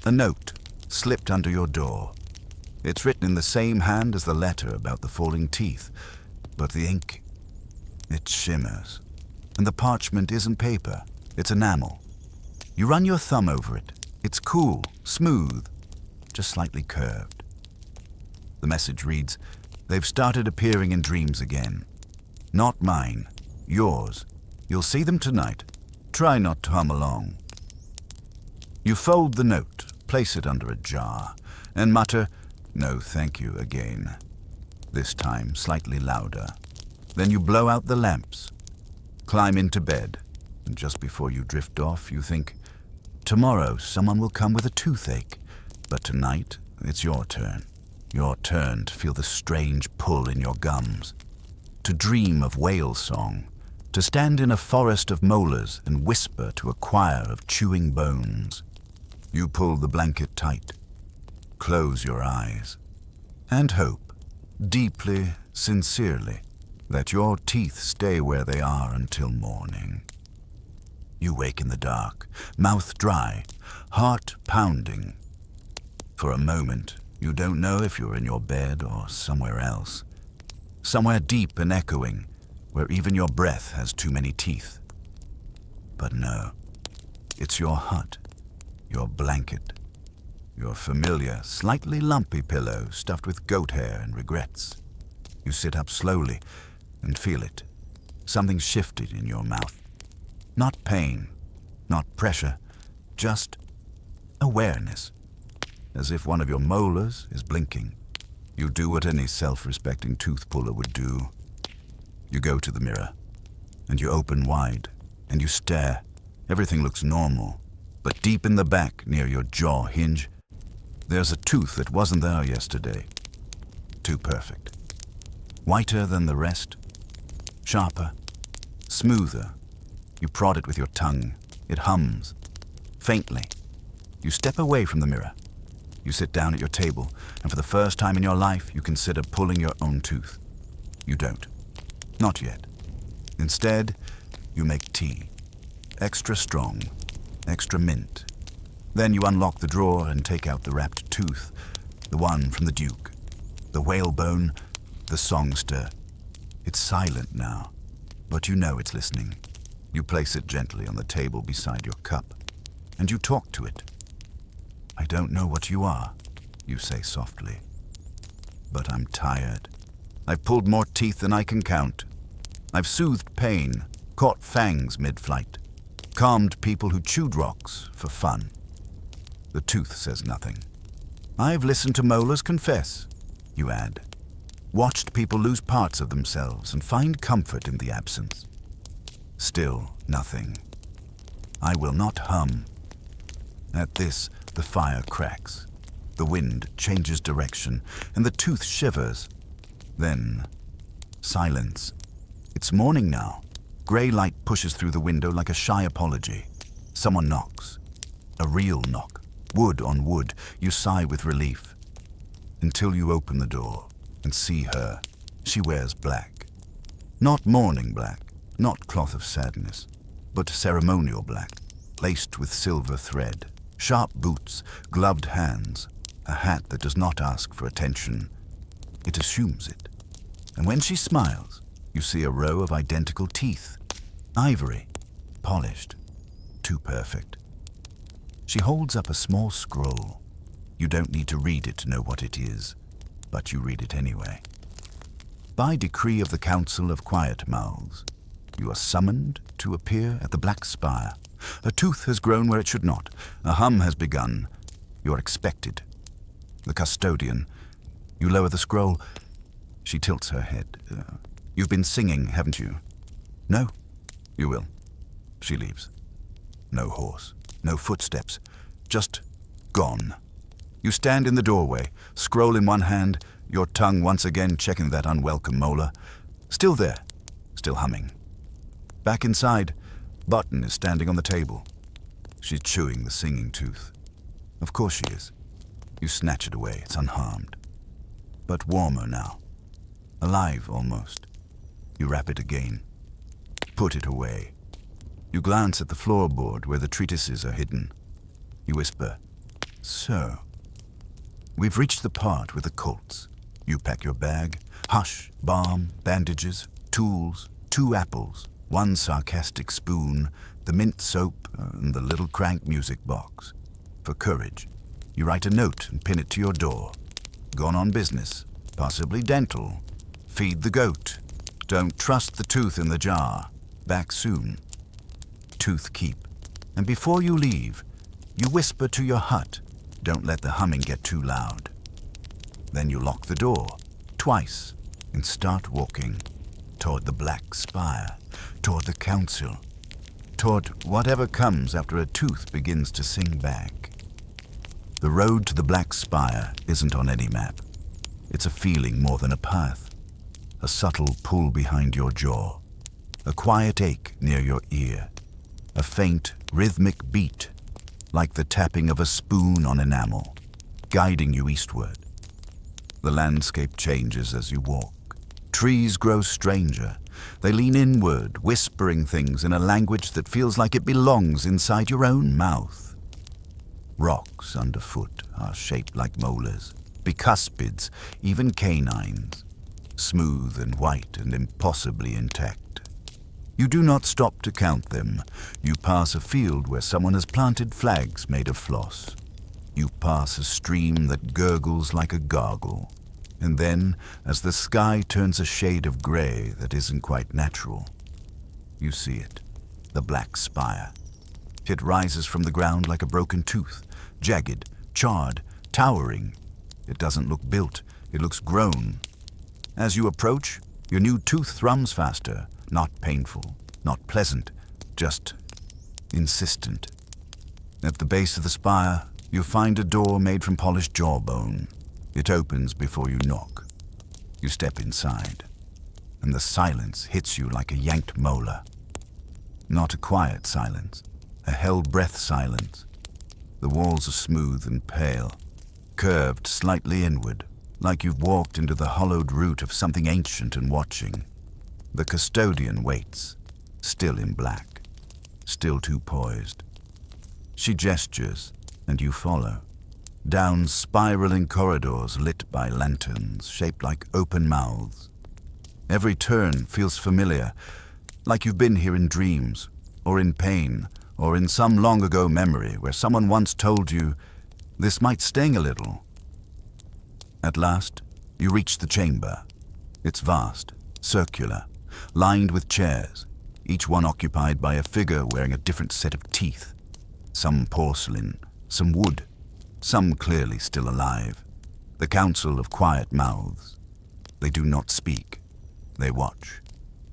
A note slipped under your door. It's written in the same hand as the letter about the falling teeth, but the ink, it shimmers. And the parchment isn't paper, it's enamel. You run your thumb over it. It's cool, smooth, just slightly curved. The message reads, "They've started appearing in dreams again. Not mine, yours. You'll see them tonight. Try not to hum along. You fold the note, place it under a jar, and mutter, "No, thank you," again. This time slightly louder. Then you blow out the lamps, climb into bed, and just before you drift off, you think, tomorrow someone will come with a toothache, but tonight it's your turn. Your turn to feel the strange pull in your gums, to dream of whale song, to stand in a forest of molars and whisper to a choir of chewing bones. You pull the blanket tight, close your eyes, and hope, deeply, sincerely, that your teeth stay where they are until morning. You wake in the dark, mouth dry, heart pounding. For a moment, you don't know if you're in your bed or somewhere else, somewhere deep and echoing, where even your breath has too many teeth. But no, it's your hut, your blanket, your familiar, slightly lumpy pillow stuffed with goat hair and regrets. You sit up slowly and feel it. Something shifted in your mouth. Not pain, not pressure, just awareness, as if one of your molars is blinking. You do what any self-respecting tooth puller would do. You go to the mirror, and you open wide, and you stare. Everything looks normal, but deep in the back, near your jaw hinge, there's a tooth that wasn't there yesterday. Too perfect. Whiter than the rest, sharper, smoother. You prod it with your tongue. It hums, faintly. You step away from the mirror. You sit down at your table, and for the first time in your life, you consider pulling your own tooth. You don't. Not yet. Instead, you make tea. Extra strong, extra mint. Then you unlock the drawer and take out the wrapped tooth, the one from the Duke, the whalebone, the songster. It's silent now, but you know it's listening. You place it gently on the table beside your cup, and you talk to it. "I don't know what you are," you say softly, "but I'm tired. I've pulled more teeth than I can count. I've soothed pain, caught fangs mid-flight, calmed people who chewed rocks for fun." The tooth says nothing. "I've listened to molars confess," you add, "watched people lose parts of themselves and find comfort in the absence." Still nothing. "I will not hum." At this, the fire cracks. The wind changes direction, and the tooth shivers. Then, silence. It's morning now. Grey light pushes through the window like a shy apology. Someone knocks. A real knock. Wood on wood. You sigh with relief. Until you open the door and see her. She wears black. Not mourning black, not cloth of sadness, but ceremonial black, laced with silver thread. Sharp boots, gloved hands, a hat that does not ask for attention. It assumes it. And when she smiles, you see a row of identical teeth. Ivory, polished, too perfect. She holds up a small scroll. You don't need to read it to know what it is, but you read it anyway. By decree of the Council of Quiet Mouths, you are summoned to appear at the Black Spire. A tooth has grown where it should not. A hum has begun. You're expected. The custodian. You lower the scroll. She tilts her head. You've been singing, haven't you? No. You will. She leaves. No horse. No footsteps. Just gone. You stand in the doorway, scroll in one hand, your tongue once again checking that unwelcome molar. Still there. Still humming. Back inside, Button is standing on the table. She's chewing the singing tooth. Of course she is. You snatch it away, it's unharmed. But warmer now. Alive, almost. You wrap it again. Put it away. You glance at the floorboard where the treatises are hidden. You whisper, "So, we've reached the part with the Colts." You pack your bag. Hush, balm, bandages, tools, 2 apples, 1 sarcastic spoon, the mint soap, and the little crank music box. For courage, you write a note and pin it to your door. Gone on business, possibly dental. Feed the goat. Don't trust the tooth in the jar. back soon. Tooth keep. And before you leave, you whisper to your hut, don't let the humming get too loud. Then you lock the door, twice, and start walking toward the black spire, toward the council, toward whatever comes after a tooth begins to sing back. The road to the black spire isn't on any map. It's a feeling more than a path, a subtle pull behind your jaw, a quiet ache near your ear, a faint, rhythmic beat, like the tapping of a spoon on enamel, guiding you eastward. The landscape changes as you walk. Trees grow stranger. They lean inward, whispering things in a language that feels like it belongs inside your own mouth. Rocks underfoot are shaped like molars, bicuspids, even canines, smooth and white and impossibly intact. You do not stop to count them. You pass a field where someone has planted flags made of floss. You pass a stream that gurgles like a gargle. And then, as the sky turns a shade of gray that isn't quite natural, you see it, the black spire. It rises from the ground like a broken tooth, jagged, charred, towering. It doesn't look built, it looks grown. As you approach, your new tooth thrums faster, not painful, not pleasant, just insistent. At the base of the spire, you find a door made from polished jawbone. It opens before you knock. You step inside, and the silence hits you like a yanked molar. Not a quiet silence, a held-breath silence. The walls are smooth and pale, curved slightly inward, like you've walked into the hollowed root of something ancient and watching. The custodian waits, still in black, still too poised. She gestures, and you follow, down spiraling corridors lit by lanterns shaped like open mouths. Every turn feels familiar, like you've been here in dreams, or in pain, or in some long-ago memory where someone once told you, this might sting a little. At last, you reach the chamber. It's vast, circular, lined with chairs, each one occupied by a figure wearing a different set of teeth. Some porcelain, some wood, some clearly still alive. The council of quiet mouths. They do not speak. They watch.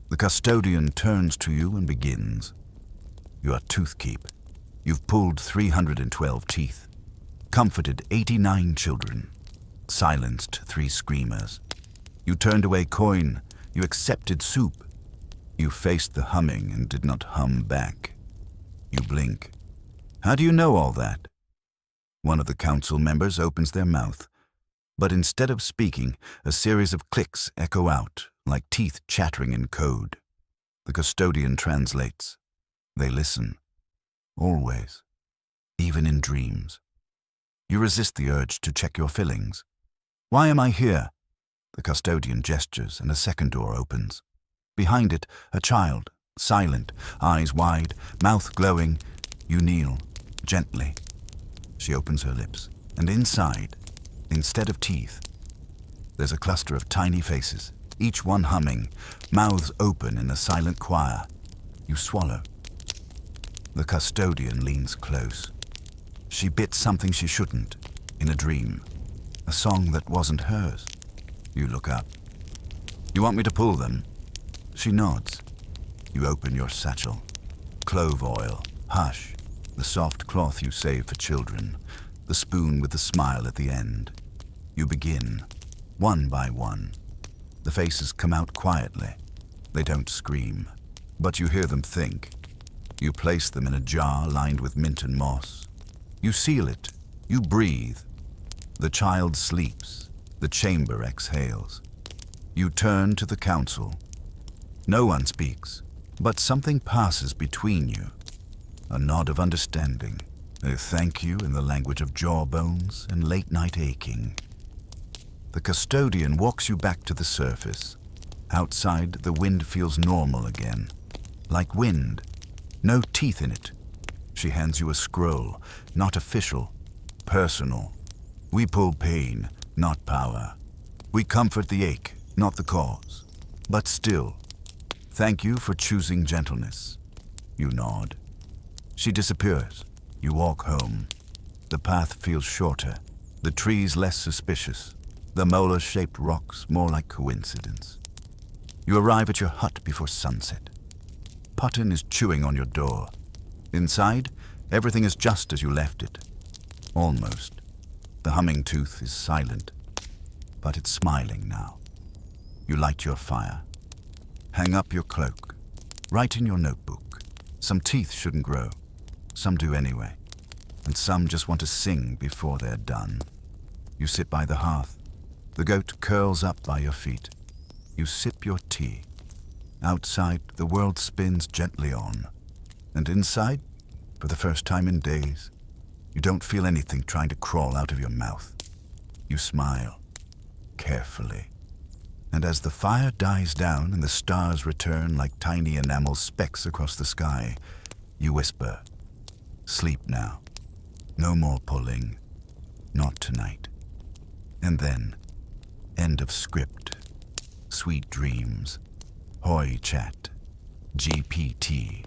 The custodian turns to you and begins. You are tooth keep. You've pulled 312 teeth, comforted 89 children, silenced 3 screamers. You turned away coin. You accepted soup. You faced the humming and did not hum back. You blink. How do you know all that? One of the council members opens their mouth, but instead of speaking, a series of clicks echo out, like teeth chattering in code. The custodian translates. They listen. Always. Even in dreams. You resist the urge to check your fillings. Why am I here? The custodian gestures and a second door opens. Behind it, a child, silent, eyes wide, mouth glowing. You kneel, gently. She opens her lips, and inside, instead of teeth, there's a cluster of tiny faces, each one humming, mouths open in a silent choir. You swallow. The custodian leans close. She bit something she shouldn't, in a dream, a song that wasn't hers. You look up. You want me to pull them? She nods. You open your satchel. Clove oil, hush, the soft cloth you save for children, the spoon with the smile at the end. You begin, one by one. The faces come out quietly. They don't scream, but you hear them think. You place them in a jar lined with mint and moss. You seal it. You breathe. The child sleeps. The chamber exhales. You turn to the council. No one speaks, but something passes between you. A nod of understanding, a thank you in the language of jawbones and late-night aching. The custodian walks you back to the surface. Outside, the wind feels normal again, like wind, no teeth in it. She hands you a scroll, not official, personal. We pull pain, not power. We comfort the ache, not the cause. But still, Thank you for choosing gentleness. You nod. She disappears. You walk home. The path feels shorter, the trees less suspicious, the molar-shaped rocks more like coincidence. You arrive at your hut before sunset. Putin is chewing on your door. Inside, everything is just as you left it. Almost. The humming tooth is silent, but it's smiling now. You light your fire. Hang up your cloak. Write in your notebook. Some teeth shouldn't grow. Some do anyway. And some just want to sing before they're done. You sit by the hearth. The goat curls up by your feet. You sip your tea. Outside, the world spins gently on. And inside, for the first time in days, you don't feel anything trying to crawl out of your mouth. You smile, carefully. And as the fire dies down and the stars return like tiny enamel specks across the sky, you whisper, "Sleep now. No more pulling. Not tonight." And then, end of script. Sweet dreams. Hoy chat. GPT.